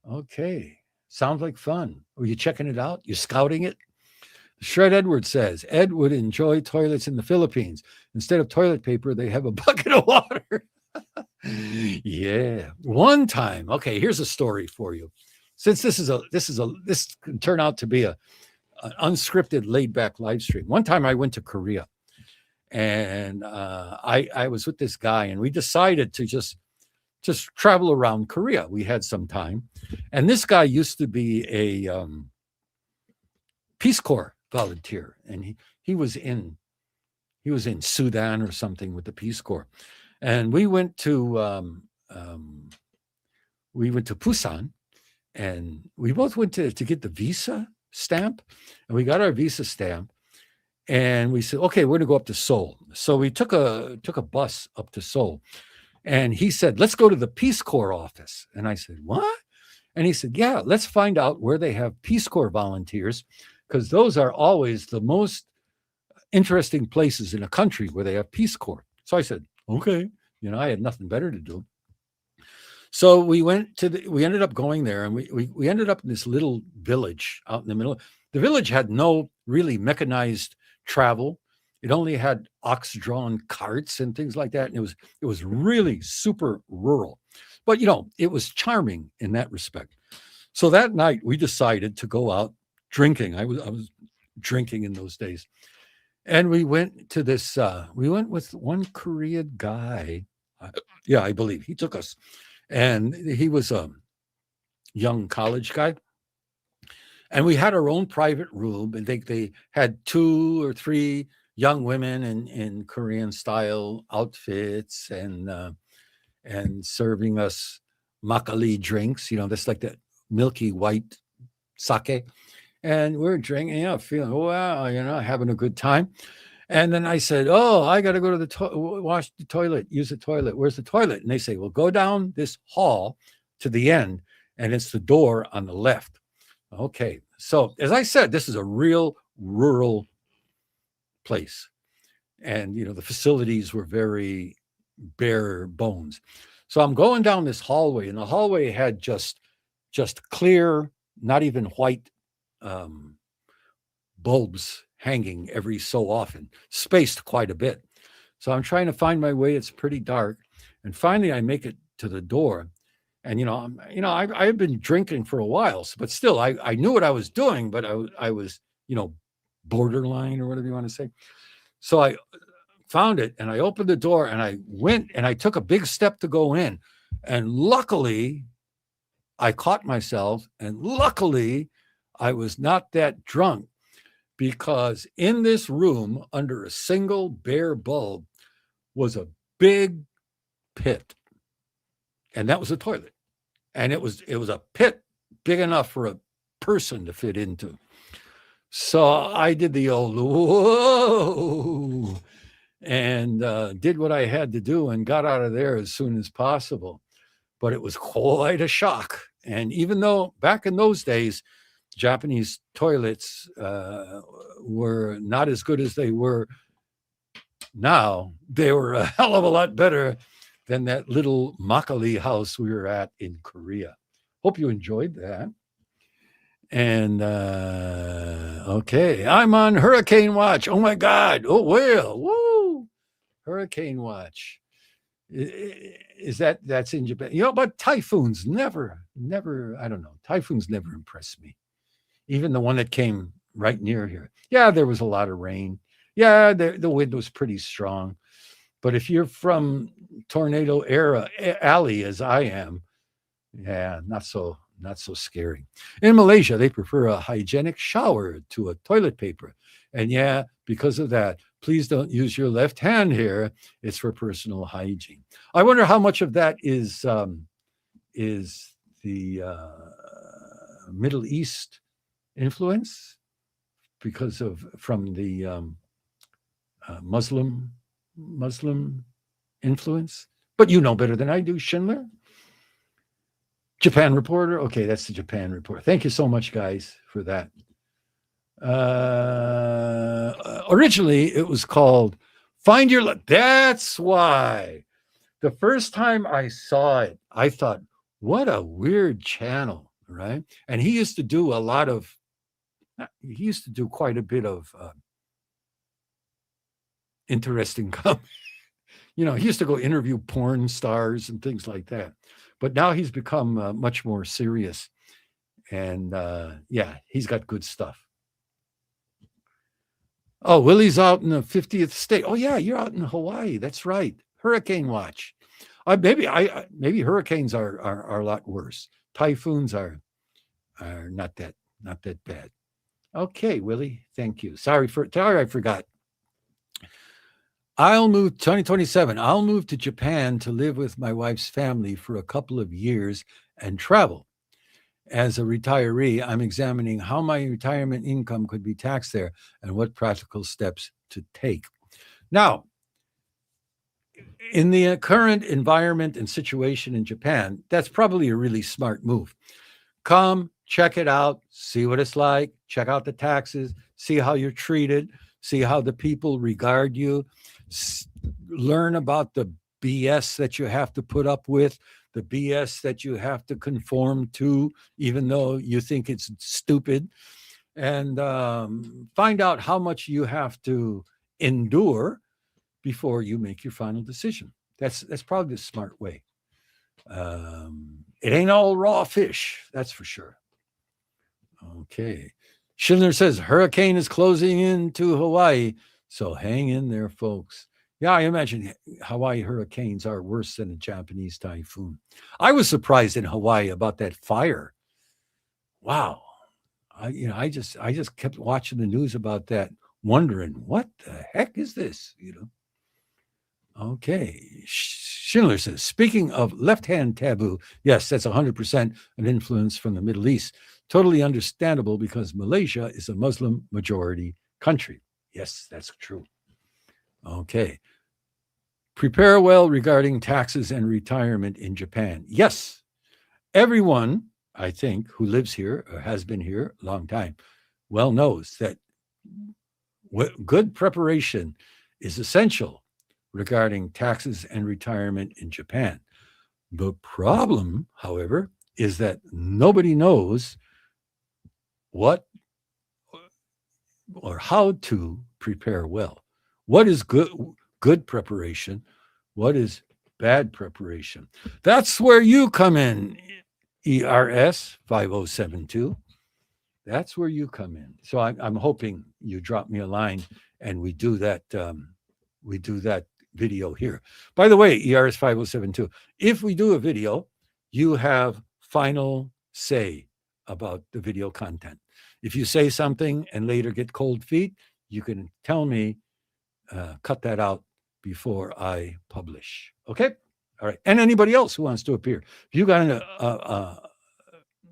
Okay, sounds like fun. Are you checking it out? You scouting it? Shred Edwards says, Ed would enjoy toilets in the Philippines. Instead of toilet paper, they have a bucket of water. Yeah. One time, okay, here's a story for you. Since this can turn out to be an unscripted, laid-back live stream. One time I went to Korea, and I was with this guy, and we decided to just travel around Korea. We had some time, and this guy used to be a Peace Corps volunteer, and he was in Sudan or something with the Peace Corps, and we went to Busan, and we both went to get the visa stamp, and we got our visa stamp, and we said, okay, we're going to go up to Seoul. So we took a bus up to Seoul, and he said, let's go to the Peace Corps office. And I said, what? And he said, yeah, let's find out where they have Peace Corps volunteers, because those are always the most interesting places in a country where they have Peace Corps. So I said, okay, I had nothing better to do. So we ended up going there, and we ended up in this little village out in the middle. The village had no really mechanized travel. It only had ox-drawn carts and things like that. And it was really super rural, but it was charming in that respect. So that night we decided to go out drinking. I was drinking in those days. And we went to this, we went with one Korean guy. Yeah, I believe he took us. And he was a young college guy. And we had our own private room. And they had 2 or 3 young women in Korean style outfits and serving us makgeolli drinks. That's like that milky white sake. And we're drinking, feeling, wow, having a good time. And then I said, oh, I got to go to the wash the toilet, use the toilet. Where's the toilet? And they say, well, go down this hall to the end, and it's the door on the left. Okay. So as I said, this is a real rural place. And, the facilities were very bare bones. So I'm going down this hallway, and the hallway had just clear, not even white bulbs hanging every so often, spaced quite a bit. So I'm trying to find my way. It's pretty dark. And finally, I make it to the door. And, I've been drinking for a while, but still, I knew what I was doing, but I was, borderline or whatever you want to say. So I found it and I opened the door and I went and I took a big step to go in. And luckily, I caught myself, and luckily, I was not that drunk, because in this room, under a single bare bulb, was a big pit, and that was a toilet, and it was a pit big enough for a person to fit into. So I did the old whoa and did what I had to do and got out of there as soon as possible. But it was quite a shock. And even though back in those days, Japanese toilets were not as good as they were now, they were a hell of a lot better than that little makgeolli house we were at in Korea. Hope you enjoyed that. And okay, I'm on hurricane watch. Oh my God! Oh well, woo! Hurricane watch. Is that's in Japan? But typhoons never. I don't know. Typhoons never impressed me. Even the one that came right near here. Yeah, there was a lot of rain. Yeah, the wind was pretty strong. But if you're from tornado era alley as I am, yeah, not so scary. In Malaysia, they prefer a hygienic shower to a toilet paper. And yeah, because of that, please don't use your left hand here. It's for personal hygiene. I wonder how much of that is the Middle East influence from the Muslim influence. But you know better than I do, Schindler. Japan Reporter. Okay, that's the Japan Report. Thank you so much, guys, for that. Originally, it was called Find Your Love. That's why. The first time I saw it, I thought, what a weird channel, right? And he used to do quite a bit of interesting comedy. He used to go interview porn stars and things like that. But now he's become much more serious. And yeah, he's got good stuff. Oh, Willie's out in the 50th state. Oh, yeah, you're out in Hawaii. That's right. Hurricane watch. Maybe hurricanes are a lot worse. Typhoons are not that bad. Okay, Willie, thank you. Sorry I forgot. I'll move 2027. I'll move to Japan to live with my wife's family for a couple of years and travel. As a retiree, I'm examining how my retirement income could be taxed there and what practical steps to take. Now, in the current environment and situation in Japan, that's probably a really smart move. Come, check it out, see what it's like, check out the taxes, see how you're treated, see how the people regard you, learn about the BS that you have to put up with, the BS that you have to conform to, even though you think it's stupid, and find out how much you have to endure before you make your final decision. That's probably the smart way. It ain't all raw fish, that's for sure. Okay. Schindler says hurricane is closing into Hawaii, so hang in there, folks. Yeah, I imagine Hawaii hurricanes are worse than a Japanese typhoon. I was surprised in Hawaii about that fire. Wow. I just kept watching the news about that, wondering what the heck is this, Okay. Schindler says, speaking of left-hand taboo, yes, that's 100% an influence from the Middle East. Totally understandable because Malaysia is a Muslim majority country. Yes, that's true. Okay. Prepare well regarding taxes and retirement in Japan. Yes, everyone, I think, who lives here or has been here a long time, well knows that good preparation is essential regarding taxes and retirement in Japan. The problem, however, is that nobody knows what or how to prepare well. What is good preparation? What is bad preparation. That's where you come in, ERS5072. That's where you come in. So I'm hoping you drop me a line and we do that. We do that video here. By the way, ERS5072, if we do a video, you have final say about the video content. If you say something and later get cold feet, you can tell me, cut that out before I publish. Okay? All right. And anybody else who wants to appear. If you got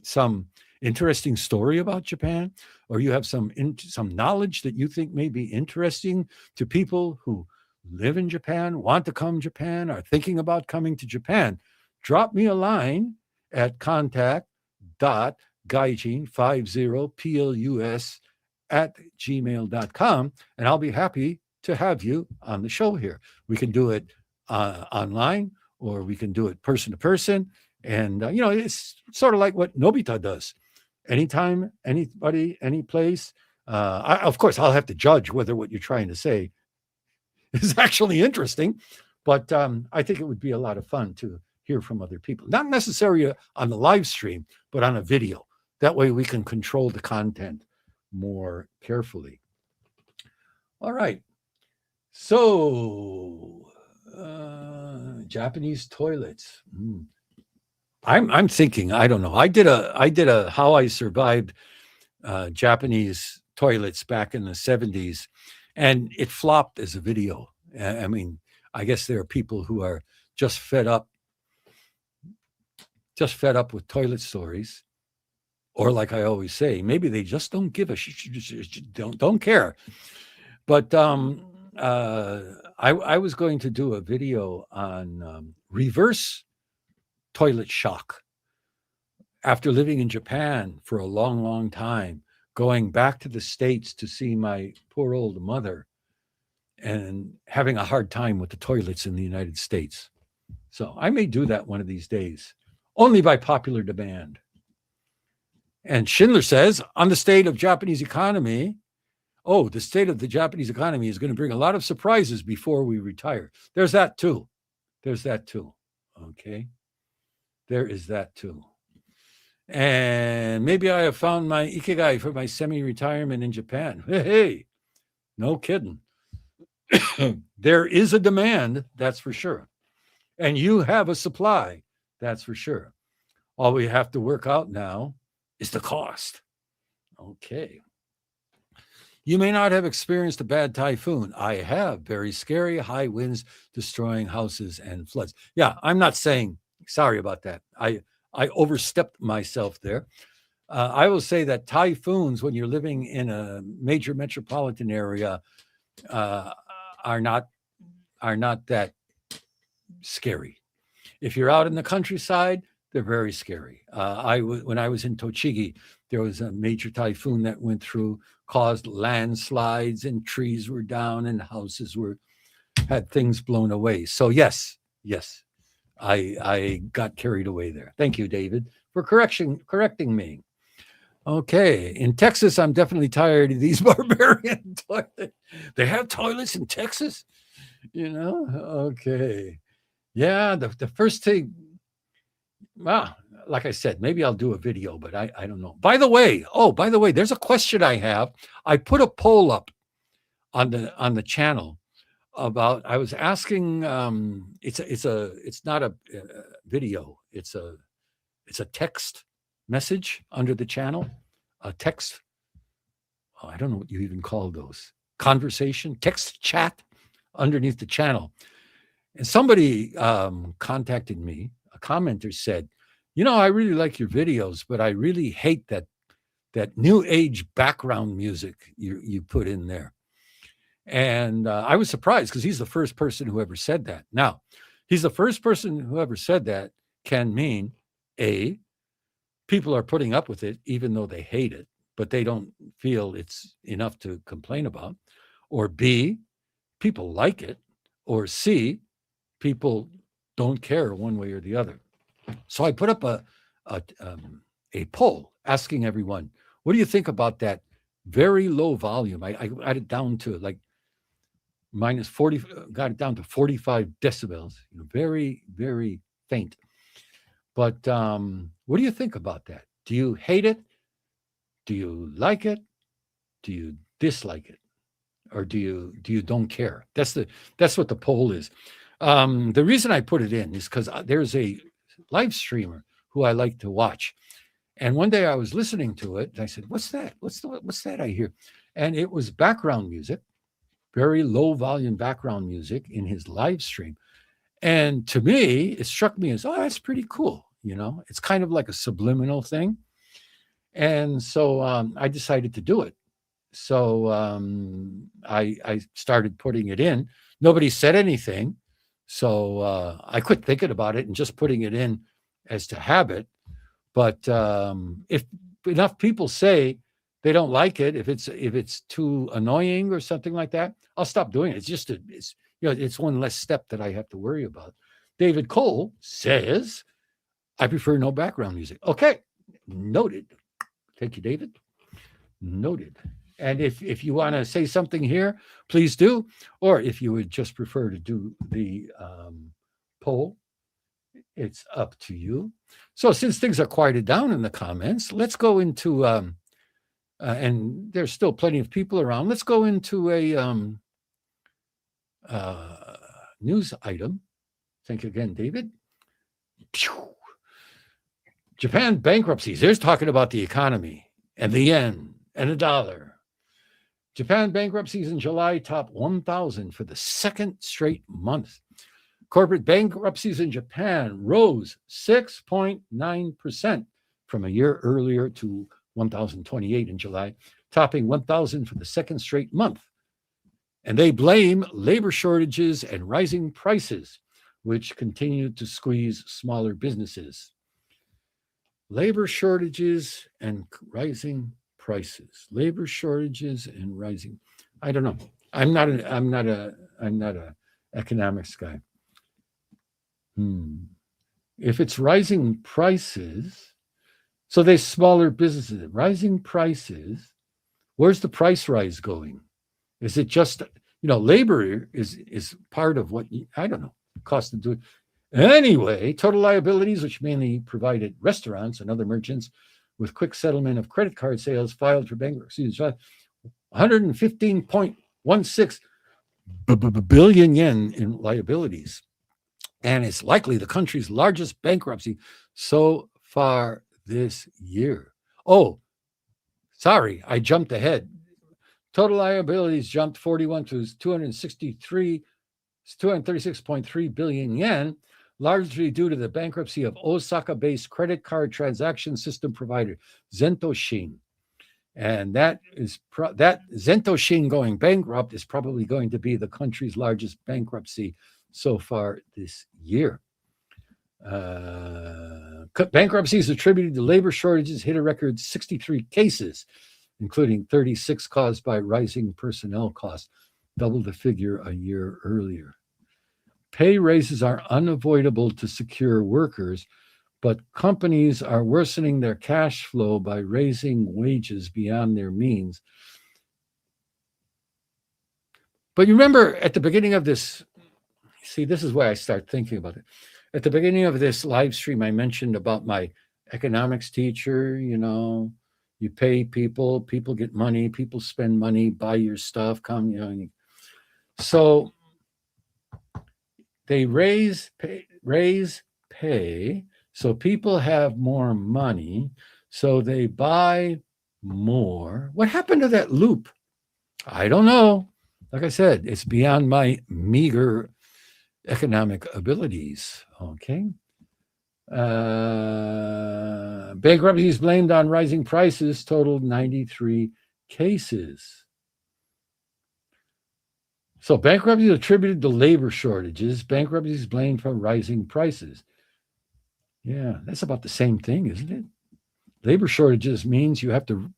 some interesting story about Japan, or you have some knowledge that you think may be interesting to people who live in Japan, want to come to Japan, are thinking about coming to Japan, drop me a line at contact.gaijin50plus@gmail.com, and I'll be happy to have you on the show here. We can do it online, or we can do it person to person. And, it's sort of like what Nobita does. Anytime, anybody, any place. Of course, I'll have to judge whether what you're trying to say is actually interesting. But I think it would be a lot of fun to hear from other people. Not necessarily on the live stream, but on a video. That way we can control the content more carefully. All right. So, Japanese toilets. I'm thinking, I don't know. I did a how I survived Japanese toilets back in the 70s, and it flopped as a video. I mean, I guess there are people who are just fed up with toilet stories, or like I always say, maybe they just don't give a don't care. But I was going to do a video on reverse toilet shock. After living in Japan for a long, long time, going back to the States to see my poor old mother and having a hard time with the toilets in the United States. So I may do that one of these days, only by popular demand. And Schindler says, on the state of Japanese economy, the state of the Japanese economy is going to bring a lot of surprises before we retire. There's that too. Okay. There is that too. And maybe I have found my ikigai for my semi-retirement in Japan. Hey, no kidding. There is a demand, that's for sure. And you have a supply, that's for sure. All we have to work out now is the cost. Okay. You may not have experienced a bad typhoon. I have. Very scary, high winds destroying houses and floods. Yeah, I'm not saying, sorry about that. I overstepped myself there. I will say that typhoons, when you're living in a major metropolitan area, are not that scary. If you're out in the countryside, they're very scary. When I was in Tochigi, there was a major typhoon that went through, caused landslides, and trees were down, and houses had things blown away. So yes, I got carried away there. Thank you, David, for correcting me. Okay, in Texas, I'm definitely tired of these barbarian toilets. They have toilets in Texas, Okay, yeah. The first thing, well, like I said, maybe I'll do a video, but I don't know. By the way, there's a question I have. I put a poll up on the channel about. I was asking. It's not a video. It's a text message under the channel. A text. I don't know what you even call those. Conversation, text chat underneath the channel. And somebody contacted me. A commenter said, I really like your videos, but I really hate that new age background music you put in there. And I was surprised because he's the first person who ever said that. Now, he's the first person who ever said that can mean, A, people are putting up with it even though they hate it, but they don't feel it's enough to complain about. Or B, people like it. Or C, people don't care one way or the other. So I put up a poll asking everyone, what do you think about that very low volume? I got it down to like minus 40, got it down to 45 decibels, very, very faint. But what do you think about that? Do you hate it? Do you like it? Do you dislike it? Or do you don't care? That's what the poll is. The reason I put it in is because there's a live streamer who I like to watch. And one day I was listening to it and I said, what's that? What's that I hear? And it was background music, very low volume background music in his live stream. And to me, it struck me as, oh, that's pretty cool. It's kind of like a subliminal thing. And so I decided to do it. So I started putting it in. Nobody said anything. So I quit thinking about it and just putting it in as to habit. But if enough people say they don't like it, if it's too annoying or something like that, I'll stop doing it. It's one less step that I have to worry about. David Cole says, I prefer no background music. Okay, noted. Thank you, David. Noted. And if you want to say something here, please do. Or if you would just prefer to do the poll, it's up to you. So since things are quieted down in the comments, let's go into, and there's still plenty of people around, let's go into a news item. Thank you again, David. Japan bankruptcies. There's talking about the economy and the yen and the dollar. Japan bankruptcies in July top 1,000 for the second straight month. Corporate bankruptcies in Japan rose 6.9% from a year earlier to 1,028 in July, topping 1,000 for the second straight month. And they blame labor shortages and rising prices, which continue to squeeze smaller businesses. Labor shortages and rising prices. Labor shortages and rising. I don't know. I'm not a economics guy. If it's rising prices, so they smaller businesses, rising prices, where's the price rise going? Is it just, labor is part of what, I don't know, cost to do it. Anyway, total liabilities, which mainly provided restaurants and other merchants with quick settlement of credit card sales, filed for bankruptcy. 115.16 billion yen in liabilities. And it's likely the country's largest bankruptcy so far this year. Oh, sorry, I jumped ahead. Total liabilities jumped 41 to 236.3 billion yen, largely due to the bankruptcy of Osaka-based credit card transaction system provider Zentoshin. And that Zentoshin going bankrupt is probably going to be the country's largest bankruptcy so far this year. Bankruptcies attributed to labor shortages hit a record 63 cases, including 36 caused by rising personnel costs, double the figure a year earlier. Pay raises are unavoidable to secure workers, but companies are worsening their cash flow by raising wages beyond their means. But you remember at the beginning of this, see, this is why I start thinking about it. At the beginning of this live stream, I mentioned about my economics teacher, you pay people, people get money, people spend money, buy your stuff, come, So they raise pay, so people have more money, so they buy more. What happened to that loop? I don't know. Like I said, it's beyond my meager economic abilities. Okay. Bankruptcies blamed on rising prices totaled 93 cases. So bankruptcies attributed to labor shortages, bankruptcies blamed for rising prices. Yeah, that's about the same thing, isn't it? Labor shortages means you have to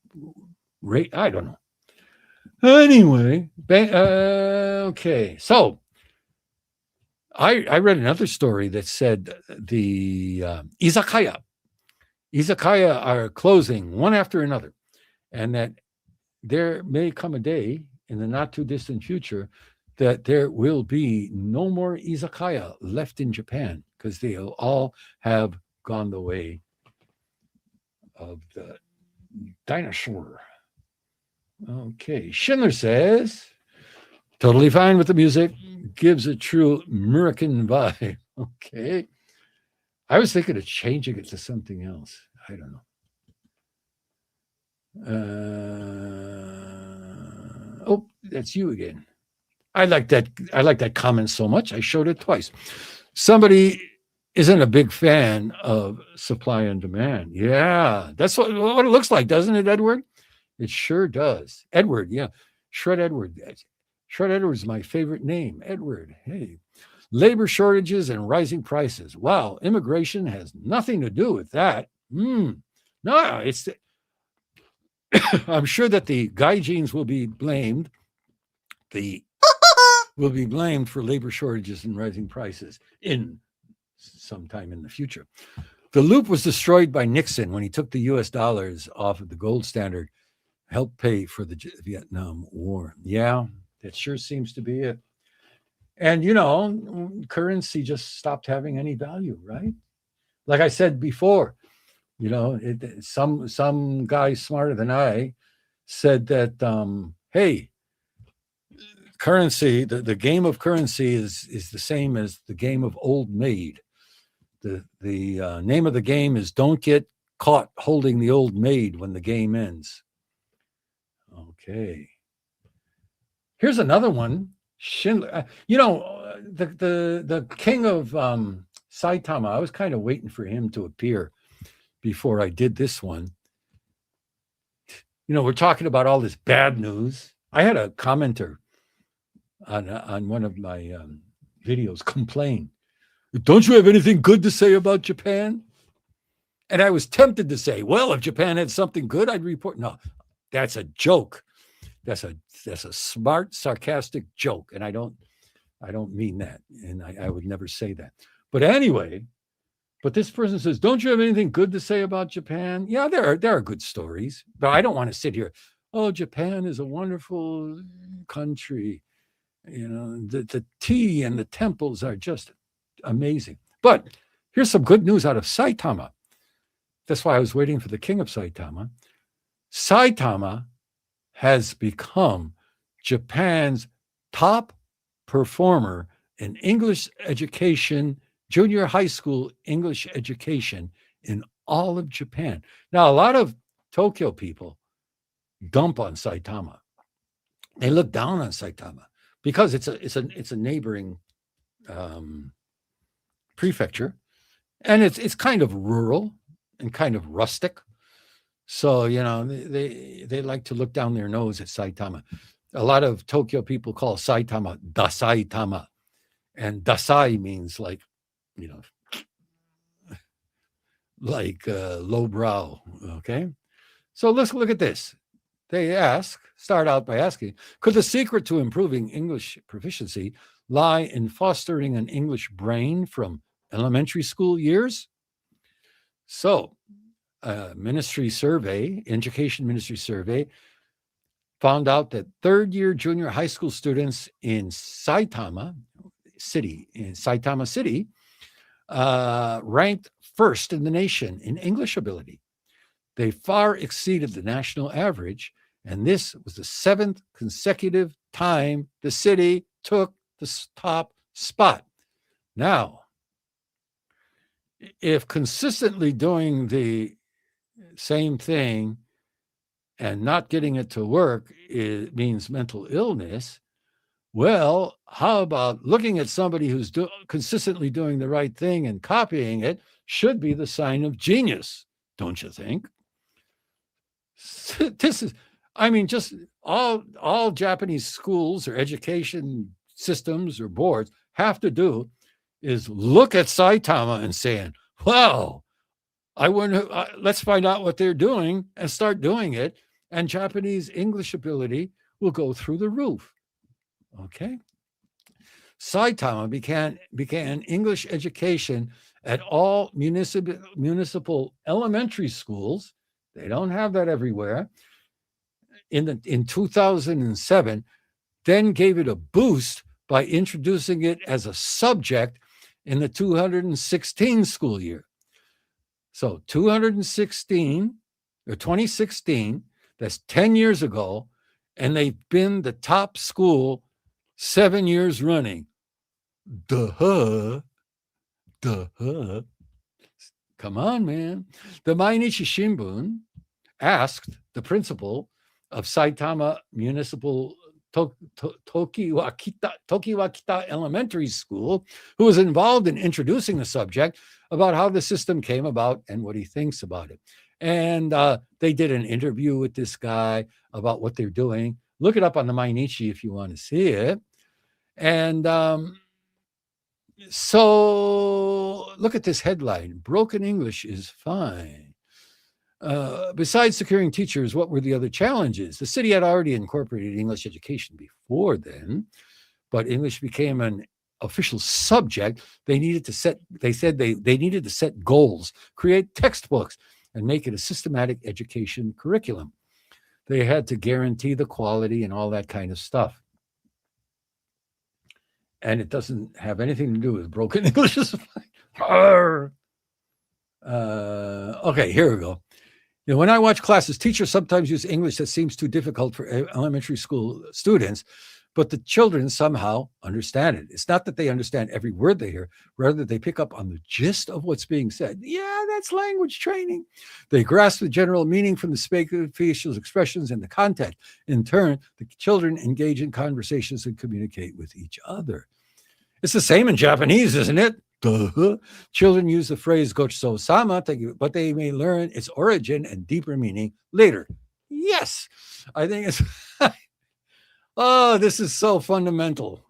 rate, I don't know. Anyway, okay. So I read another story that said the izakaya are closing one after another, and that there may come a day in the not too distant future that there will be no more izakaya left in Japan because they'll all have gone the way of the dinosaur. Okay, Schindler says, totally fine with the music, gives a true American vibe. Okay. I was thinking of changing it to something else. I don't know. Oh, that's you again. I like that comment so much. I showed it twice. Somebody isn't a big fan of supply and demand. Yeah, that's what it looks like, doesn't it, Edward? It sure does. Edward, yeah. Shred Edward. Shred Edward is my favorite name. Edward. Hey. Labor shortages and rising prices. Wow, immigration has nothing to do with that. No, it's. I'm sure that the gaijins will be blamed. Will be blamed for labor shortages and rising prices in sometime in the future. The loop was destroyed by Nixon when he took the U.S. dollars off of the gold standard, helped pay for the Vietnam War. Yeah, that sure seems to be it. And, currency just stopped having any value, right? Like I said before, some guy smarter than I said that, hey, currency, the game of currency is the same as the game of Old Maid. The name of the game is don't get caught holding the old maid when the game ends. Okay. Here's another one. Schindler, the king of Saitama, I was kind of waiting for him to appear before I did this one. We're talking about all this bad news. I had a commenter on one of my videos complain, don't you have anything good to say about Japan? And I was tempted to say, well, if Japan had something good, I'd report. No, that's a joke. That's a smart, sarcastic joke, and I don't mean that, and I would never say that. But anyway, this person says, "Don't you have anything good to say about Japan?" Yeah, there are good stories, but I don't want to sit here. Oh, Japan is a wonderful country. The tea and the temples are just amazing. But here's some good news out of Saitama. That's why I was waiting for the king of Saitama. Saitama has become Japan's top performer in English education, junior high school English education in all of Japan. Now, a lot of Tokyo people dump on Saitama. They look down on Saitama because it's a neighboring prefecture, and it's kind of rural and kind of rustic. So, they like to look down their nose at Saitama. A lot of Tokyo people call Saitama Dasaitama. And Dasai means like lowbrow. Okay. So let's look at this. They start out by asking, could the secret to improving English proficiency lie in fostering an English brain from elementary school years? So, education ministry survey found out that third-year junior high school students in Saitama City ranked first in the nation in English ability. They far exceeded the national average, and this was the 7th consecutive time the city took the top spot. Now, if consistently doing the same thing and not getting it to work means mental illness, well, how about looking at somebody who's consistently doing the right thing and copying it should be the sign of genius, don't you think? This is, just all Japanese schools or education systems or boards have to do is look at Saitama and saying, wow, I wonder, let's find out what they're doing and start doing it. And Japanese English ability will go through the roof. Okay. Saitama began English education at all municipal elementary schools. They don't have that everywhere. In 2007, then gave it a boost by introducing it as a subject in the 216 school year. So 216 or 2016, that's 10 years ago, and they've been the top school 7 years running. Duh. Come on, man. The Mainichi Shimbun asked the principal of Saitama Municipal Tokiwakita Elementary School, who was involved in introducing the subject, about how the system came about and what he thinks about it. And they did an interview with this guy about what they're doing. Look it up on the Mainichi if you want to see it. And so look at this headline: broken English is fine. Besides securing teachers, what were the other challenges? The city had already incorporated English education before then, but English became an official subject. They needed to set goals, create textbooks, and make it a systematic education curriculum. They had to guarantee the quality and all that kind of stuff. And it doesn't have anything to do with broken English. Okay, here we go. You know, when I watch classes, teachers sometimes use English that seems too difficult for elementary school students, but the children somehow understand it. It's not that they understand every word they hear, rather they pick up on the gist of what's being said. Yeah, that's language training. They grasp the general meaning from the facial expressions and the content. In turn, the children engage in conversations and communicate with each other. It's the same in Japanese, isn't it? Duh. Children use the phrase gochiso-sama, but they may learn its origin and deeper meaning later. Yes, I think it's... Oh, this is so fundamental.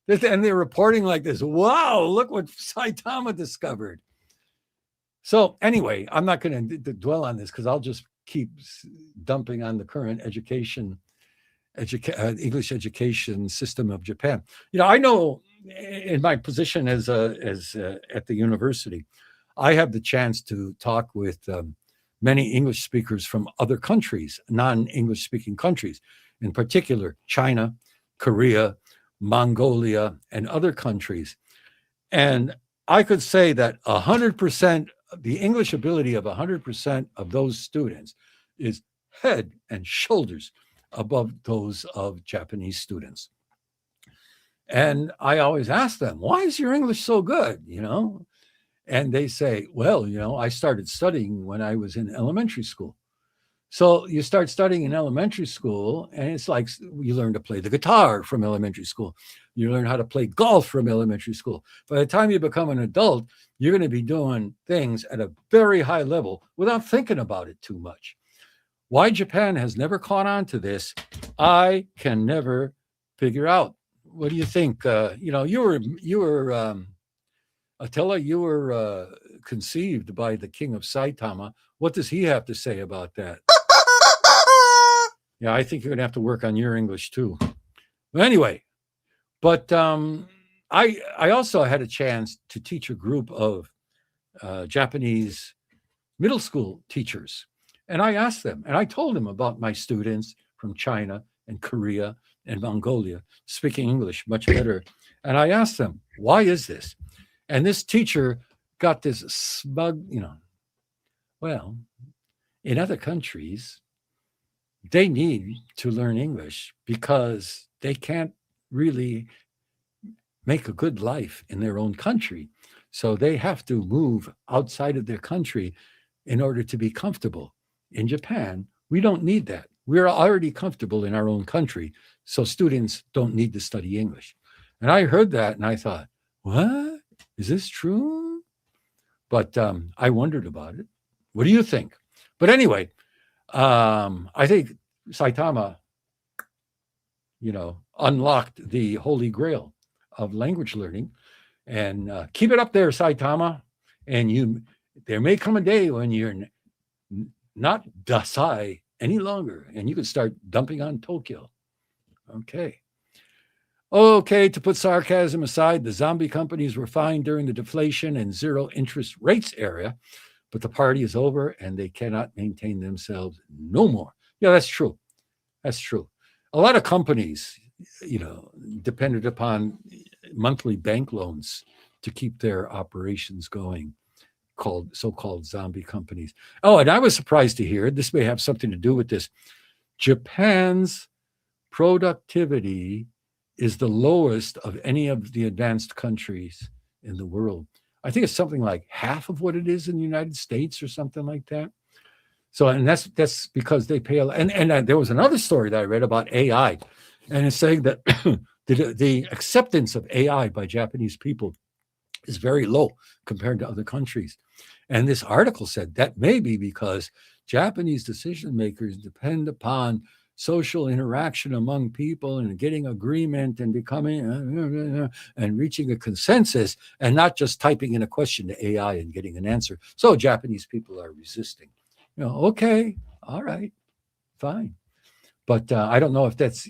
And they're reporting like this. Wow, look what Saitama discovered. So anyway, I'm not going to dwell on this because I'll just keep dumping on the current English education system of Japan. You know, I know in my position as at the university, I have the chance to talk with many English speakers from other countries, non-English speaking countries, in particular China, Korea, Mongolia, and other countries. And I could say that 100%, the English ability of 100% of those students is head and shoulders above those of Japanese students. And I always ask them, why is your English so good, you know? And they say, well, you know, I started studying when I was in elementary school. So you start studying in elementary school, and it's like you learn to play the guitar from elementary school. You learn how to play golf from elementary school. By the time you become an adult, you're going to be doing things at a very high level without thinking about it too much. Why Japan has never caught on to this, I can never figure out. What do you think? You know, you were Attila, you were conceived by the king of Saitama. What does he have to say about that? Yeah, I think you're going to have to work on your English too. But anyway, I also had a chance to teach a group of Japanese middle school teachers. And I asked them, and I told them about my students from China and Korea and Mongolia speaking English much better. And I asked them, why is this? And this teacher got this smug, you know, well, in other countries, they need to learn English because they can't really make a good life in their own country. So they have to move outside of their country in order to be comfortable. In Japan, we don't need that. We're already comfortable in our own country, so students don't need to study English. And I heard that and I thought, what? Is this true? But I wondered about it. What do you think? But anyway, I think Saitama, you know, unlocked the holy grail of language learning. And keep it up there, Saitama. And there may come a day when you're not Dasai any longer, and you can start dumping on Tokyo. Okay. Okay, to put sarcasm aside, the zombie companies were fine during the deflation and zero interest rates era, but the party is over and they cannot maintain themselves no more. Yeah, that's true. That's true. A lot of companies, depended upon monthly bank loans to keep their operations going, called so-called zombie companies. Oh, and I was surprised to hear, this may have something to do with this, Japan's productivity is the lowest of any of the advanced countries in the world. I think it's something like half of what it is in the United States or something like that. So, and that's because they pay. And there was another story that I read about AI, and it's saying that the acceptance of AI by Japanese people is very low compared to other countries. And this article said that may be because Japanese decision makers depend upon social interaction among people and getting agreement and becoming and reaching a consensus, and not just typing in a question to AI and getting an answer. So Japanese people are resisting. Okay, all right, fine. But I don't know if that's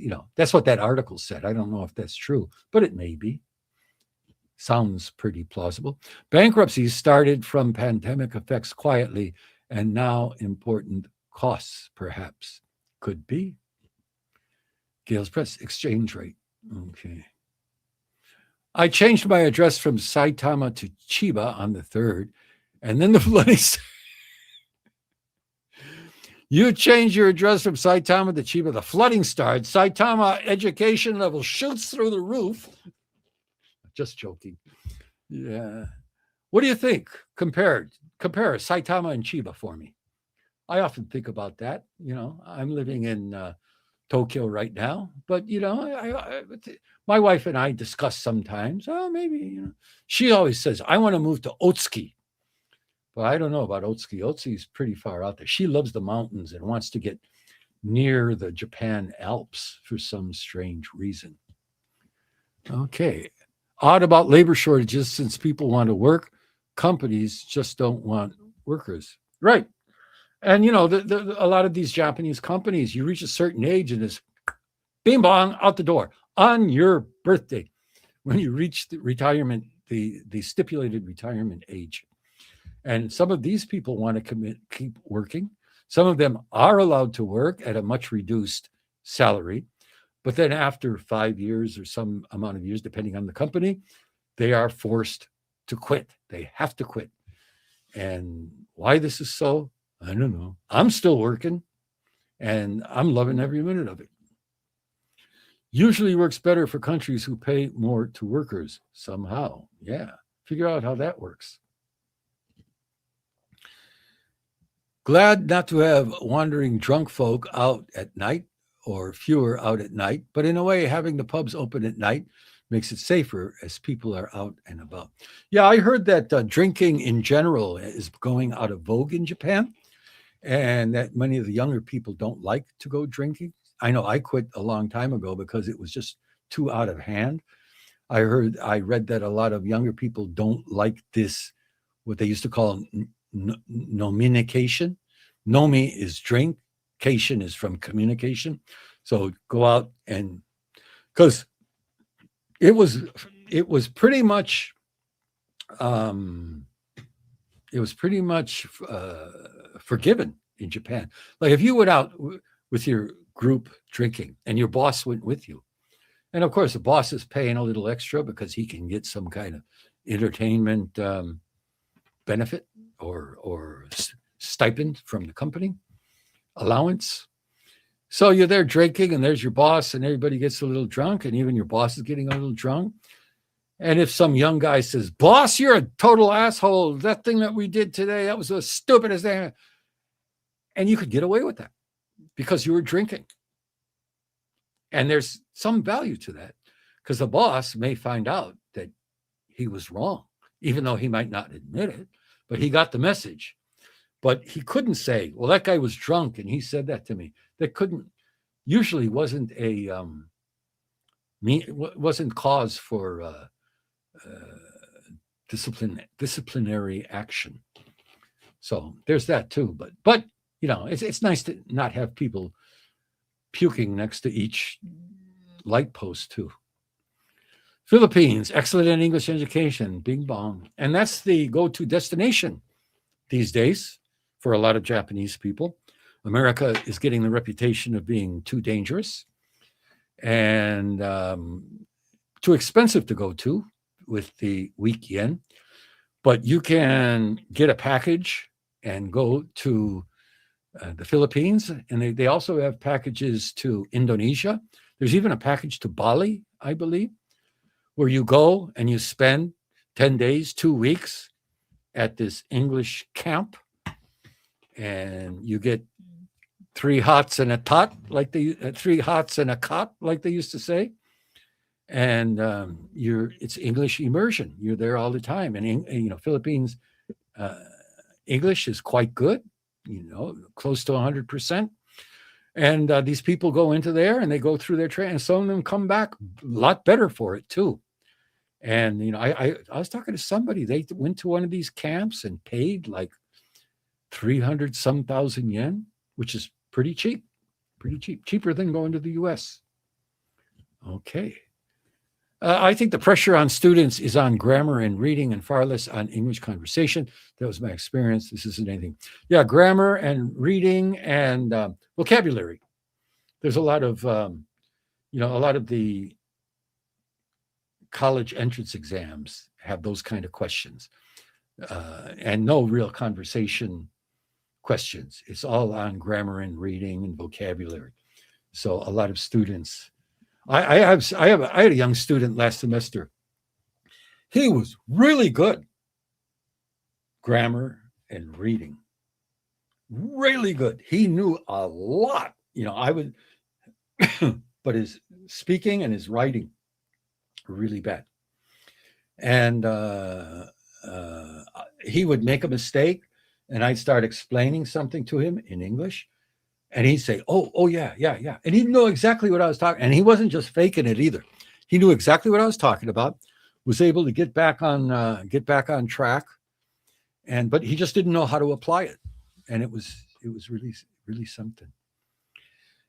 what that article said. I don't know if that's true, but it may be. Sounds pretty plausible. Bankruptcies started from pandemic effects quietly, and now important costs, perhaps. Could be. Gales Press, exchange rate. Okay. I changed my address from Saitama to Chiba on the 3rd, and then the flooding. You change your address from Saitama to Chiba, the flooding started. Saitama education level shoots through the roof. Just joking. Yeah. What do you think? Compare Saitama and Chiba for me. I often think about that. I'm living in Tokyo right now, but my wife and I discuss sometimes. Oh, maybe she always says I want to move to Otsuki, but I don't know about Otsuki. Otsuki is pretty far out there. She loves the mountains and wants to get near the Japan Alps for some strange reason. Okay. Odd about labor shortages, since people want to work, companies just don't want workers. Right. And, a lot of these Japanese companies, you reach a certain age and it's bing bong out the door on your birthday when you reach the retirement, the stipulated retirement age. And some of these people want to keep working. Some of them are allowed to work at a much reduced salary. But then after 5 years or some amount of years, depending on the company, they are forced to quit. They have to quit. And why this is so, I don't know. I'm still working, and I'm loving every minute of it. Usually works better for countries who pay more to workers somehow. Yeah, figure out how that works. Glad not to have wandering drunk folk out at night, or fewer out at night, but in a way, having the pubs open at night makes it safer as people are out and about. Yeah, I heard that drinking in general is going out of vogue in Japan, and that many of the younger people don't like to go drinking. I know I quit a long time ago because it was just too out of hand. I read that a lot of younger people don't like this, what they used to call nominication. Nomi is drink. Cation is from communication. So go out, and because it was pretty much forgiven in Japan. Like if you went out with your group drinking and your boss went with you, and of course the boss is paying a little extra because he can get some kind of entertainment benefit or stipend from the company, allowance. So you're there drinking, and there's your boss, and everybody gets a little drunk, and even your boss is getting a little drunk. And if some young guy says, "Boss, you're a total asshole. That thing that we did today, that was the stupidest thing," and you could get away with that because you were drinking. And there's some value to that, because the boss may find out that he was wrong, even though he might not admit it, but he got the message. But he couldn't say, "Well, that guy was drunk and he said that to me." That usually wasn't wasn't cause for disciplinary action. So there's that too. But it's nice to not have people puking next to each light post too. Philippines, excellent in English education, bing bong. And that's the go-to destination these days for a lot of Japanese people. America is getting the reputation of being too dangerous. and too expensive to go to with the weak yen. But you can get a package and go to the Philippines, and they also have packages to Indonesia. There's even a package to Bali, I believe, where you go and you spend 10 days, 2 weeks at this English camp, and you get 3 hots and a tot, like 3 hots and a cot, like they used to say. And it's English immersion. You're there all the time, and Philippines English is quite good, close to 100%. And these people go into there and they go through their training, and some of them come back a lot better for it too. And I was talking to somebody. They went to one of these camps and paid like 300 some thousand yen, which is pretty cheap, cheaper than going to the U.S. Okay. I think the pressure on students is on grammar and reading and far less on English conversation. That was my experience. This isn't anything. Yeah, grammar and reading and vocabulary. There's a lot of the college entrance exams have those kind of questions, and no real conversation questions. It's all on grammar and reading and vocabulary. So a lot of students. I had a young student last semester. He was really good. Grammar and reading. Really good. He knew a lot. But his speaking and his writing were really bad. And he would make a mistake, and I'd start explaining something to him in English. And he'd say, oh, yeah. And he'd know exactly what I was talking. And he wasn't just faking it either. He knew exactly what I was talking about, was able to get back on track. But he just didn't know how to apply it. And it was really, really something.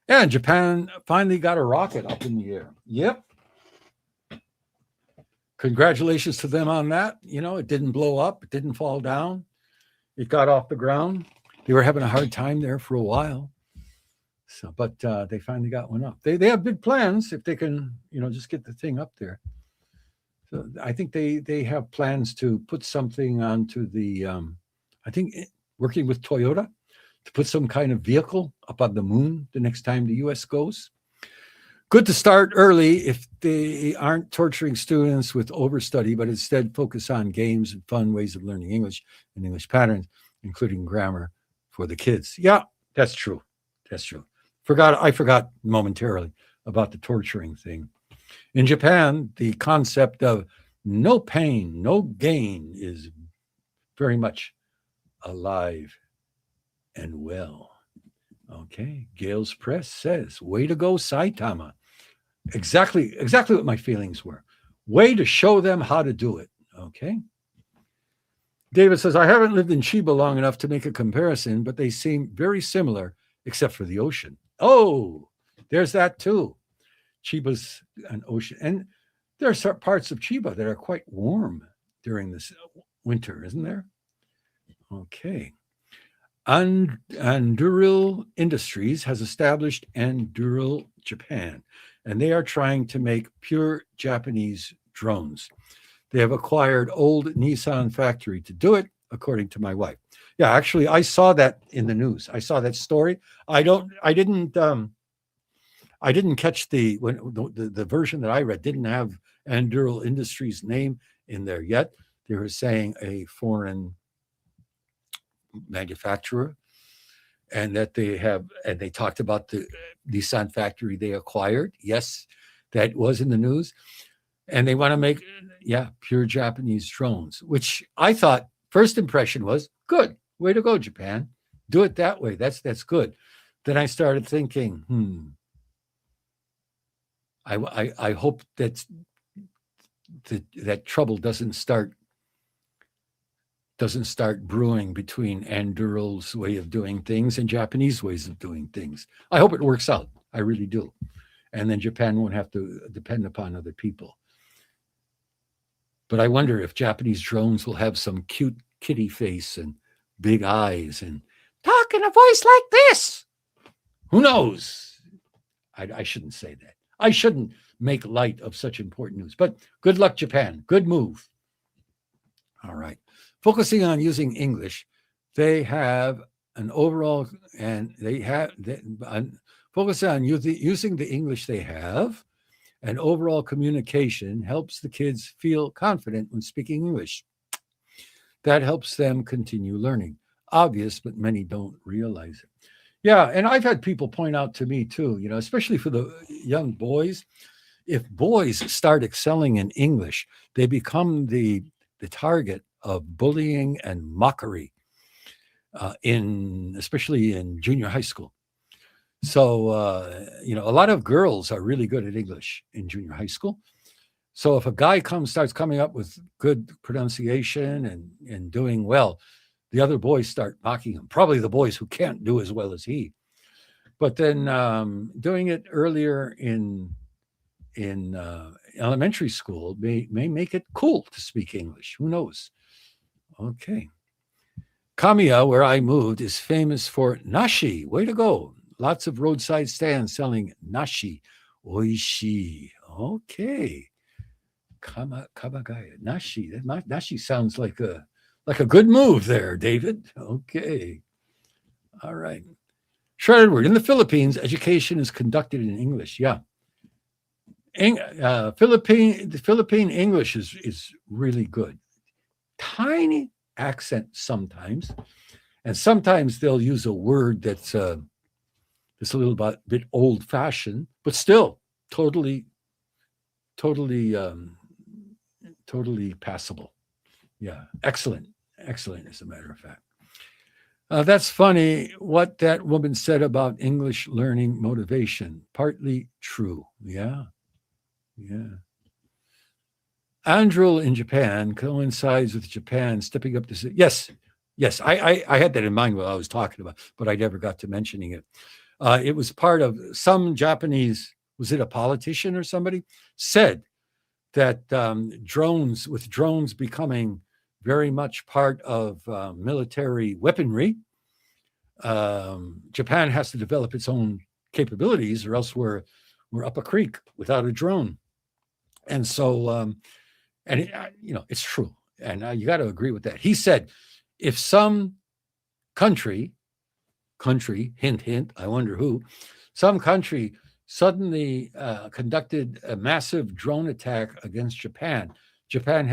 And Japan finally got a rocket up in the air. Yep. Congratulations to them on that. It didn't blow up. It didn't fall down. It got off the ground. They were having a hard time there for a while. So, but they finally got one up. They have big plans if they can, just get the thing up there. So I think they have plans to put something onto the, working with Toyota to put some kind of vehicle up on the moon the next time the U.S. goes. Good to start early if they aren't torturing students with overstudy, but instead focus on games and fun ways of learning English and English patterns, including grammar for the kids. Yeah, that's true. I forgot momentarily about the torturing thing. In Japan, the concept of no pain, no gain is very much alive and well. Okay, Gale's Press says, way to go, Saitama. Exactly what my feelings were. Way to show them how to do it. Okay. David says, I haven't lived in Chiba long enough to make a comparison, but they seem very similar, except for the ocean. Oh, there's that too. Chiba's an ocean. And there are parts of Chiba that are quite warm during this winter, isn't there? Okay. Anduril Industries has established Anduril Japan, and they are trying to make pure Japanese drones. They have acquired old Nissan factory to do it, according to my wife. Yeah, actually, I saw that in the news. I saw that story. I didn't catch the version that I read didn't have Anduril Industries' name in there yet. They were saying a foreign manufacturer, and that they talked about the Nissan factory they acquired. Yes, that was in the news. And they want to make, pure Japanese drones, which I thought first impression was good. Way to go, Japan. Do it that way. That's good. Then I started thinking, I hope that trouble doesn't start brewing between Anduril's way of doing things and Japanese ways of doing things. I hope it works out. I really do. And then Japan won't have to depend upon other people. But I wonder if Japanese drones will have some cute kitty face and big eyes and talk in a voice like this. Who knows? I shouldn't say that. I shouldn't make light of such important news, but good luck, Japan. Good move. All right. Focusing on using English, they have an overall, and they have, focus on using the English they have, and overall communication helps the kids feel confident when speaking English. That helps them continue learning. Obvious, but many don't realize it. Yeah, and I've had people point out to me too, especially for the young boys, if boys start excelling in English, they become the target of bullying and mockery, especially in junior high school. So, a lot of girls are really good at English in junior high school. So if a guy starts coming up with good pronunciation and doing well, the other boys start mocking him, probably the boys who can't do as well as he. But then doing it earlier in elementary school may make it cool to speak English. Who knows? Okay. Kamiya, where I moved, is famous for nashi. Way to go. Lots of roadside stands selling nashi. Oishii. Okay. Kabagaya. Nashi. Nashi sounds like a good move there, David. Okay. All right. Shredded word. In the Philippines, education is conducted in English. Yeah. Philippine English is really good. Tiny accent sometimes, and sometimes they'll use a word that's a little bit old-fashioned, but still totally passable. Yeah, excellent, as a matter of fact. That's funny what that woman said about English learning motivation. Partly true. Yeah. Andrew in Japan coincides with Japan stepping up to say, yes, I had that in mind while I was talking about, but I never got to mentioning it. It was part of some Japanese, was it a politician or somebody, said that drones becoming very much part of military weaponry, Japan has to develop its own capabilities, or else we're up a creek without a drone. And so, it's true. And you got to agree with that. He said, if some country, hint, hint, I wonder who, some country suddenly conducted a massive drone attack against Japan, Japan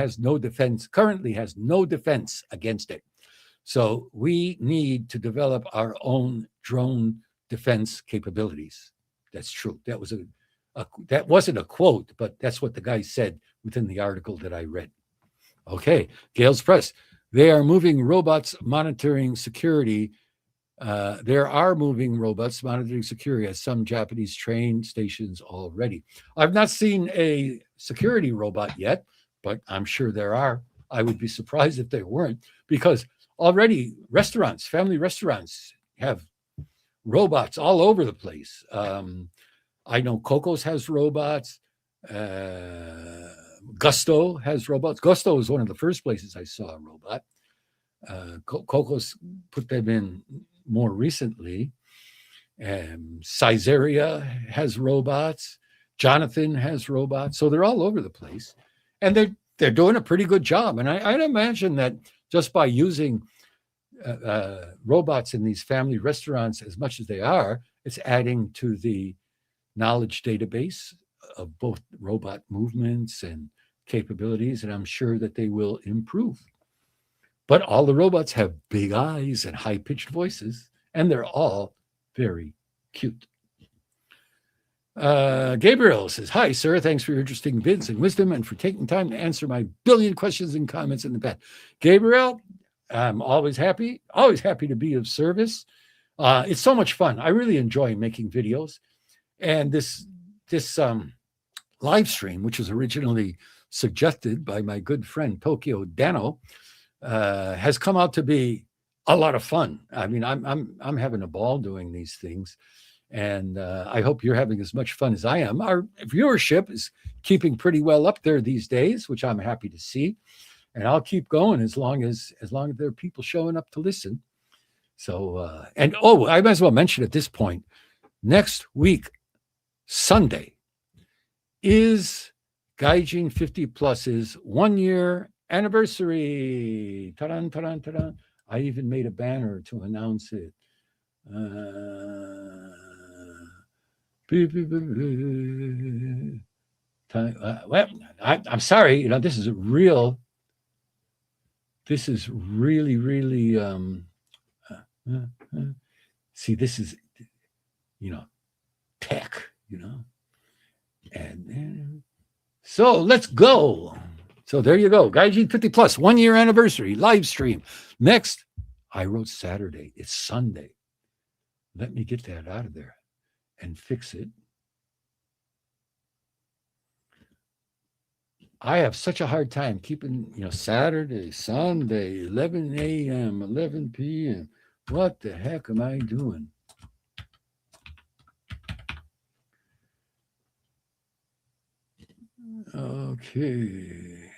currently has no defense against it. So we need to develop our own drone defense capabilities. That's true. That wasn't a quote, but that's what the guy said within the article that I read. Okay, Gales Press. They are moving robots monitoring security. There are moving robots monitoring security at some Japanese train stations already. I've not seen a security robot yet, but I'm sure there are. I would be surprised if there weren't, because already family restaurants have robots all over the place. I know Coco's has robots. Gusto has robots. Gusto was one of the first places I saw a robot. Coco's put them in more recently. Caesarea has robots. Jonathan has robots. So they're all over the place. And they're doing a pretty good job. And I'd imagine that just by using robots in these family restaurants as much as they are, it's adding to the knowledge database of both robot movements and capabilities, and I'm sure that they will improve. But all the robots have big eyes and high-pitched voices, and they're all very cute. Gabriel says, hi, sir. Thanks for your interesting vids and wisdom and for taking time to answer my billion questions and comments in the past. Gabriel, I'm always happy to be of service. It's so much fun. I really enjoy making videos. And this live stream, which was originally suggested by my good friend Tokyo Dano, has come out to be a lot of fun. I mean, I'm having a ball doing these things, and I hope you're having as much fun as I am. Our viewership is keeping pretty well up there these days, which I'm happy to see, and I'll keep going as long as there are people showing up to listen. So, I might as well mention at this point, next week, Sunday, is GAIJIN50 Plus's 1-year anniversary. Ta-da, ta-da, ta-da. I even made a banner to announce it. Well, I'm sorry, this is really, really, see, this is, tech, and so let's go. So there you go. GAIJIN50 Plus, 1-year anniversary, live stream. Next, I wrote Saturday. It's Sunday. Let me get that out of there and fix it. I have such a hard time keeping, Saturday, Sunday, 11 a.m., 11 p.m. What the heck am I doing? Okay.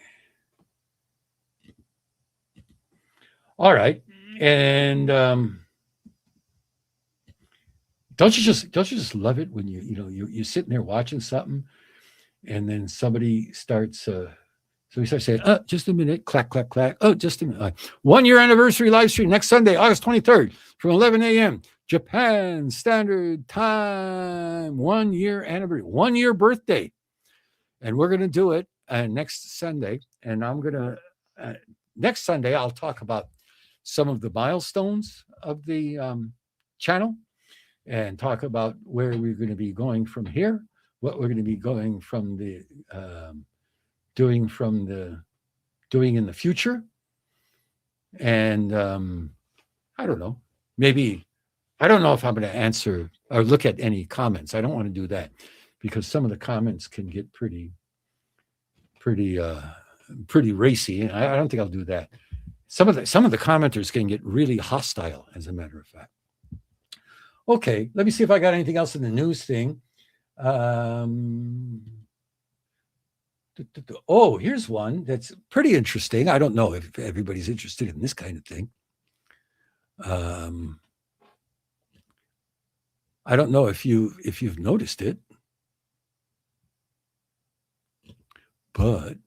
All right. And don't you just love it when you're sitting there watching something, and then somebody starts so we start saying, just a minute, clack, clack, clack. Oh, just a minute. 1-year anniversary live stream next Sunday, August 23rd from 11 a.m. Japan Standard Time. 1-year anniversary, 1-year birthday. And we're going to do it next Sunday. And I'm going to, next Sunday, I'll talk about some of the milestones of the channel and talk about where we're going to be going from here, what we're going to be going from the doing in the future. And I don't know, maybe, I don't know if I'm going to answer or look at any comments. I don't want to do that because some of the comments can get pretty racy. And I don't think I'll do that. Some of the commenters can get really hostile, as a matter of fact. Okay, let me see if I got anything else in the news thing. Oh, here's one that's pretty interesting. I don't know if everybody's interested in this kind of thing. I don't know if you've noticed it, but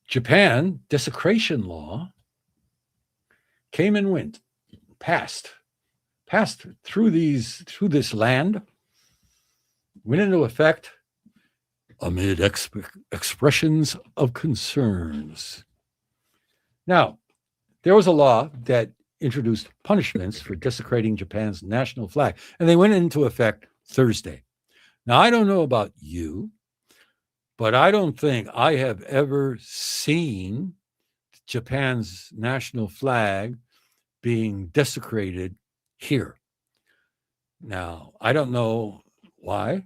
Japan desecration law came and went, passed through this land, went into effect amid expressions of concerns. Now, there was a law that introduced punishments for desecrating Japan's national flag, and they went into effect Thursday. Now, I don't know about you, but I don't think I have ever seen Japan's national flag being desecrated here. Now, I don't know why.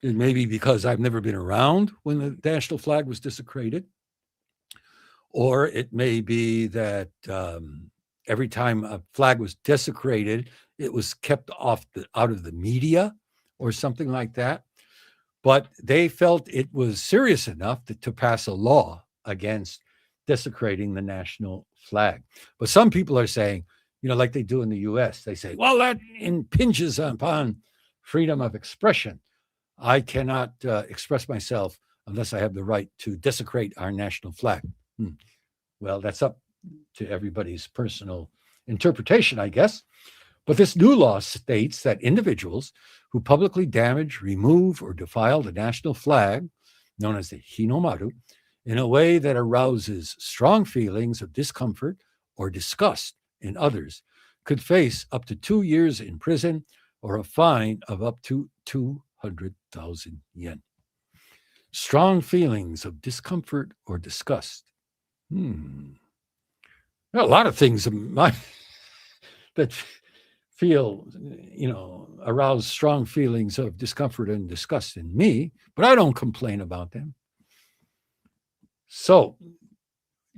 It may be because I've never been around when the national flag was desecrated, or it may be that every time a flag was desecrated, it was kept out of the media or something like that. But they felt it was serious enough to pass a law against desecrating the national flag. But some people are saying, like they do in the U.S., they say, well, that impinges upon freedom of expression. I cannot express myself unless I have the right to desecrate our national flag. Well, that's up to everybody's personal interpretation, I guess. But this new law states that individuals who publicly damage, remove, or defile the national flag, known as the Hinomaru, in a way that arouses strong feelings of discomfort or disgust in others, could face up to 2 years in prison or a fine of up to 200,000 yen. Strong feelings of discomfort or disgust. A lot of things that feel, arouse strong feelings of discomfort and disgust in me, but I don't complain about them. So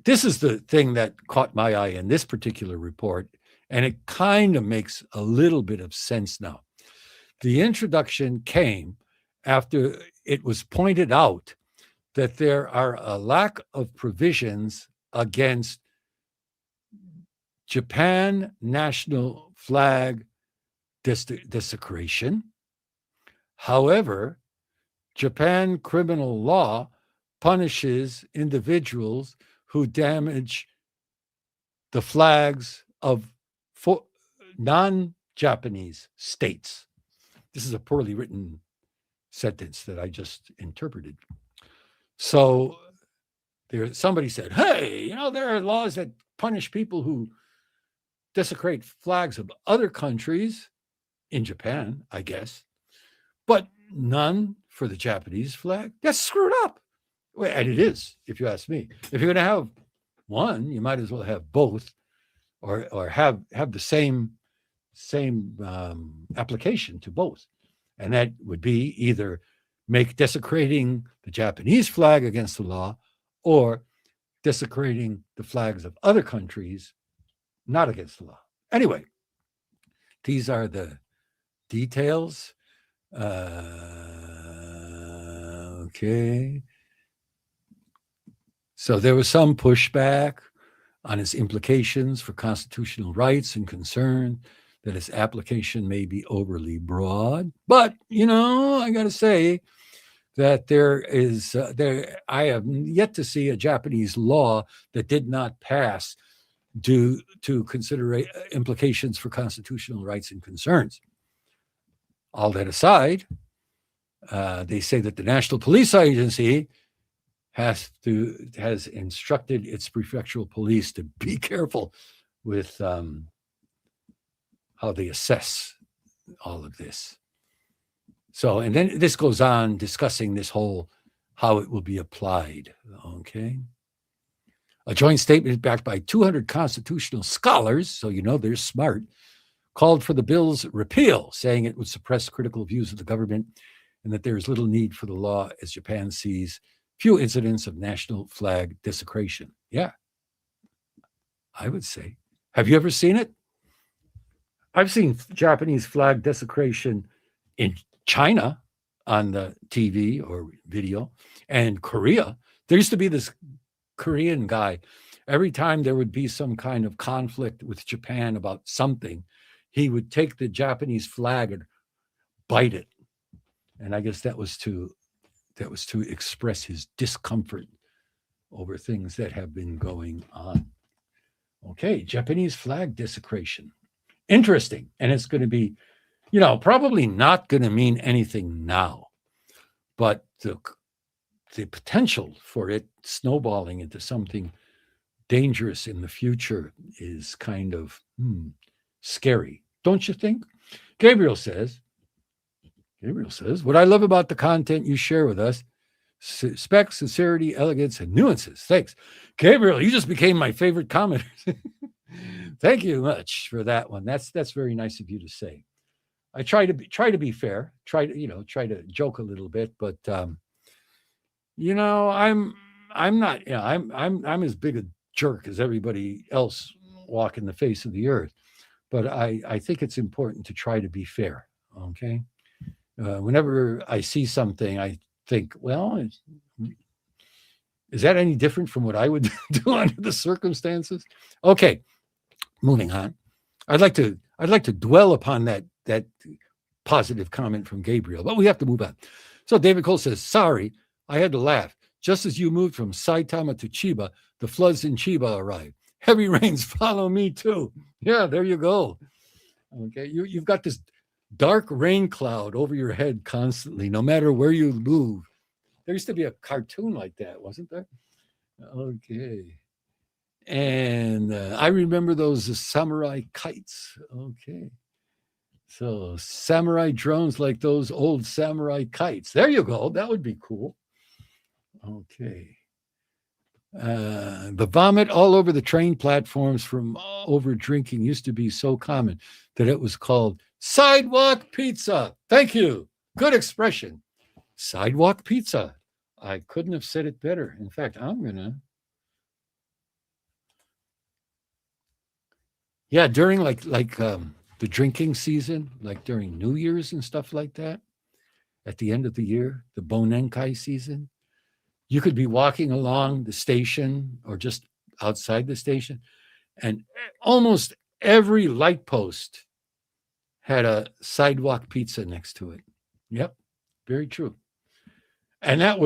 this is the thing that caught my eye in this particular report, and it kind of makes a little bit of sense now. The introduction came after it was pointed out that there are a lack of provisions against Japan national flag desecration. However, Japan criminal law punishes individuals who damage the flags of non-Japanese states. This is a poorly written sentence that I just interpreted. So somebody said, hey, there are laws that punish people who desecrate flags of other countries in Japan, I guess, but none for the Japanese flag. That's screwed up. And it is, if you ask me. If you're going to have one, you might as well have both, or have the same application to both. And that would be either make desecrating the Japanese flag against the law, or desecrating the flags of other countries not against the law. Anyway, these are the details. Okay. So there was some pushback on its implications for constitutional rights and concern that its application may be overly broad. But, I got to say that I have yet to see a Japanese law that did not pass due to consider implications for constitutional rights and concerns. All that aside, they say that the National Police Agency has instructed its prefectural police to be careful with how they assess all of this. So, and then this goes on discussing this whole, how it will be applied, okay? A joint statement backed by 200 constitutional scholars, so they're smart, called for the bill's repeal, saying it would suppress critical views of the government and that there is little need for the law as Japan sees few incidents of national flag desecration. Yeah, I would say. Have you ever seen it? I've seen Japanese flag desecration in China on the TV or video, and Korea. There used to be this Korean guy. Every time there would be some kind of conflict with Japan about something, he would take the Japanese flag and bite it. And I guess that was to express his discomfort over things that have been going on. Okay, Japanese flag desecration. Interesting. And it's going to be, probably not going to mean anything now, but the potential for it snowballing into something dangerous in the future is kind of scary, don't you think? Gabriel says, what I love about the content you share with us, respect, sincerity, elegance, and nuances. Thanks. Gabriel, you just became my favorite commenter. Thank you much for that one. That's very nice of you to say. I try to be fair, try to joke a little bit, but I'm not, I'm as big a jerk as everybody else walking the face of the earth. But I think it's important to try to be fair. Okay. Whenever I see something, I think, well, is that any different from what I would do under the circumstances? Okay, moving on. I'd like to dwell upon that positive comment from Gabriel, but we have to move on. So David Cole says, sorry, I had to laugh. Just as you moved from Saitama to Chiba, the floods in Chiba arrived. Heavy rains follow me too. Yeah, there you go. Okay, you've got this dark rain cloud over your head constantly, no matter where you move. There used to be a cartoon like that, wasn't there? Okay. And I remember those samurai kites. Okay. So samurai drones like those old samurai kites. There you go. That would be cool. Okay. The vomit all over the train platforms from over drinking used to be so common that it was called sidewalk pizza. Thank you. Good expression. Sidewalk pizza. I couldn't have said it better. In fact, during like the drinking season, like during New Year's and stuff like that, at the end of the year, the Bonenkai season, you could be walking along the station or just outside the station, and almost every light post had a sidewalk pizza next to it. Yep, Very true. And that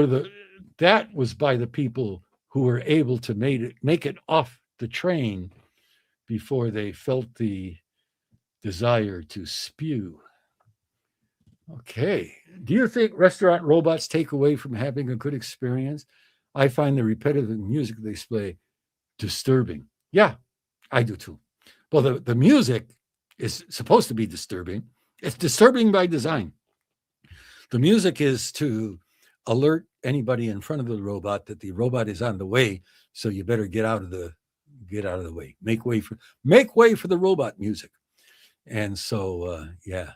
was by the people who were able to make it off the train before they felt the desire to spew. Okay. Do you think restaurant robots take away from having a good experience? I find the repetitive music they play disturbing. Yeah, I do too. Well, the music is supposed to be disturbing. It's disturbing by design. The music is to alert anybody in front of the robot that the robot is on the way, so you better get out of the way. Make way for the robot music. And so yeah.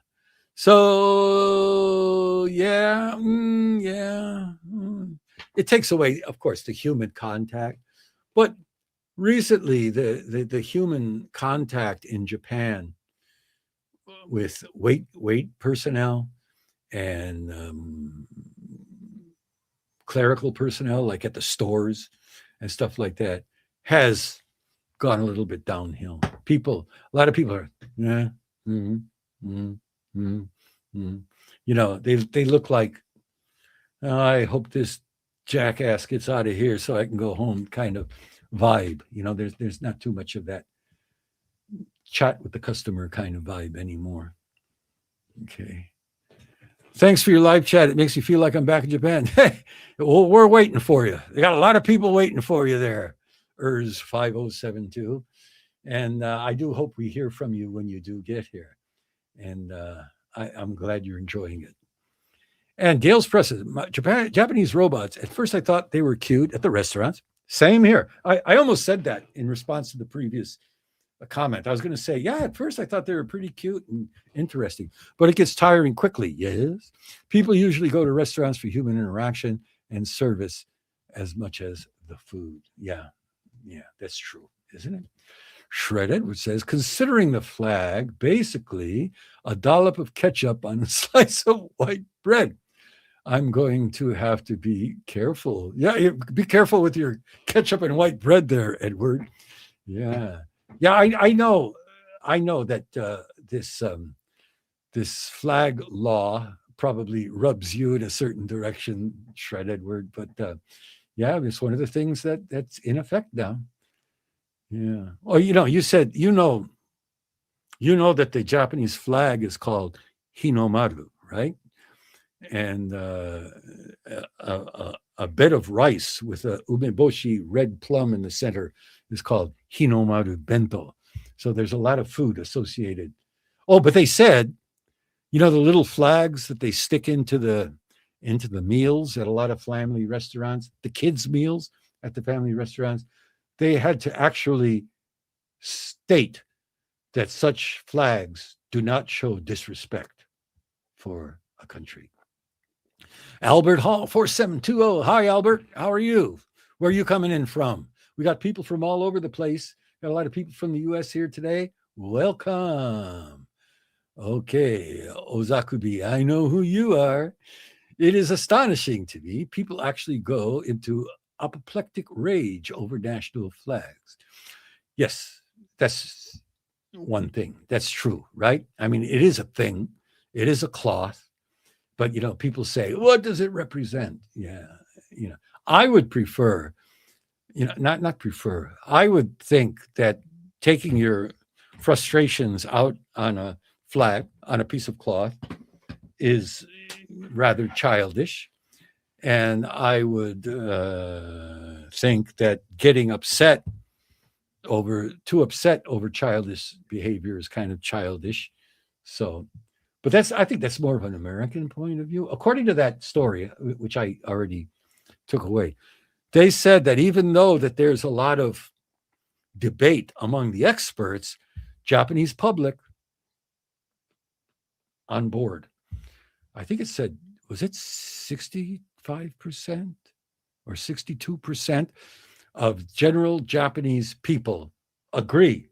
So yeah, it takes away, of course, the human contact. But recently, the human contact in Japan with wait personnel and clerical personnel, like at the stores and stuff like that, has gone a little bit downhill. A lot of people are, they look like, oh, I hope this jackass gets out of here so I can go home kind of vibe. There's not too much of that chat with the customer kind of vibe anymore. Okay. Thanks for your live chat. It makes me feel like I'm back in Japan. Well, we're waiting for you. They got a lot of people waiting for you there. ERS 5072. And I do hope we hear from you when you do get here. And I'm glad you're enjoying it. And Gail's Presses, Japanese robots. At first, I thought they were cute at the restaurants. Same here. I almost said that in response to the previous comment. I was going to say, yeah, at first I thought they were pretty cute and interesting, but it gets tiring quickly. Yes. People usually go to restaurants for human interaction and service as much as the food. Yeah, that's true, isn't it? Shredded, which says, considering the flag, basically a dollop of ketchup on a slice of white bread. I'm going to have to be careful. Yeah, be careful with your ketchup and white bread there, Edward. Yeah. Yeah, I know that this flag law probably rubs you in a certain direction, Shred Edward. But yeah, it's one of the things that's in effect now. Yeah. Oh, you said that the Japanese flag is called Hinomaru, right? And a bed of rice with a umeboshi red plum in the center is called Hinomaru Bento. So there's a lot of food associated. Oh, but they said, the little flags that they stick into the meals at a lot of family restaurants, the kids' meals at the family restaurants, they had to actually state that such flags do not show disrespect for a country. Albert Hall 4720. Hi, Albert. How are you? Where are you coming in from? We got people from all over the place. Got a lot of people from the U.S. here today. Welcome. Okay, Ozakubi, I know who you are. It is astonishing to me. People actually go into apoplectic rage over national flags. Yes, that's one thing. That's true, right? I mean, it is a thing. It is a cloth. But, people say, what does it represent? Yeah, I would prefer, not prefer. I would think that taking your frustrations out on a flag, on a piece of cloth, is rather childish. And I would think that getting too upset over childish behavior is kind of childish. So, but I think that's more of an American point of view. According to that story, which I already took away, they said that even though that there's a lot of debate among the experts, Japanese public on board. I think it said, was it 65% or 62% of general Japanese people agree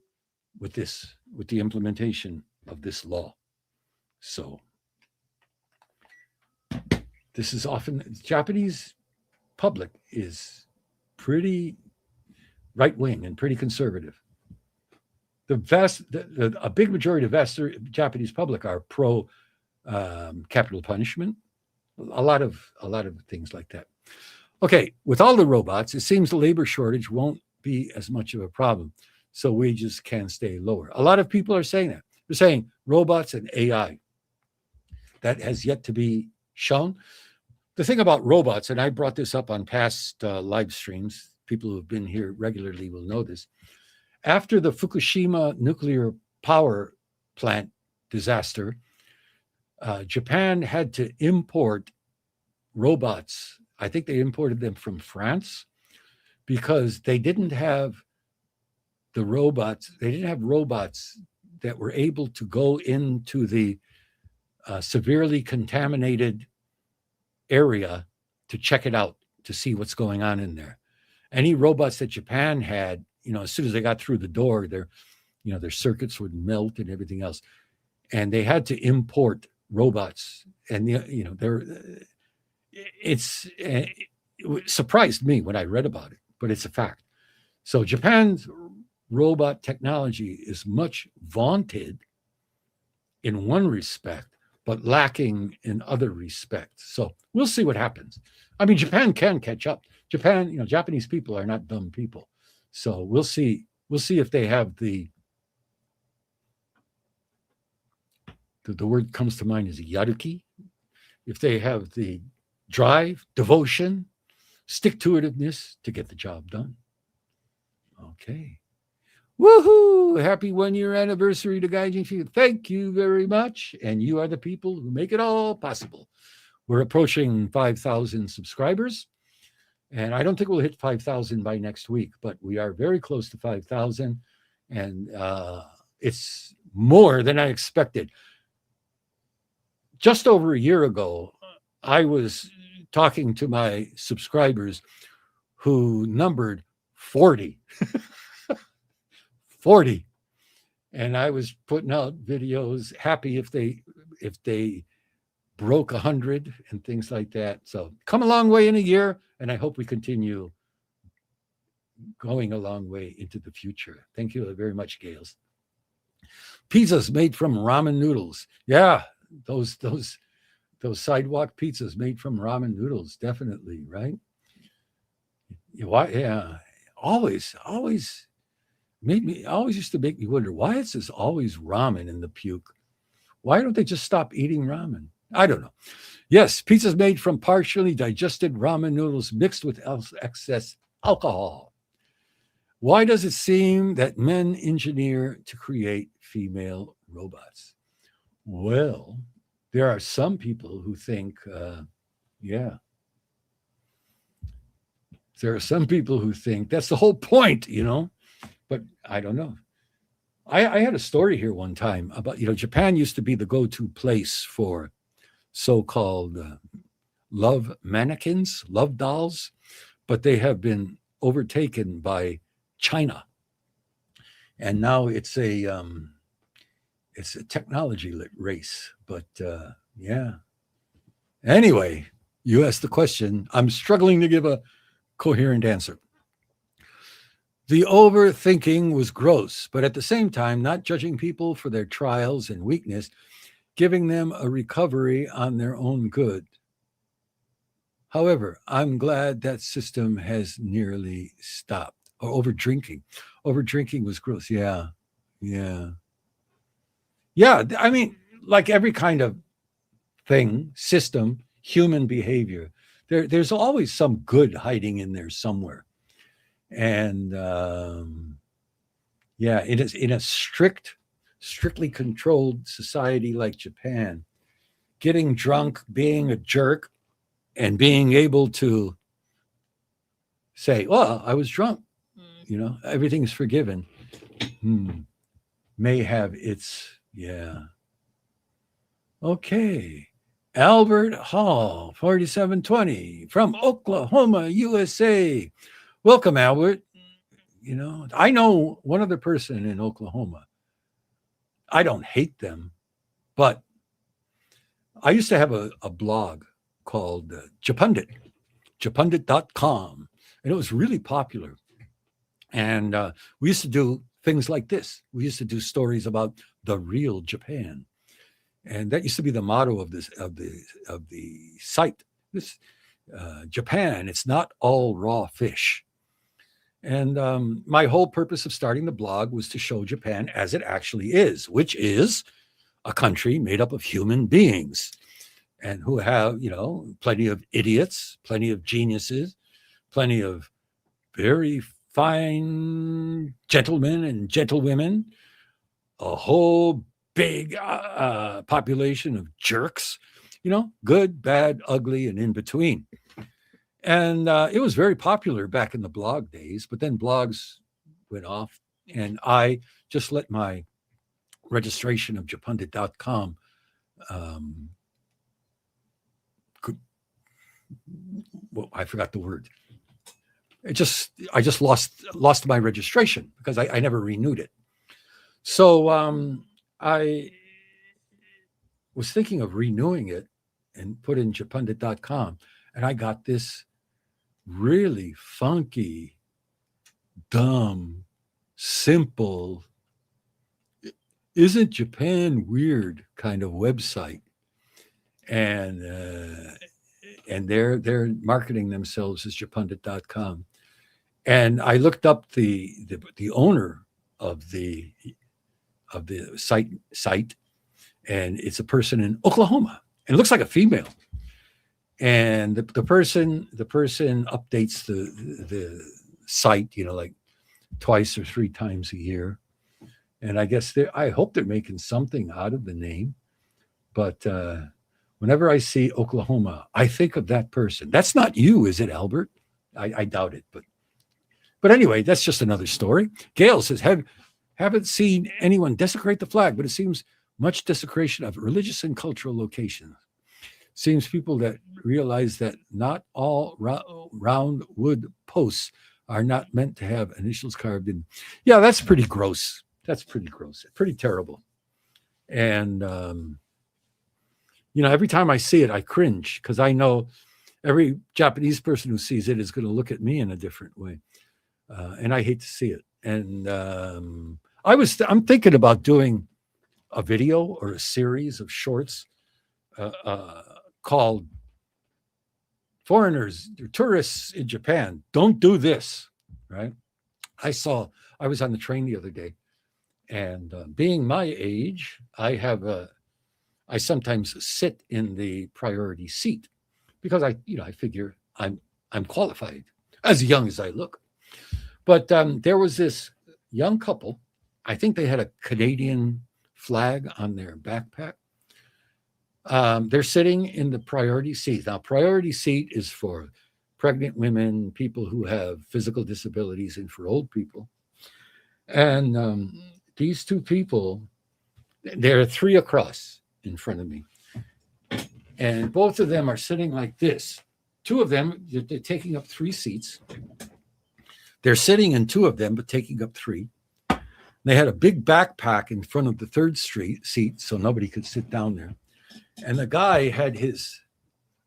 with the implementation of this law. So this is often, Japanese public is pretty right-wing and pretty conservative. A big majority of Japanese public are pro capital punishment, A lot of things like that. Okay, with all the robots, it seems the labor shortage won't be as much of a problem, so wages can stay lower. A lot of people are saying that. They're saying robots and AI. That has yet to be shown. The thing about robots, and I brought this up on past live streams, people who have been here regularly will know this. After the Fukushima nuclear power plant disaster, Japan had to import robots. I think they imported them from France because they didn't have the robots. They didn't have robots that were able to go into the severely contaminated area to check it out, to see what's going on in there. Any robots that Japan had, as soon as they got through the door, their circuits would melt and everything else. And they had to import robots. And, it surprised me when I read about it, but it's a fact. So Japan's robot technology is much vaunted in one respect, but lacking in other respects. So we'll see what happens. I mean, Japan can catch up. Japanese people are not dumb people. So we'll see. We'll see if they have the word comes to mind is yaruki. If they have the drive, devotion, stick-to-itiveness to get the job done. Okay. Woohoo! Happy 1-year anniversary to GAIJIN50. Thank you very much. And you are the people who make it all possible. We're approaching 5,000 subscribers. And I don't think we'll hit 5,000 by next week, but we are very close to 5,000. And it's more than I expected. Just over a year ago, I was talking to my subscribers who numbered 40. 40. And I was putting out videos, happy if they broke 100 and things like that. So come a long way in a year, and I hope we continue going a long way into the future. Thank you very much, Gales. Pizzas made from ramen noodles. Yeah, those sidewalk pizzas made from ramen noodles, definitely, right? Yeah, always used to make me wonder, why is this always ramen in the puke? Why don't they just stop eating ramen? I don't know. Yes, pizzas made from partially digested ramen noodles mixed with excess alcohol. Why does it seem that men engineer to create female robots? Well, there are some people who think, there are some people who think that's the whole point, but I don't know. I had a story here one time about, Japan used to be the go-to place for so-called love mannequins, love dolls, but they have been overtaken by China. And now it's a technology race, but yeah. Anyway, you asked the question. I'm struggling to give a coherent answer. The overthinking was gross, but at the same time, not judging people for their trials and weakness, giving them a recovery on their own good. However, I'm glad that system has nearly stopped. Or over-drinking. Over-drinking was gross. Yeah. I mean, like every kind of thing, system, human behavior, there's always some good hiding in there somewhere. And in a strictly controlled society like Japan, getting drunk, being a jerk, and being able to say, well, I was drunk, everything's forgiven, may have its, Okay. Albert Hall, 4720, from Oklahoma, USA. Welcome, Albert. I know one other person in Oklahoma. I don't hate them, but I used to have a blog called japundit.com, and it was really popular. And we used to do things like this. We used to do stories about the real Japan. And that used to be the motto of the site. This Japan, it's not all raw fish. And my whole purpose of starting the blog was to show Japan as it actually is, which is a country made up of human beings and who have, plenty of idiots, plenty of geniuses, plenty of very fine gentlemen and gentlewomen, a whole big population of jerks, good, bad, ugly, and in between. And it was very popular back in the blog days, but then blogs went off, and I just let my registration of japundit.com I forgot the word. I just lost my registration because I never renewed it. So I was thinking of renewing it and put in japundit.com, and I got this really funky, dumb, simple, isn't Japan weird kind of website. And they're marketing themselves as japundit.com. And I looked up the owner of the site, and it's a person in Oklahoma, and it looks like a female. And the person updates the site, like twice or three times a year. And I guess I hope they're making something out of the name. But whenever I see Oklahoma, I think of that person. That's not you, is it, Albert? I doubt it. But anyway, that's just another story. Gail says, haven't seen anyone desecrate the flag, but it seems much desecration of religious and cultural locations. Seems people that realize that not all round wood posts are not meant to have initials carved in. Yeah, that's pretty gross. Pretty terrible. And, every time I see it, I cringe because I know every Japanese person who sees it is going to look at me in a different way. And I hate to see it. And I'm thinking about doing a video or a series of shorts called Foreigners or Tourists in Japan Don't Do This, right? I was on the train the other day, and being my age, I sometimes sit in the priority seat because I figure I'm qualified, as young as I look. But there was this young couple. I think they had a Canadian flag on their backpack. They're sitting in the priority seat. Now, priority seat is for pregnant women, people who have physical disabilities, and for old people. And these two people, there are three across in front of me. And both of them are sitting like this. Two of them, they're taking up three seats. They're sitting in two of them, but taking up three. They had a big backpack in front of the third seat, so nobody could sit down there. And the guy had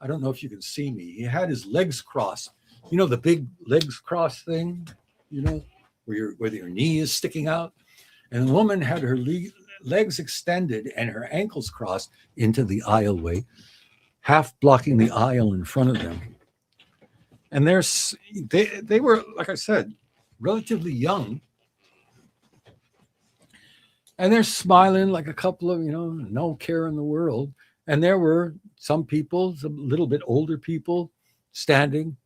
I don't know if you can see me, he had his legs crossed. The big legs crossed thing, where your knee is sticking out. And the woman had her legs extended and her ankles crossed into the aisleway, half blocking the aisle in front of them. And they were, like I said, relatively young. And they're smiling like a couple of, no care in the world. And there were some people, a little bit older people, standing.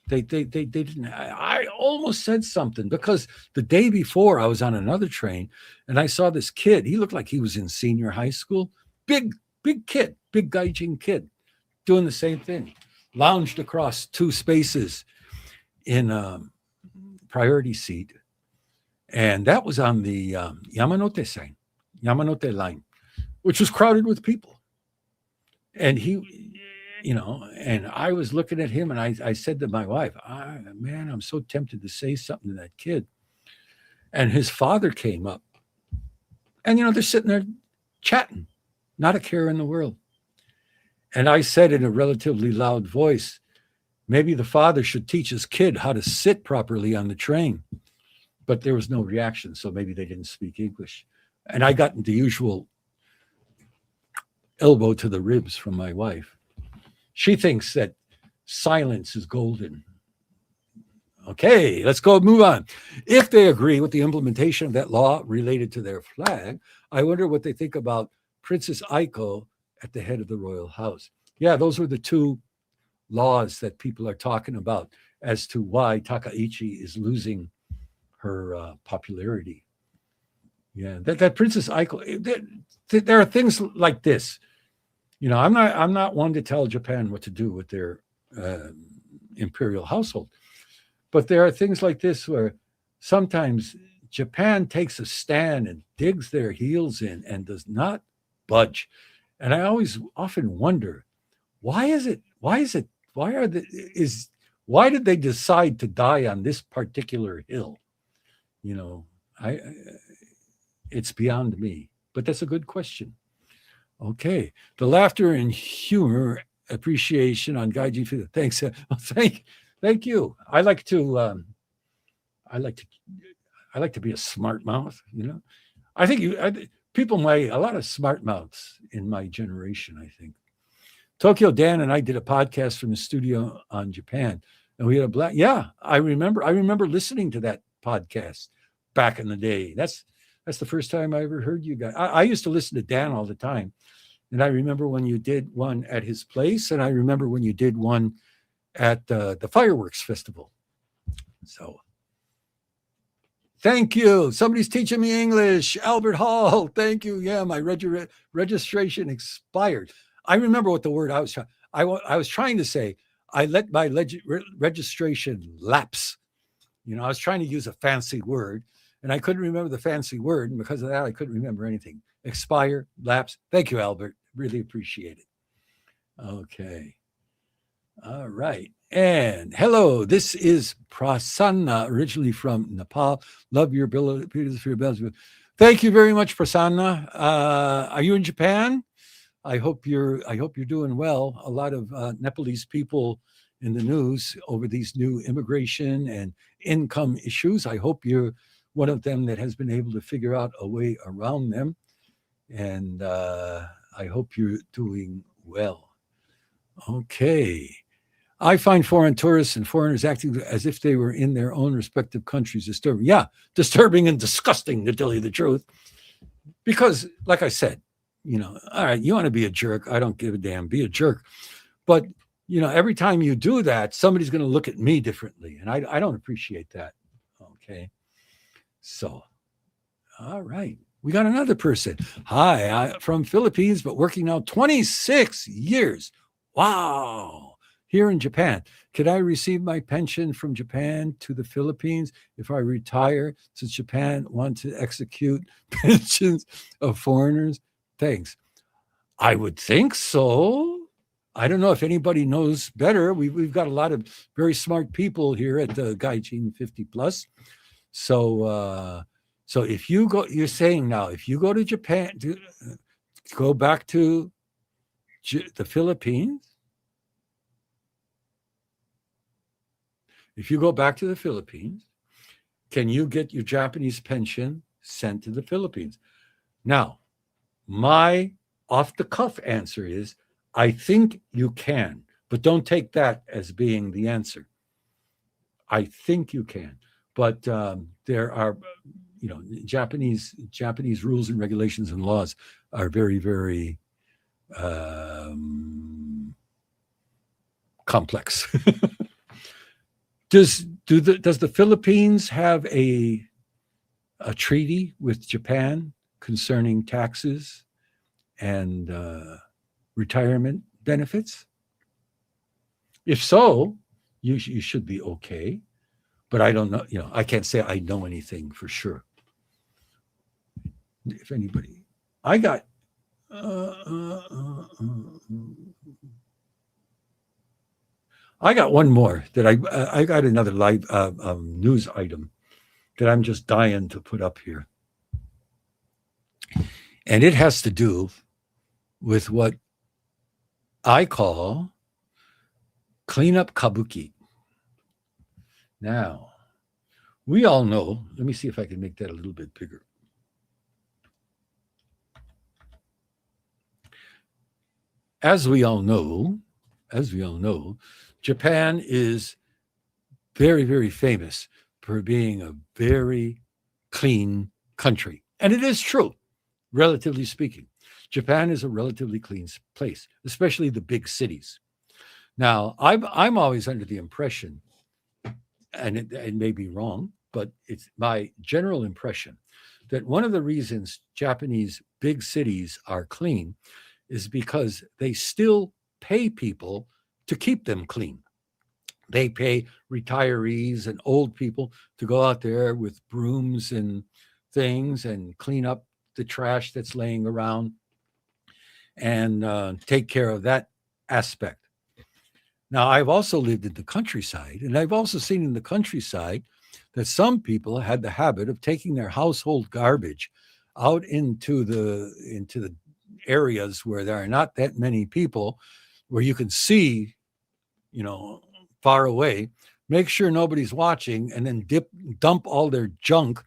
They didn't. I almost said something because the day before I was on another train and I saw this kid. He looked like he was in senior high school. Big kid, big gaijin kid, doing the same thing. Lounged across two spaces in a priority seat. And that was on the Yamanote line, which was crowded with people. And he, and I was looking at him and I said to my wife, man, I'm so tempted to say something to that kid. And his father came up and, they're sitting there chatting, not a care in the world. And I said in a relatively loud voice, maybe the father should teach his kid how to sit properly on the train. But there was no reaction, so maybe they didn't speak English. And I got the usual elbow to the ribs from my wife. She thinks that silence is golden. Okay, let's go move on. If they agree with the implementation of that law related to their flag, I wonder what they think about Princess Aiko at the head of the royal house. Yeah, those were the two laws that people are talking about as to why Takaichi is losing her popularity. Yeah, that Princess Aiko. There are things like this. I'm not one to tell Japan what to do with their uh, imperial household. But there are things like this where sometimes Japan takes a stand and digs their heels in and does not budge. And I always often wonder, why is it? Why is it? Why are the is why did they decide to die on this particular hill? You know, I it's beyond me. But that's a good question. Okay, the laughter and humor appreciation on GAIJIN50. Thanks. Thank you. I like to I like to be a smart mouth. I think people a lot of smart mouths in my generation. I think Tokyo Dan and I did a podcast from the studio on Japan, and we had a black. Yeah, I remember listening to that podcast back in the day. That's the first time I ever heard you guys. I used to listen to Dan all the time. And I remember when you did one at his place, and I remember when you did one at the fireworks festival. So thank you. Somebody's teaching me English. Albert Hall. Thank you. Yeah, my registration expired. I remember what the word I was trying. I was trying to say. I let my registration lapse. I was trying to use a fancy word, and I couldn't remember the fancy word, and because of that, I couldn't remember anything. Expire, lapse. Thank you, Albert. Really appreciate it. Okay. All right. And hello, this is Prasanna, originally from Nepal. Love your abilities for your bells. Thank you very much, Prasanna. Are you in Japan? I hope you're doing well. A lot of Nepalese people in the news over these new immigration and income issues. I hope you're one of them that has been able to figure out a way around them. And I hope you're doing well. Okay. I find foreign tourists and foreigners acting as if they were in their own respective countries disturbing. Yeah, disturbing and disgusting, to tell you the truth. Because, like I said, all right, you want to be a jerk. I don't give a damn. Be a jerk. But, every time you do that, somebody's going to look at me differently. And I don't appreciate that. Okay. So, all right. We got another person. Hi, I'm from Philippines, but working now 26 years. Wow. Here in Japan. Could I receive my pension from Japan to the Philippines if I retire, since Japan wants to execute pensions of foreigners? Thanks. I would think so. I don't know if anybody knows better. We've got a lot of very smart people here at the GAIJIN50 Plus. So if you go, you're saying now, if you go to Japan, go back to the Philippines, if you go back to the Philippines, can you get your Japanese pension sent to the Philippines? Now, my off-the-cuff answer is, I think you can, but don't take that as being the answer. I think you can, but there are, Japanese rules and regulations and laws are very, very complex. Does the Philippines have a treaty with Japan concerning taxes and retirement benefits? If so, you should be okay. But I don't know. I can't say I know anything for sure. If anybody, I got. I got one more that I got another live news item that I'm just dying to put up here. And it has to do with what I call cleanup kabuki. Now, we all know, let me see if I can make that a little bit bigger. as we all know, Japan is very, very famous for being a very clean country. And it is true, relatively speaking. Japan is a relatively clean place, especially the big cities. Now, I'm always under the impression, and it may be wrong, but it's my general impression that one of the reasons Japanese big cities are clean is because they still pay people to keep them clean. They pay retirees and old people to go out there with brooms and things and clean up the trash that's laying around and take care of that aspect. Now, I've also lived in the countryside, and I've also seen in the countryside that some people had the habit of taking their household garbage out into the areas where there are not that many people, where you can see, far away, make sure nobody's watching, and then dump all their junk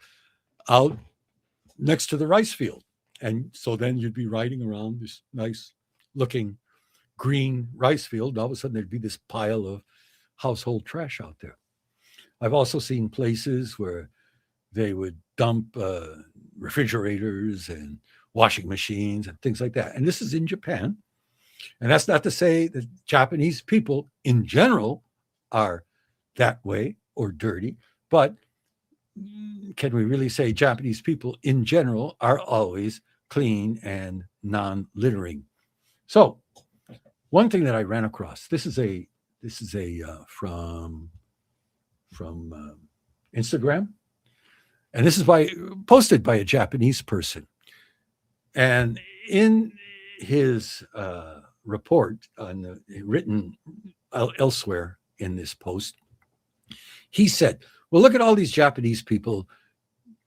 out next to the rice field. And so then you'd be riding around this nice looking green rice field, and all of a sudden there'd be this pile of household trash out there. I've also seen places where they would dump refrigerators and washing machines and things like that. And this is in Japan. And that's not to say that Japanese people in general are that way or dirty, but can we really say Japanese people in general are always clean and non-littering? So one thing that I ran across, this is a from Instagram, and this is posted by a Japanese person. And in his report written elsewhere in this post, he said, well, look at all these Japanese people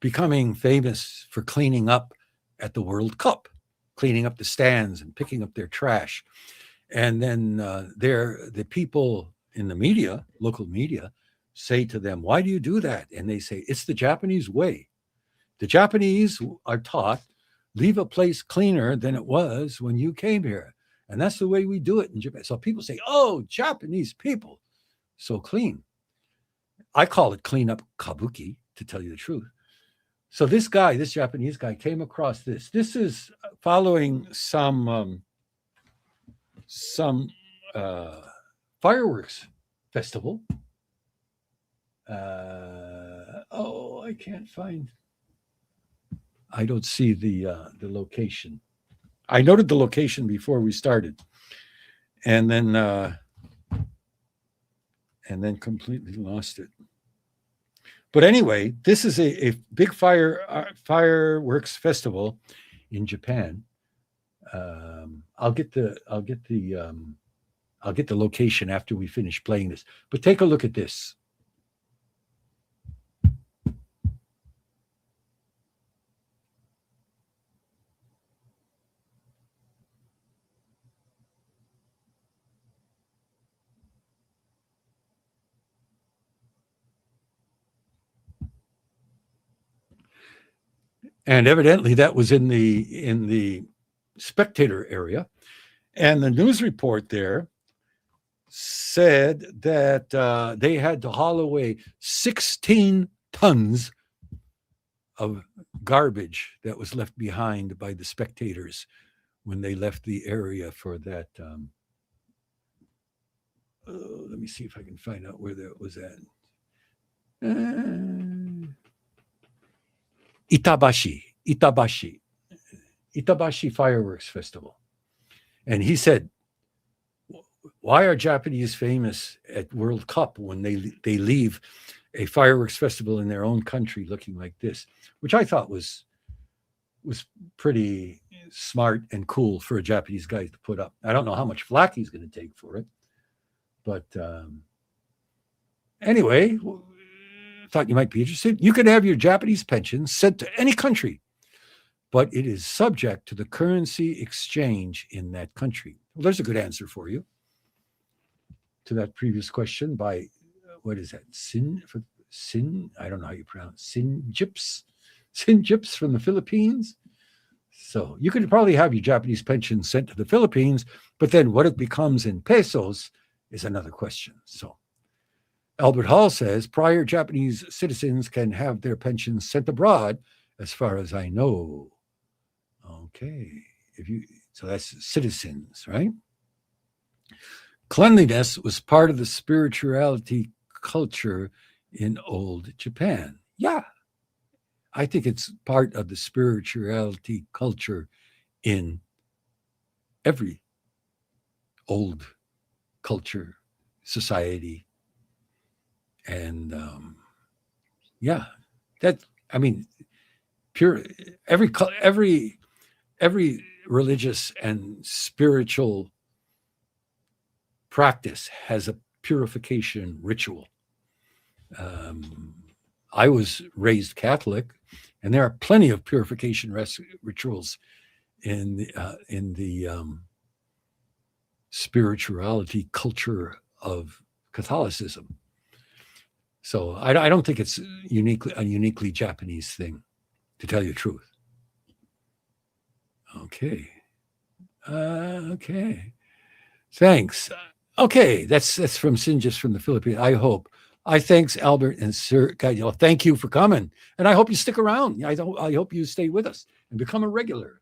becoming famous for cleaning up at the World Cup, cleaning up the stands and picking up their trash. And then the people in the media, local media, say to them, why do you do that? And they say, it's the Japanese way. The Japanese are taught, leave a place cleaner than it was when you came here. And that's the way we do it in Japan. So people say, oh, Japanese people, so clean. I call it clean up kabuki, to tell you the truth. So this Japanese guy came across this. This is following some fireworks festival. I can't find. I don't see the location. I noted the location before we started, and then completely lost it. But anyway, this is a big fireworks festival in Japan. I'll get the location after we finish playing this. But take a look at this. And evidently that was in the spectator area. And the news report there said that they had to haul away 16 tons of garbage that was left behind by the spectators when they left the area for that. Let me see if I can find out where that was at. Itabashi Fireworks Festival. And he said, why are Japanese famous at World Cup when they leave a fireworks festival in their own country looking like this? Which I thought was pretty smart and cool for a Japanese guy to put up. I don't know how much flack he's going to take for it. But anyway, thought you might be interested. You can have your Japanese pension sent to any country, but it is subject to the currency exchange in that country. Well, there's a good answer for you to that previous question by, what is that? Sin, I don't know how you pronounce Sin Jips from the Philippines. So you could probably have your Japanese pension sent to the Philippines, but then what it becomes in pesos is another question. So Albert Hall says prior Japanese citizens can have their pensions sent abroad, as far as I know. Okay, so that's citizens, right? Cleanliness was part of the spirituality culture in old Japan. Yeah, I think it's part of the spirituality culture in every old culture, society. And yeah, that, I mean, pure, every religious and spiritual practice has a purification ritual. I was raised Catholic, and there are plenty of purification rituals in the spirituality culture of Catholicism. So I don't think it's a uniquely Japanese thing, to tell you the truth. Okay. Okay. Thanks. Okay, that's from Sinjus from the Philippines. I thanks Albert and Sir. Thank you for coming, and I hope you stick around. I hope you stay with us and become a regular.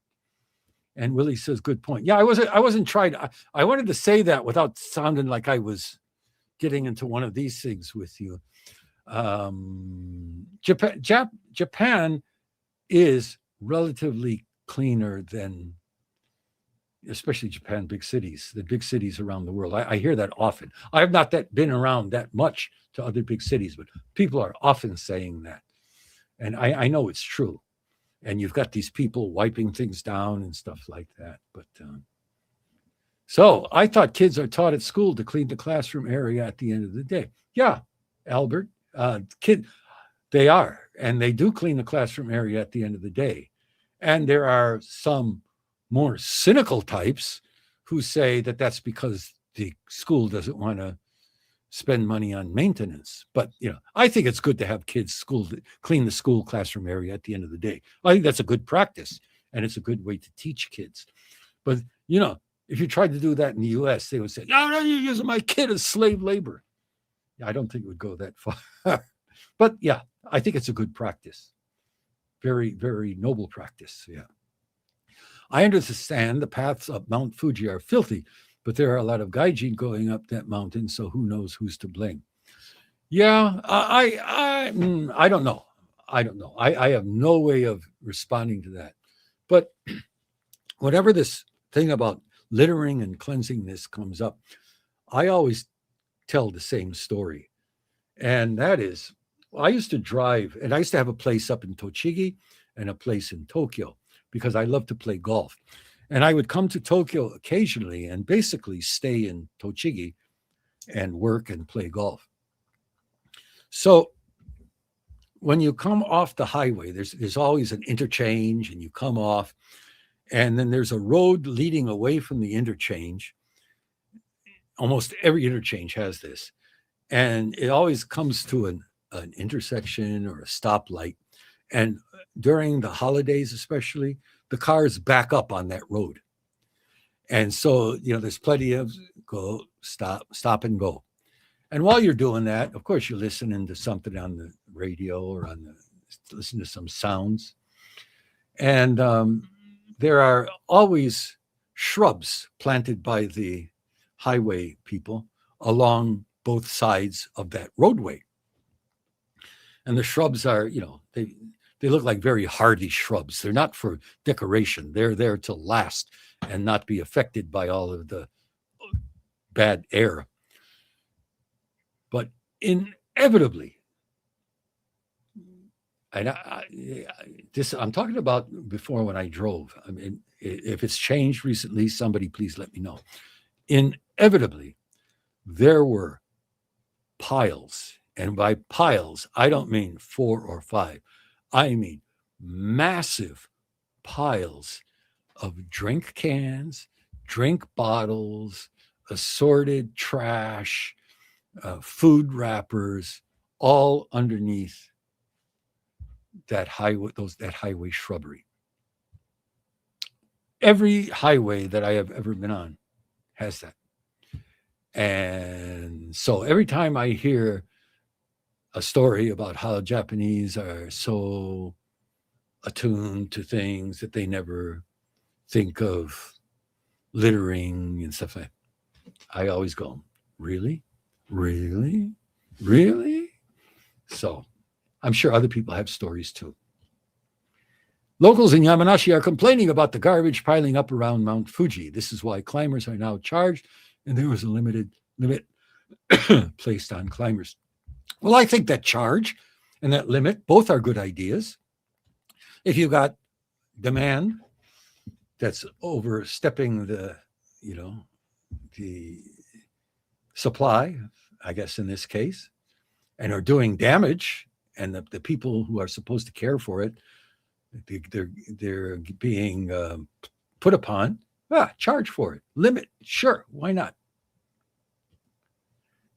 And Willie says, "Good point." Yeah, I wasn't trying. I wanted to say that without sounding like I was getting into one of these things with you. Japan is relatively cleaner than, especially Japan, big cities, the big cities around the world. I hear that often. I have not been around that much to other big cities, but people are often saying that. And I know it's true. And you've got these people wiping things down and stuff like that. But so I thought kids are taught at school to clean the classroom area at the end of the day. Yeah, Albert, they are. And they do clean the classroom area at the end of the day. And there are some more cynical types who say that that's because the school doesn't want to spend money on maintenance. But, I think it's good to have kids clean the school classroom area at the end of the day. I think that's a good practice, and it's a good way to teach kids. But, if you tried to do that in the U.S., they would say, no, you're using my kid as slave labor. I don't think it would go that far. But, yeah, I think it's a good practice. Very, very noble practice, yeah. I understand the paths up Mount Fuji are filthy, but there are a lot of gaijin going up that mountain, so who knows who's to blame. Yeah, I don't know. I have no way of responding to that. But whenever this thing about littering and cleansing this comes up, I always tell the same story. And that is, I used to drive, and I used to have a place up in Tochigi and a place in Tokyo because I love to play golf. And I would come to Tokyo occasionally and basically stay in Tochigi and work and play golf. So when you come off the highway, there's always an interchange, and you come off, and then there's a road leading away from the interchange. Almost every interchange has this. And it always comes to an intersection or a stoplight. And during the holidays, especially, the cars back up on that road. And so, there's plenty of go, stop and go. And while you're doing that, of course, you're listening to something on the radio or listen to some sounds. And there are always shrubs planted by the highway people along both sides of that roadway. And the shrubs are, they look like very hardy shrubs. They're not for decoration. They're there to last and not be affected by all of the bad air. But inevitably, and I'm talking about before when I drove. I mean, if it's changed recently, somebody please let me know. Inevitably, there were piles. And by piles, I don't mean 4 or 5. I mean massive piles of drink cans, drink bottles, assorted trash, food wrappers, all underneath that highway shrubbery. Every highway that I have ever been on has that. And so every time I hear a story about how Japanese are so attuned to things that they never think of littering and stuff like that, I always go, really? Really? Really? So I'm sure other people have stories too. Locals in Yamanashi are complaining about the garbage piling up around Mount Fuji. This is why climbers are now charged, and there was a limit placed on climbers. Well, I think that charge and that limit both are good ideas. If you've got demand that's overstepping the supply, I guess in this case, and are doing damage, and the people who are supposed to care for it, they're being put upon, charge for it. Limit, sure, why not?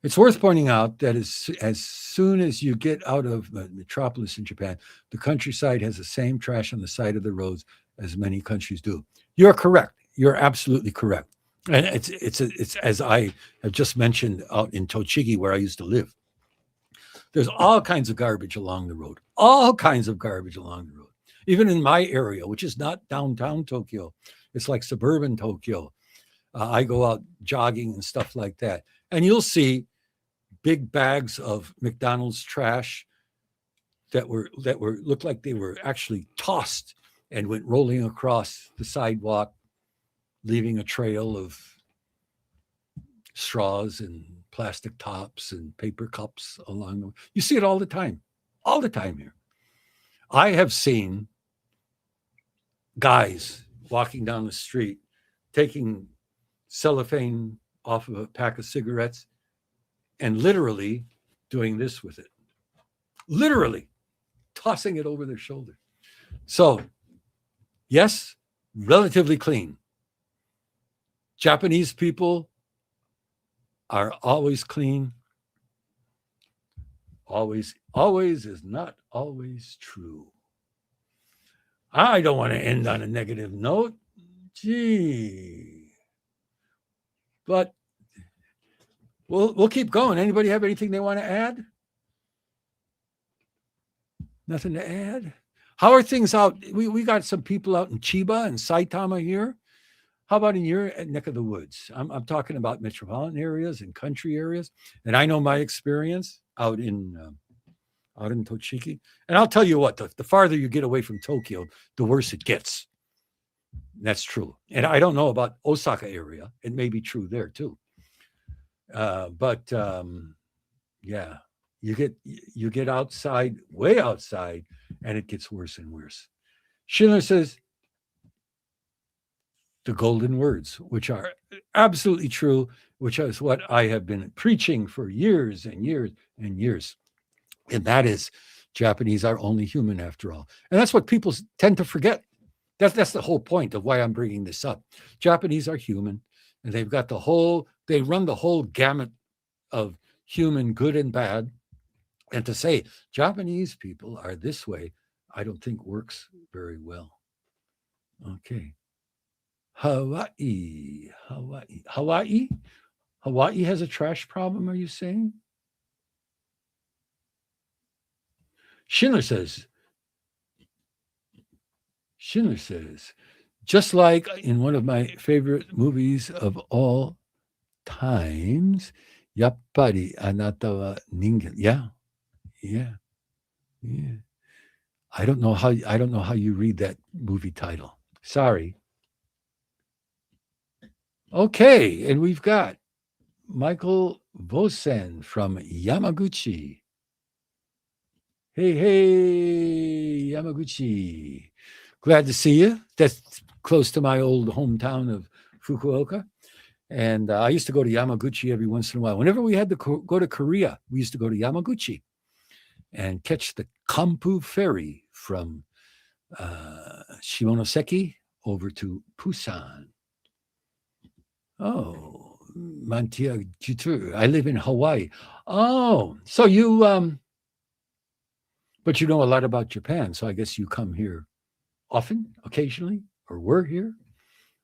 It's worth pointing out that as soon as you get out of the metropolis in Japan, the countryside has the same trash on the side of the roads as many countries do. You're correct. You're absolutely correct. And it's as I have just mentioned out in Tochigi, where I used to live. There's all kinds of garbage along the road. All kinds of garbage along the road. Even in my area, which is not downtown Tokyo, it's like suburban Tokyo. I go out jogging and stuff like that, and you'll see big bags of McDonald's trash that were looked like they were actually tossed and went rolling across the sidewalk, leaving a trail of straws and plastic tops and paper cups along the way. You see it all the time here. I have seen guys walking down the street, taking cellophane off of a pack of cigarettes and literally doing this with it. Literally tossing it over their shoulder. So, yes, relatively clean. Japanese people are always clean. Always is not always true. I don't want to end on a negative note. Gee. But we'll keep going. Anybody have anything they want to add? Nothing to add? How are things out? We got some people out in Chiba and Saitama here. How about in your neck of the woods? I'm talking about metropolitan areas and country areas. And I know my experience out in Tochigi. And I'll tell you what, the farther you get away from Tokyo, the worse it gets. That's true. And I don't know about Osaka area. It may be true there too. But yeah, you get outside, way outside, and it gets worse and worse. Schindler says the golden words, which are absolutely true, which is what I have been preaching for years and years and years. And that is, Japanese are only human after all. And that's what people tend to forget. That's the whole point of why I'm bringing this up. Japanese are human, and they run the whole gamut of human good and bad. And to say Japanese people are this way, I don't think works very well. Okay. Hawaii has a trash problem, are you saying? Schindler says, just like in one of my favorite movies of all times, yappari anata wa ningen. Yeah. I don't know how you read that movie title. Sorry. Okay, and we've got Michael Vosen from Yamaguchi. Hey, Yamaguchi. Glad to see you. That's close to my old hometown of Fukuoka. And I used to go to Yamaguchi every once in a while. Whenever we had to go to Korea, we used to go to Yamaguchi and catch the Kampu ferry from Shimonoseki over to Busan. Oh, Mantia Jitu. I live in Hawaii. Oh, so you, but you know a lot about Japan. So I guess you come here often, occasionally, or were here.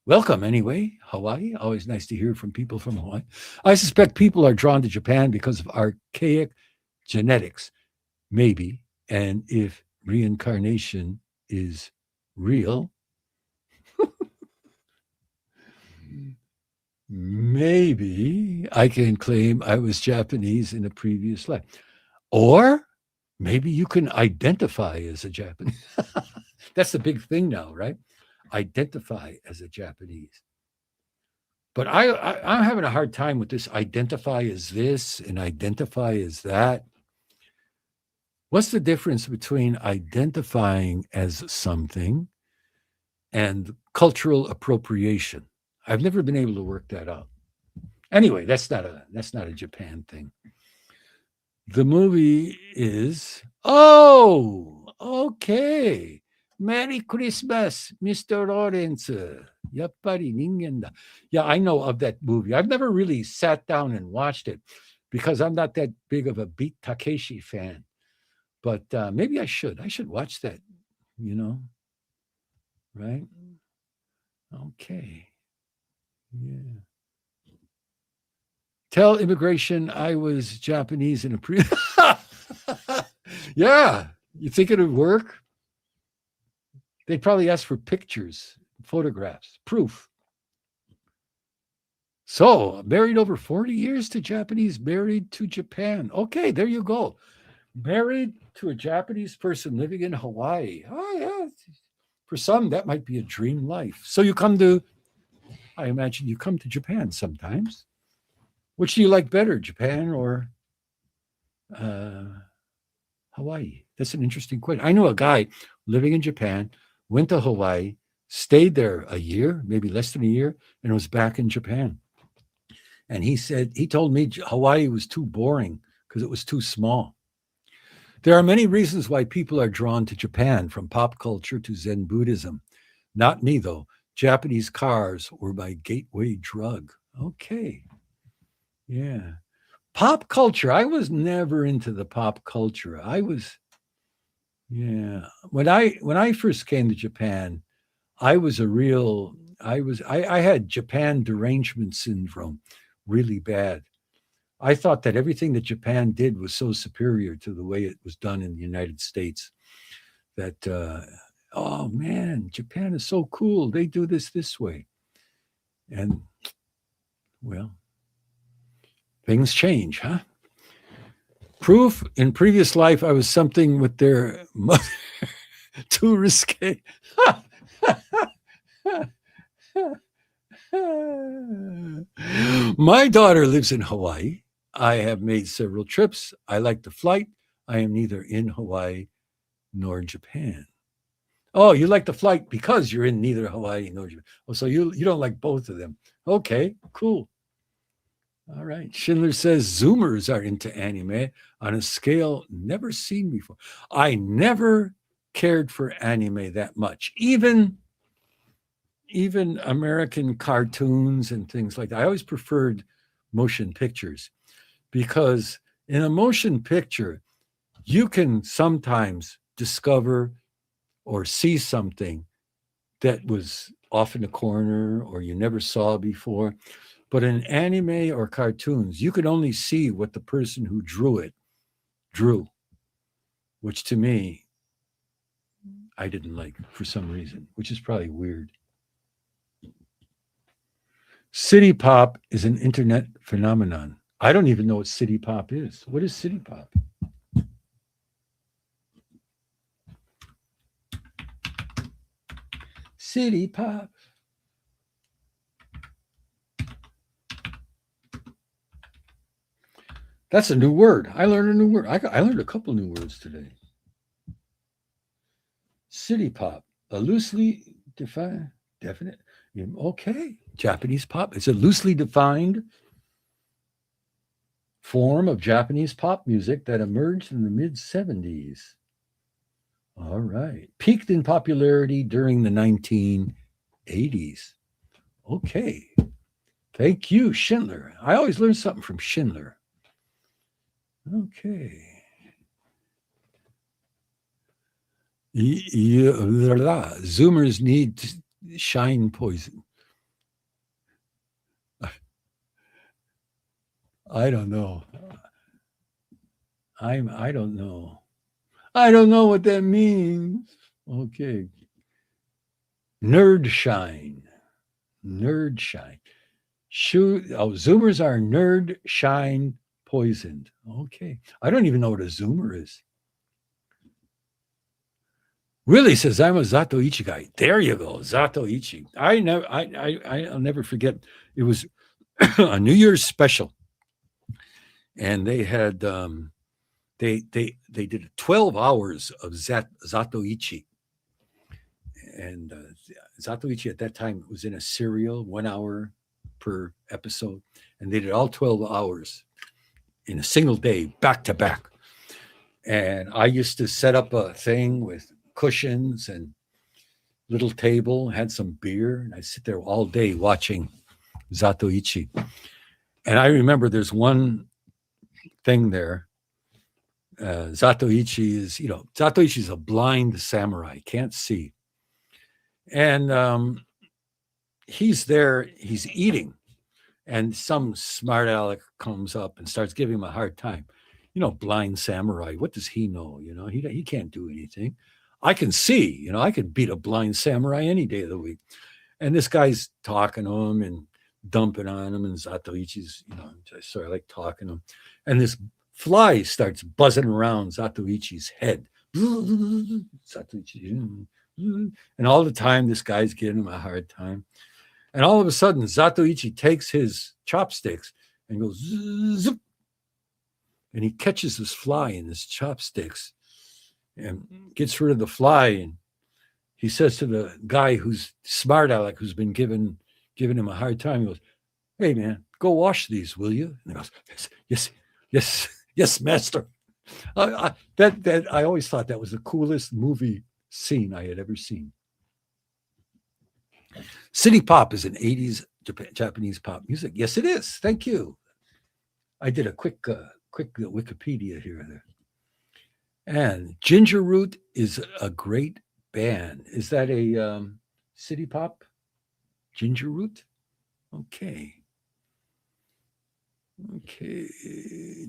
Welcome anyway, Hawaii. Always nice to hear from people from Hawaii. I suspect people are drawn to Japan because of archaic genetics, maybe. And if reincarnation is real, maybe I can claim I was Japanese in a previous life. Or maybe you can identify as a Japanese. That's the big thing now, right? Identify as a Japanese. But I'm having a hard time with this identify as this and identify as that. What's the difference between identifying as something and cultural appropriation? I've never been able to work that out. Anyway, that's not a Japan thing. The movie is, oh, okay. Merry Christmas, Mr. Lawrence. Yappari ningen da. Yeah, I know of that movie. I've never really sat down and watched it because I'm not that big of a Beat Takeshi fan. But maybe I should. I should watch that, right? Okay. Yeah. Tell immigration I was Japanese in a pre. Yeah. You think it would work? They'd probably ask for pictures, photographs, proof. So, married over 40 years to Japanese, married to Japan. Okay, there you go. Married to a Japanese person living in Hawaii. Oh, yeah. For some, that might be a dream life. So I imagine you come to Japan sometimes. Which do you like better, Japan or Hawaii? That's an interesting question. I know a guy living in Japan, went to Hawaii, stayed there a year, maybe less than a year, and was back in Japan. And he told me Hawaii was too boring because it was too small. There are many reasons why people are drawn to Japan, from pop culture to Zen Buddhism. Not me, though. Japanese cars were my gateway drug. Okay. Yeah. Pop culture. I was never into the pop culture. When I first came to Japan, I had Japan derangement syndrome really bad. I thought that everything that Japan did was so superior to the way it was done in the United States that, oh man, Japan is so cool. They do this way. And, well, things change, huh? Proof in previous life I was something with their mother. Too risque. My daughter lives in Hawaii. I have made several trips. I like the flight. I am neither in Hawaii nor Japan. Oh, you like the flight because you're in neither Hawaii nor Japan. Oh, so you don't like both of them. Okay, cool. All right. Schindler says Zoomers are into anime on a scale never seen before. I never cared for anime that much. Even American cartoons and things like that. I always preferred motion pictures because in a motion picture, you can sometimes discover or see something that was off in a corner or you never saw before. But in anime or cartoons, you could only see what the person who drew it drew, which to me, I didn't like for some reason, which is probably weird. City pop is an internet phenomenon. I don't even know what city pop is. What is city pop? City pop. That's a new word. I learned a new word. I learned a couple new words today. City pop, a loosely defined, definite. Okay, Japanese pop. It's a loosely defined form of Japanese pop music that emerged in the mid-70s. All right. Peaked in popularity during the 1980s. Okay. Thank you, Schindler. I always learn something from Schindler. Okay. Zoomers need shine poison. I don't know. I don't know. I don't know what that means. Okay. Nerd shine. Nerd shine. Zoomers are nerd shine poisoned. Okay. I don't even know what a zoomer is. Really says I'm a Zatoichi guy. There you go, Zatoichi. I'll never forget. It was a New Year's special, and they had they did 12 hours of Zatoichi, and Zatoichi at that time was in a serial, 1 hour per episode, and they did all 12 hours in a single day, back to back. And I used to set up a thing with cushions and little table, had some beer, and I sit there all day watching Zatoichi. And I remember there's one thing there. Zatoichi is a blind samurai, can't see. And he's there, he's eating, and some smart aleck comes up and starts giving him a hard time. Blind samurai, what does he know? He can't do anything. I can see, I could beat a blind samurai any day of the week. And this guy's talking to him and dumping on him, and Zatoichi's, sort of like talking to him. And this fly starts buzzing around Zatoichi's head. Zatoichi, and all the time, this guy's giving him a hard time. And all of a sudden, Zatoichi takes his chopsticks and goes, zip, and he catches this fly in his chopsticks and gets rid of the fly. And he says to the guy who's smart aleck, who's been giving him a hard time, he goes, "Hey, man, go wash these, will you?" And he goes, yes, master. I always thought that was the coolest movie scene I had ever seen. City pop is an 80s Japanese pop music. Yes, it is. Thank you. I did a quick Wikipedia here. And Ginger Root is a great band. Is that a city pop? Ginger Root? Okay,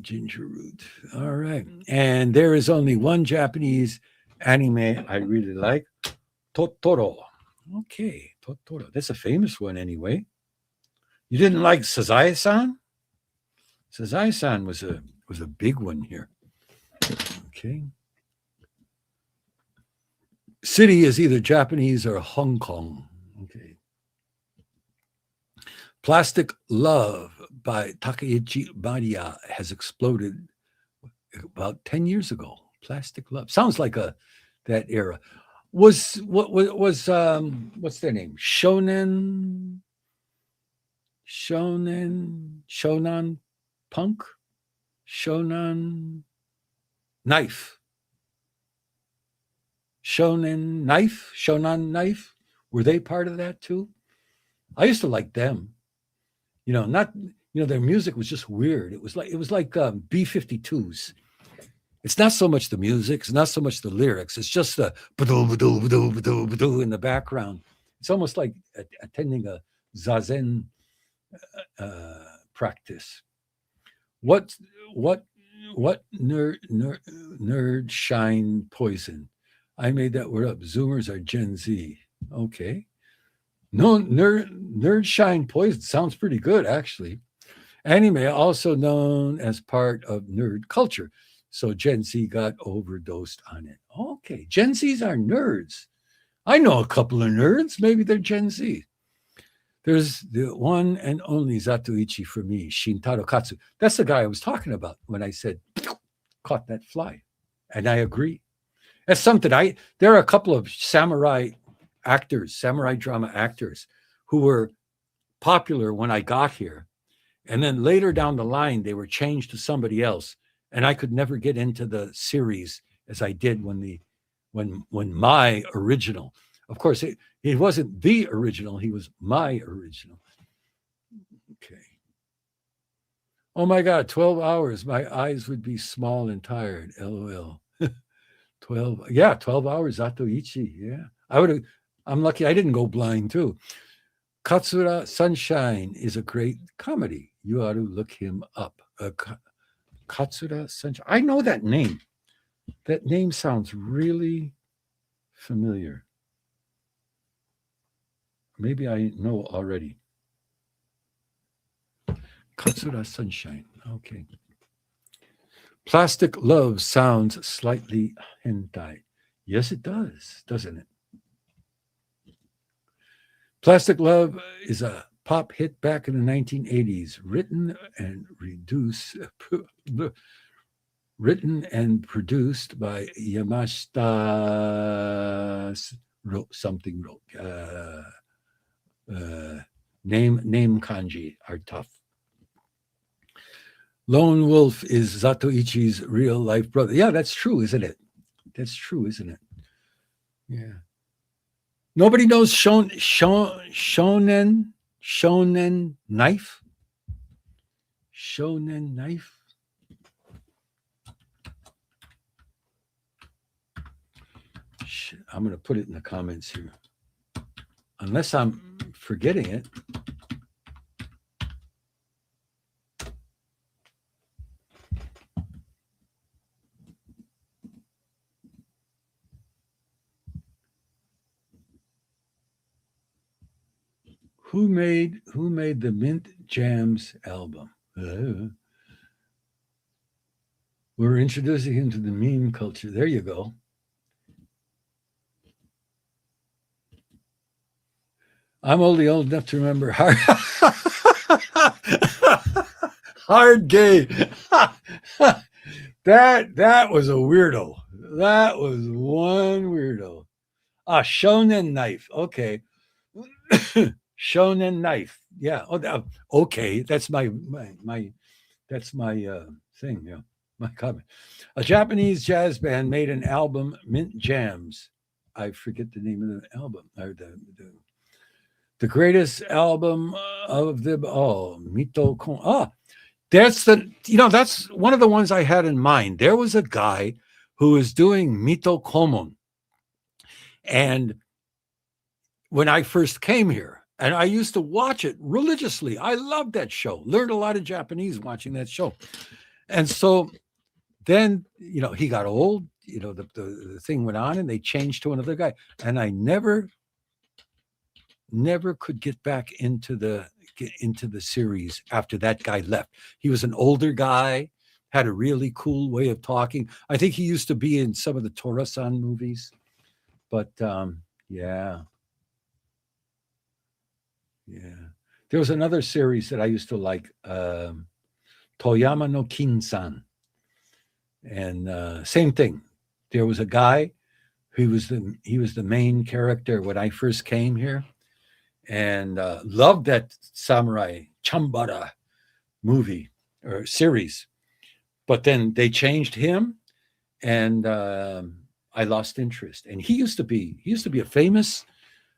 Ginger Root. All right. And there is only one Japanese anime I really like, Totoro. Okay, Totoro. That's a famous one anyway. You didn't like Sazae-san? Sazae-san was a big one here. Okay. City is either Japanese or Hong Kong. Okay. Plastic Love by Takeichi Maria has exploded about 10 years ago. Plastic Love. Sounds like that era. What's their name? Shonen Punk? Shonen Knife. Shonen Knife. Were they part of that too? I used to like them. Their music was just weird. It was like B-52s. It's not so much the music, it's not so much the lyrics. It's just the in the background. It's almost like attending a zazen practice. What nerd shine poison? I made that word up. Zoomers are Gen Z. Okay. No, nerd shine poison sounds pretty good, actually. Anime, also known as part of nerd culture. So Gen Z got overdosed on it. Okay, Gen Zs are nerds. I know a couple of nerds. Maybe they're Gen Z. There's the one and only Zatoichi for me, Shintaro Katsu. That's the guy I was talking about when I said, caught that fly. And I agree. That's something there are a couple of samurai drama actors who were popular when I got here. And then later down the line, they were changed to somebody else. And I could never get into the series as I did when my original, of course, it wasn't the original, he was my original. Okay. Oh my God, 12 hours. My eyes would be small and tired. LOL. 12 hours, Zatoichi. Yeah. I'm lucky I didn't go blind too. Katsura Sunshine is a great comedy. You ought to look him up. Katsura Sunshine. I know that name. That name sounds really familiar. Maybe I know already. Katsura Sunshine. Okay. Plastic Love sounds slightly hentai. Yes, it does, doesn't it? Plastic Love is a pop hit back in the 1980s, written and produced by Yamashita something. Name kanji are tough. Lone Wolf is Zatoichi's real life brother. Yeah, that's true, isn't it? That's true, isn't it? Yeah. Nobody knows shonen knife. Shonen knife. I'm going to put it in the comments here. Unless I'm forgetting it. Who made the Mint Jams album? We're introducing him to the meme culture. There you go. I'm only old enough to remember Hard Gay. That was a weirdo. That was one weirdo. Shonen Knife. Okay. Shonen Knife. Yeah. Okay. That's my that's my thing. Yeah. My comment. A Japanese jazz band made an album, Mint Jams. I forget the name of the album. Or the greatest album of them all. Mito Kon. That's that's one of the ones I had in mind. There was a guy who was doing Mito Komon. And when I first came here, and I used to watch it religiously. I loved that show. Learned a lot of Japanese watching that show. And so then, he got old, the thing went on and they changed to another guy. And I never could get back into the series after that guy left. He was an older guy, had a really cool way of talking. I think he used to be in some of the Tora-san movies. But yeah. There was another series that I used to like, Toyama no Kin-san. And same thing. There was a guy who was the main character when I first came here, and loved that samurai Chambara movie or series. But then they changed him, and I lost interest. And he used to be a famous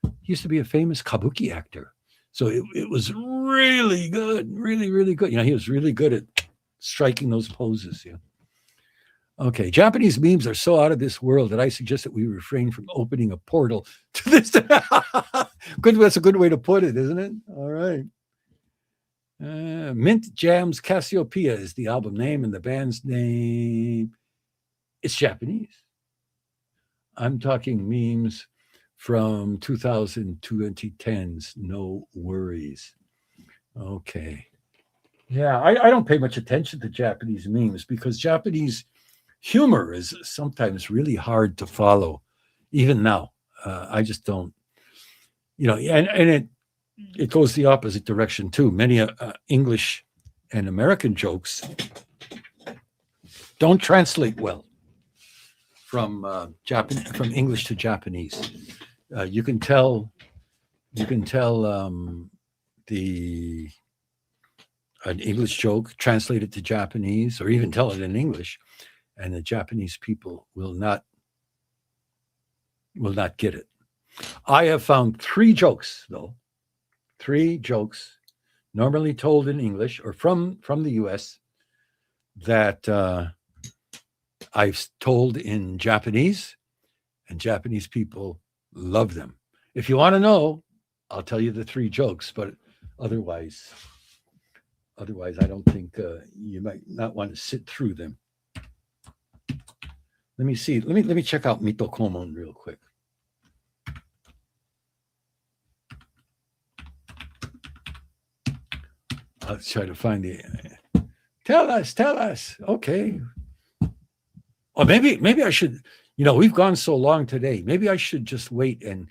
kabuki actor. So it was really good, really, really good. He was really good at striking those poses. Yeah. Okay, Japanese memes are so out of this world that I suggest that we refrain from opening a portal to this. Good, that's a good way to put it, isn't it? All right. Mint Jams Cassiopeia is the album name, and the band's name, it's Japanese. I'm talking memes from 2000 to 2010s. No worries. Okay. Yeah, I don't pay much attention to Japanese memes because Japanese humor is sometimes really hard to follow. Even now, I just don't. And it goes the opposite direction too. Many English and American jokes don't translate well from English to Japanese. You can tell an English joke translated to Japanese, or even tell it in English, and the Japanese people will not get it. I have found three jokes normally told in English or from the US that I've told in Japanese, and Japanese people love them. If you want to know, I'll tell you the three jokes, but otherwise Otherwise, I don't think you might not want to sit through them. Let me see. Let me check out Mitokomon real quick. I'll try to find the. Tell us. Okay. Or maybe I should. You know, we've gone so long today. Maybe I should just wait and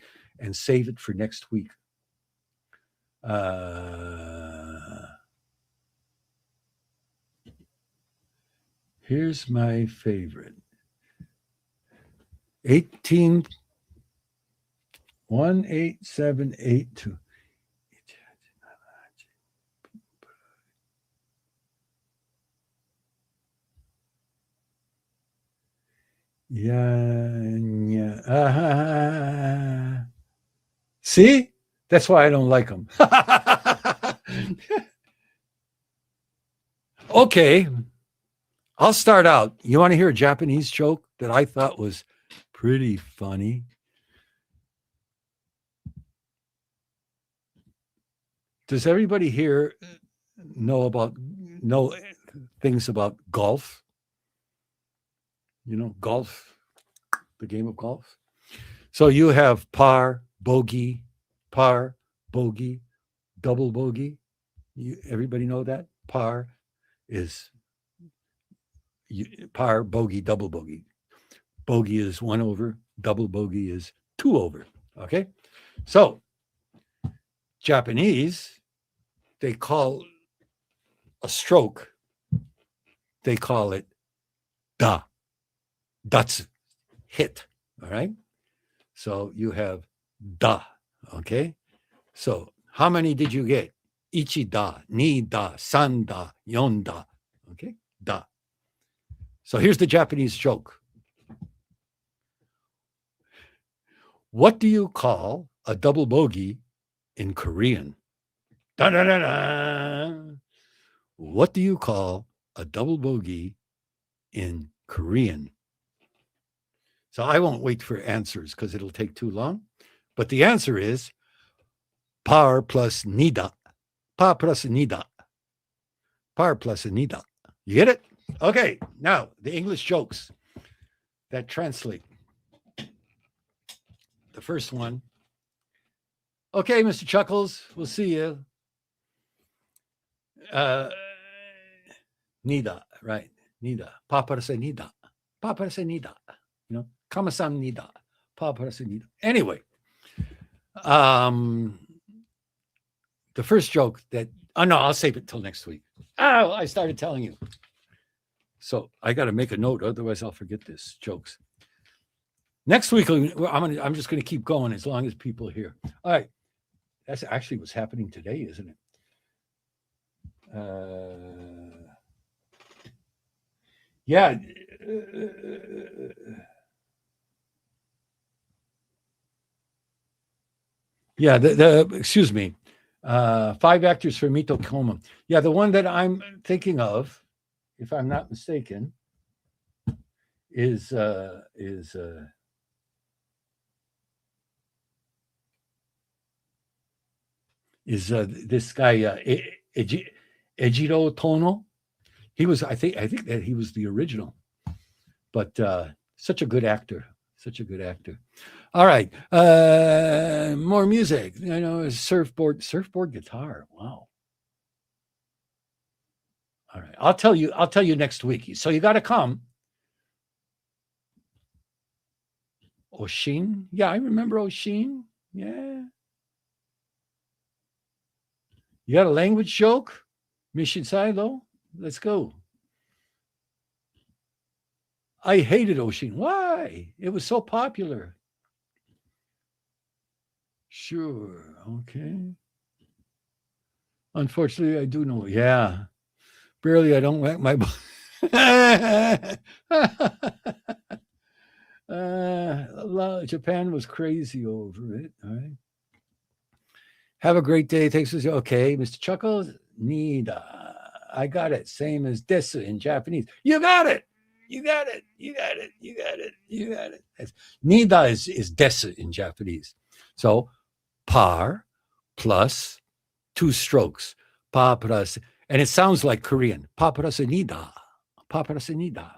save it for next week. Here's my favorite. 18782. Yeah. See? That's why I don't like them. Okay. I'll start out. You want to hear a Japanese joke that I thought was pretty funny? Does everybody here know things about golf? You know, golf, the game of golf. So you have par, bogey, double bogey. Everybody know that? Par is par, bogey, double bogey. Bogey is 1 over, double bogey is 2 over. Okay? So Japanese, they call a stroke, they call it da. That's hit. All right. So you have da. Okay. So how many did you get? Ichi da, ni da, san da, yon da. Okay. Da. So here's the Japanese joke. What do you call a double bogey in Korean? Da, da, da, da. What do you call a double bogey in Korean? So I won't wait for answers because it'll take too long. But the answer is par plus nida. Par plus nida. Par plus nida. You get it? Okay. Now, the English jokes that translate. The first one. Okay, Mr. Chuckles, we'll see you. Nida, right? Nida. Pa plus nida. Pa plus nida. You know, kama-san nida. Pa plus nida. Anyway, the first joke that, oh no, I'll save it till next week. Oh, I started telling you. So I got to make a note, otherwise I'll forget this jokes. Next week, I'm just going to keep going as long as people are here. All right. That's actually what's happening today, isn't it? Yeah. Yeah, excuse me. 5 actors for Mitokomon. Yeah, the one that I'm thinking of, if I'm not mistaken, is this guy Ejiro Tono. He was, I think that he was the original, but such a good actor. All right, more music. You know, surfboard guitar. Wow. All right, I'll tell you next week. So you got to come. Oshin, yeah, I remember Oshin. Yeah. You got a language joke, Mission Silo? Let's go. I hated Oshin. Why? It was so popular. Sure. Okay. Unfortunately, I do know. Yeah. Barely, I don't whack my Japan was crazy over it. All right. Have a great day. Thanks for okay, Mr. Chuckles. Nida. I got it. Same as desu in Japanese. You got it. Nida is desu in Japanese. So par plus 2 strokes. Pa plus, And it sounds like Korean. Paparasanida. Paparasanida.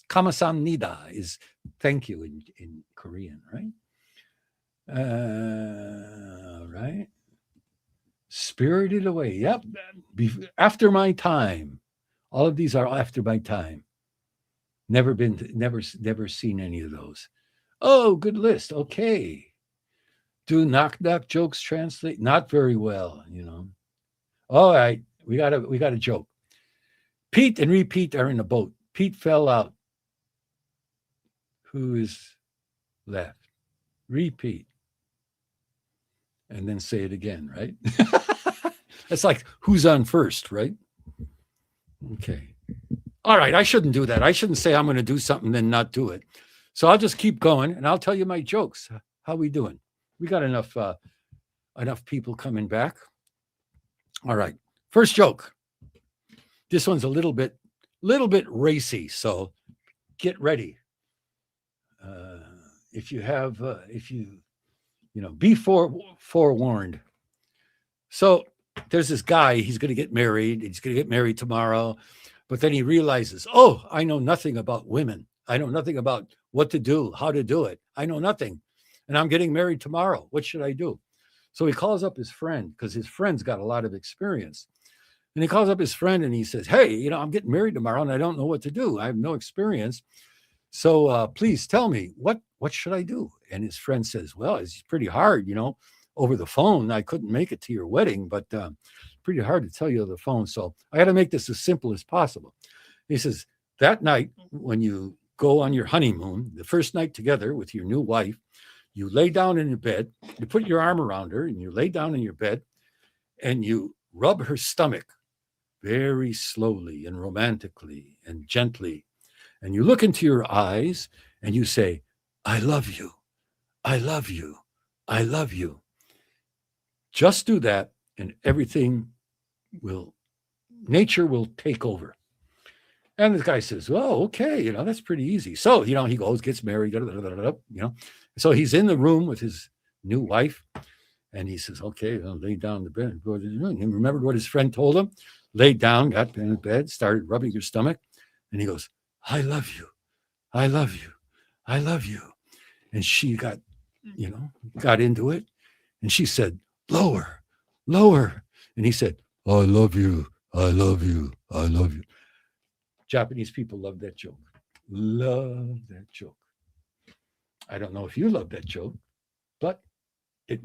Kamasamnida is thank you in Korean, right? Right. Spirited Away. Yep. After My Time. All of these are after my time. Never seen any of those. Oh, good list. Okay. Do knock jokes translate? Not very well, you know. All right. We got a joke. Pete and Repeat are in a boat. Pete fell out. Who is left? Repeat. And then say it again, right? It's like who's on first, right? Okay. All right. I shouldn't do that. I shouldn't say I'm going to do something then not do it. So I'll just keep going and I'll tell you my jokes. How we doing? We got enough people coming back. All right. First joke. This one's a little bit racy, so get ready. Be forewarned. So there's this guy, he's going to get married. He's going to get married tomorrow. But then he realizes, oh, I know nothing about women. I know nothing about what to do, how to do it. I know nothing. And I'm getting married tomorrow. What should I do? So he calls up his friend because his friend's got a lot of experience. And he calls up his friend and he says, hey, I'm getting married tomorrow and I don't know what to do. I have no experience. So please tell me, what should I do? And his friend says, well, it's pretty hard, over the phone. I couldn't make it to your wedding, but pretty hard to tell you over the phone. So I got to make this as simple as possible. He says, that night when you go on your honeymoon, the first night together with your new wife, you lay down in your bed, you put your arm around her and you lay down in your bed and you rub her stomach very slowly and romantically and gently. And you look into your eyes and you say, I love you. I love you. I love you. Just do that and nature will take over. And the guy says, well, okay, that's pretty easy. So, he goes, gets married, So he's in the room with his new wife and he says, okay, I'll lay down in the bed. He remembered what his friend told him, laid down, got in bed, started rubbing her stomach. And he goes, I love you. I love you. I love you. And she got into it. And she said, lower, lower. And he said, I love you. I love you. I love you. Japanese people love that joke. Love that joke. I don't know if you love that joke, but it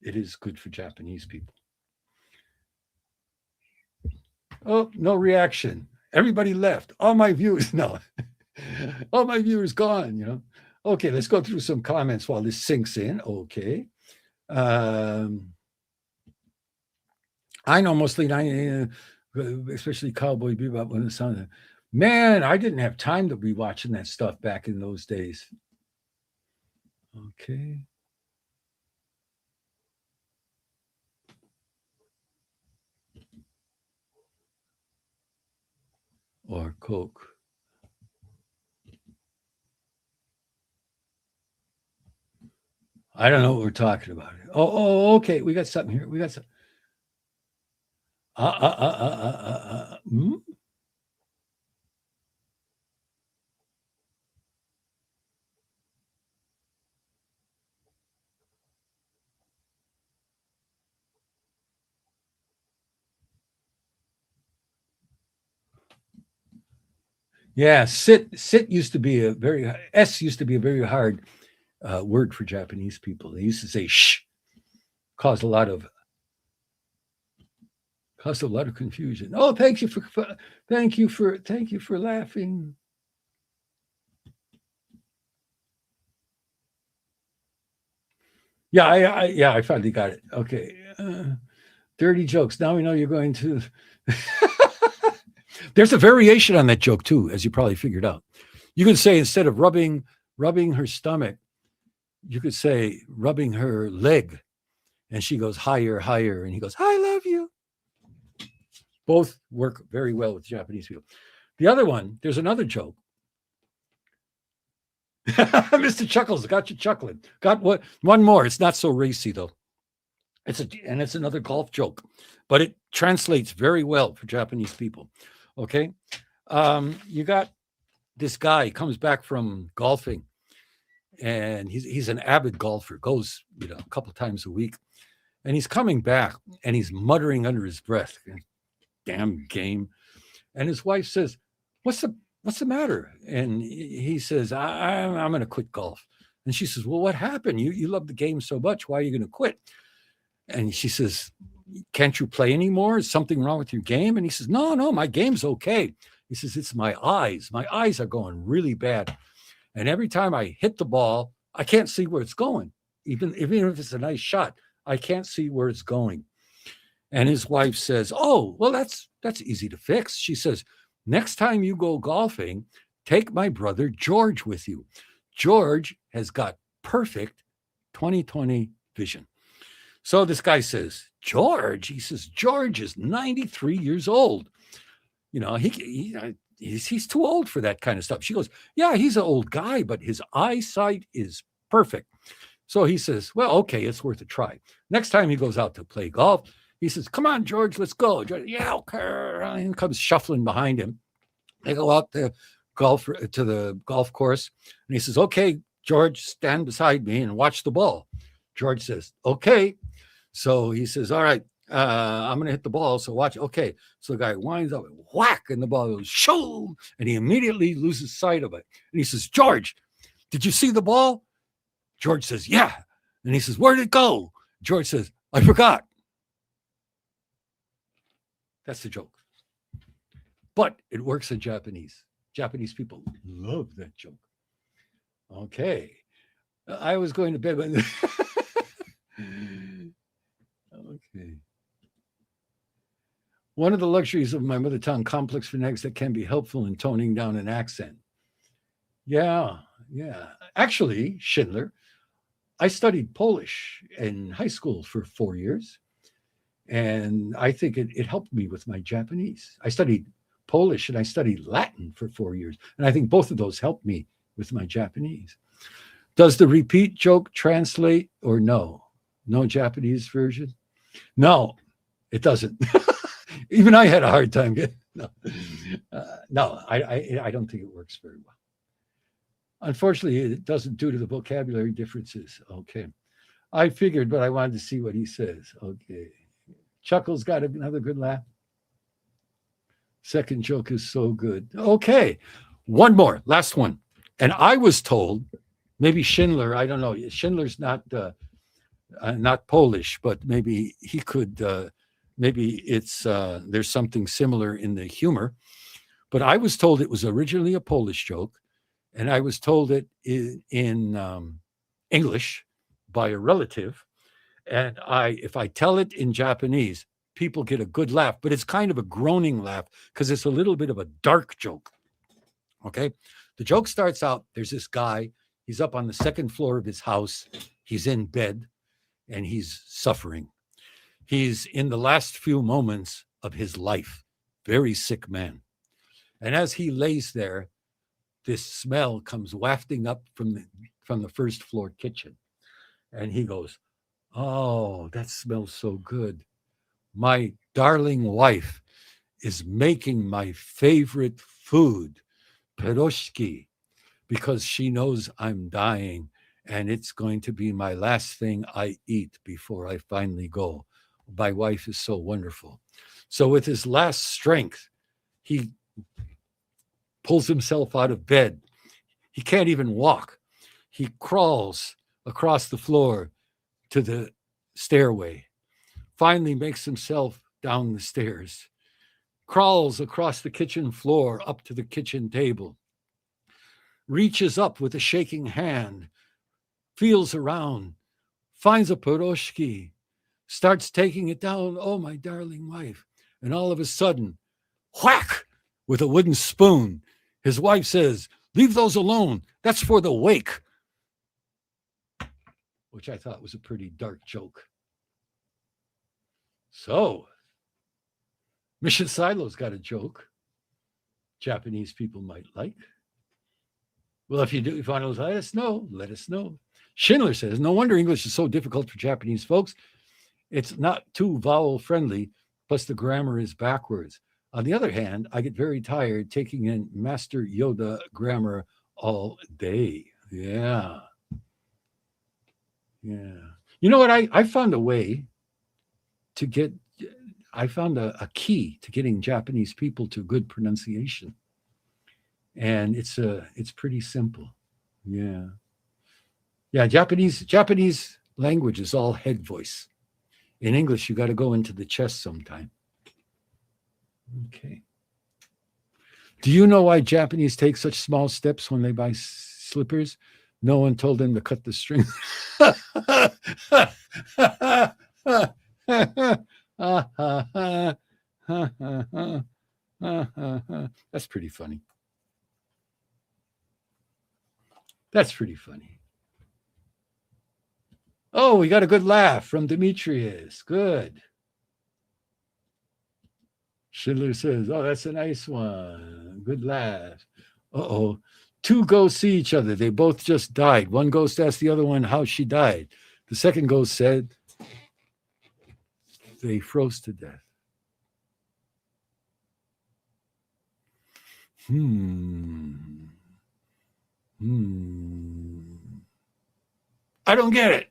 is good for Japanese people. Oh, no reaction. Everybody left. All my viewers, no. All my viewers gone, Okay, let's go through some comments while this sinks in. Okay. I know mostly, especially Cowboy Bebop when the sun. Man, I didn't have time to be watching that stuff back in those days. Okay. Or Coke. I don't know what we're talking about. Oh, okay. We got something here. We got some. Yeah, sit used to be a very hard word for Japanese people. They used to say shh, caused a lot of confusion. Oh, thank you for laughing. Yeah, I finally got it. Okay, dirty jokes. Now we know you're going to. There's a variation on that joke too, as you probably figured out. You could say instead of rubbing her stomach, you could say rubbing her leg, and she goes higher, higher, and he goes, I love you. Both work very well with Japanese people. The other one, there's another joke. Mr. Chuckles, got you chuckling. Got what? One more. It's not so racy though. It's another golf joke, but it translates very well for Japanese people. Okay. You got this guy comes back from golfing, and he's an avid golfer, goes, a couple times a week. And he's coming back and he's muttering under his breath, damn game. And his wife says, what's the matter? And he says, I'm going to quit golf. And she says, well, what happened? You love the game so much. Why are you going to quit? And she says, can't you play anymore? Is something wrong with your game? And he says, no, my game's okay. He says, it's my eyes. My eyes are going really bad. And every time I hit the ball, I can't see where it's going. Even if it's a nice shot, I can't see where it's going. And his wife says, oh, well, that's easy to fix. She says, next time you go golfing, take my brother George with you. George has got perfect 20/20 vision. So this guy says, George? He says, George is 93 years old. He's too old for that kind of stuff. She goes, yeah, he's an old guy, but his eyesight is perfect. So he says, well, okay, it's worth a try. Next time he goes out to play golf, he says, come on, George, let's go. George, yeah, okay. And comes shuffling behind him. They go out to the golf course. And he says, okay, George, stand beside me and watch the ball. George says, okay. So he says, all right, I'm going to hit the ball. So watch. Okay. So the guy winds up, whack, and the ball goes, shoo, and he immediately loses sight of it. And he says, George, did you see the ball? George says, yeah. And he says, where'd it go? George says, I forgot. That's the joke. But it works in Japanese. Japanese people love that joke. Okay. I was going to bed. Okay. One of the luxuries of my mother tongue, complex phonetics that can be helpful in toning down an accent. Yeah. Actually, Schindler, I studied Polish in high school for 4 years, and I think it helped me with my Japanese. I studied Polish and I studied Latin for 4 years, and I think both of those helped me with my Japanese. Does the repeat joke translate or no? No Japanese version? No, it doesn't. Even I had a hard time getting no. I don't think it works very well. Unfortunately, it doesn't due to the vocabulary differences. Okay. I figured, but I wanted to see what he says. Okay. Chuckles got another good laugh. Second joke is so good. Okay. One more, last one. And I was told, maybe Schindler, I don't know. Schindler's not Polish, but maybe he could, maybe it's, there's something similar in the humor. But I was told it was originally a Polish joke. And I was told it in English by a relative. And if I tell it in Japanese, people get a good laugh, but it's kind of a groaning laugh because it's a little bit of a dark joke. Okay. The joke starts out, there's this guy, he's up on the second floor of his house. He's in bed and he's suffering. He's in the last few moments of his life, very sick man. And as he lays there, this smell comes wafting up from the first floor kitchen. And he goes, oh, that smells so good. My darling wife is making my favorite food, pierogi, because she knows I'm dying and it's going to be my last thing I eat before I finally go. My wife is so wonderful. So with his last strength, he pulls himself out of bed. He can't even walk. He crawls across the floor to the stairway, finally makes himself down the stairs, crawls across the kitchen floor up to the kitchen table, reaches up with a shaking hand, feels around, finds a pierogi, starts taking it down. Oh, my darling wife. And all of a sudden, whack, with a wooden spoon. His wife says, leave those alone. That's for the wake. Which I thought was a pretty dark joke. So, Mission Silo's got a joke Japanese people might like. Well, if you do, if you want to let us know, let us know. Schindler says, no wonder English is so difficult for Japanese folks. It's not too vowel friendly, plus the grammar is backwards. On the other hand, I get very tired taking in Master Yoda grammar all day. Yeah. Yeah. You know what? I found a way to get, I found a key to getting Japanese people to good pronunciation. And it's pretty simple. Yeah. Yeah. Japanese language is all head voice. In English, you got to go into the chest sometime. Okay. Do you know why Japanese take such small steps when they buy slippers? No one told them to cut the string. That's pretty funny. That's pretty funny. Oh, we got a good laugh from Demetrius. Good. Schindler says, oh, that's a nice one. Good laugh. Uh-oh. Two ghosts see each other. They both just died. One ghost asked the other one how she died. The second ghost said they froze to death. I don't get it.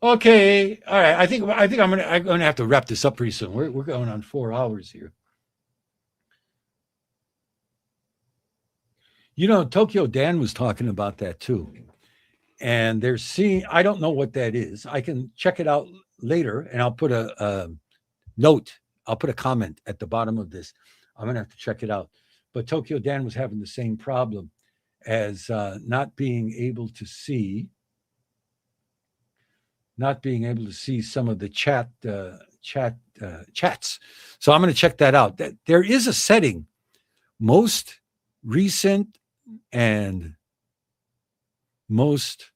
Okay, all right. I think I'm gonna have to wrap this up pretty soon. We're going on 4 hours here. You know, Tokyo Dan was talking about that too, and they're seeing. I don't know what that is. I can check it out later, and I'll put a note. I'll put a comment at the bottom of this. I'm gonna have to check it out. But Tokyo Dan was having the same problem as not being able to see some of the chats. So I'm going to check that out. There is a setting, most recent and most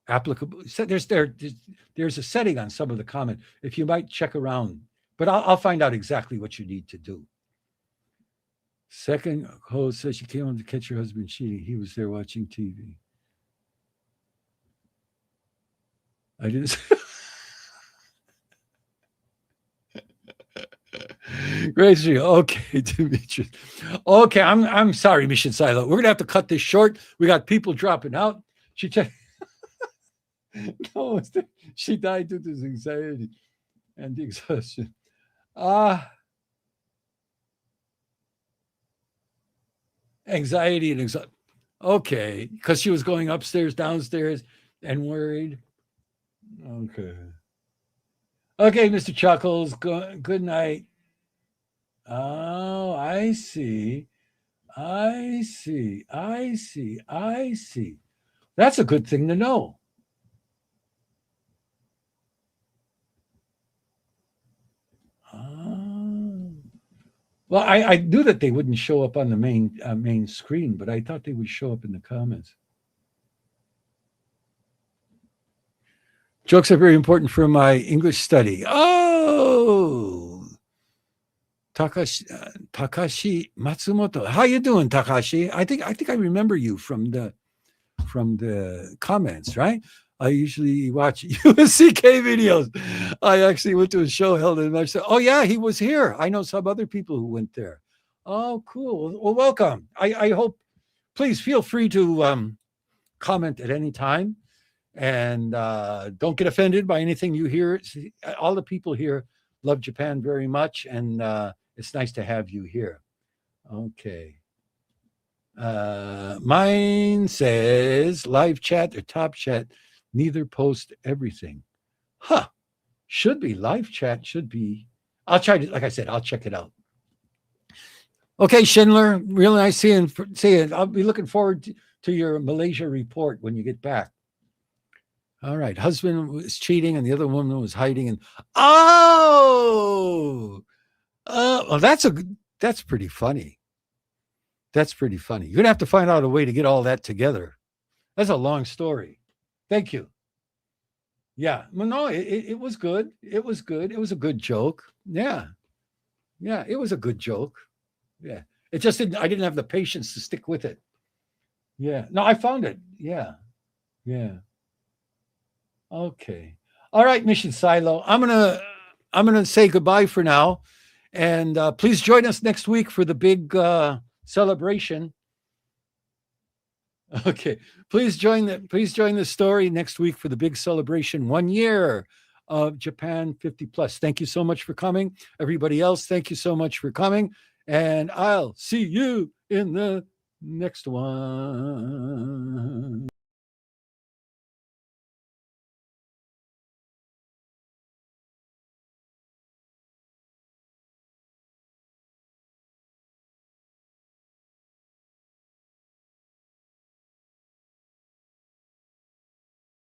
applicable. So there's a setting on some of the comment. If you might check around, but I'll find out exactly what you need to do. Second host says she came home to catch her husband cheating. He was there watching TV. I didn't. Grace, okay, Demetrius. Okay, I'm sorry, Mission Silo. We're gonna have to cut this short. We got people dropping out. She checked. No, she died due to anxiety and exhaustion. Anxiety and exhaustion. Okay, because she was going upstairs, downstairs, and worried. Okay. Okay, Mr. Chuckles. Good night. Oh, I see. That's a good thing to know. Well, I knew that they wouldn't show up on the main screen, but I thought they would show up in the comments. Jokes are very important for my English study. Oh, Takashi Matsumoto. How you doing, Takashi? I think I remember you from the comments, right? I usually watch USCK videos. I actually went to a show held in Mexico. Oh yeah, he was here. I know some other people who went there. Oh, cool. Well, welcome. I hope. Please feel free to comment at any time. And don't get offended by anything you hear. All the people here love Japan very much, and it's nice to have you here. Okay. Mine says live chat or top chat, neither post everything. Huh. Should be. Live chat should be. I'll try to, like I said, I'll check it out. Okay, Schindler, really nice seeing you. I'll be looking forward to your Malaysia report when you get back. All right. Husband was cheating and the other woman was hiding. And well, that's pretty funny. That's pretty funny. You're going to have to find out a way to get all that together. That's a long story. Thank you. Yeah. Well, no, it was good. It was good. It was a good joke. Yeah. Yeah. It was a good joke. Yeah. It just I didn't have the patience to stick with it. Yeah. No, I found it. Yeah. Yeah. Okay. All right, Mission Silo. I'm gonna say goodbye for now, and please join us next week for the big celebration. Okay. Please join the story next week for the big celebration. 1 year of Japan 50 plus. Thank you so much for coming. Everybody else, thank you so much for coming. And I'll see you in the next one.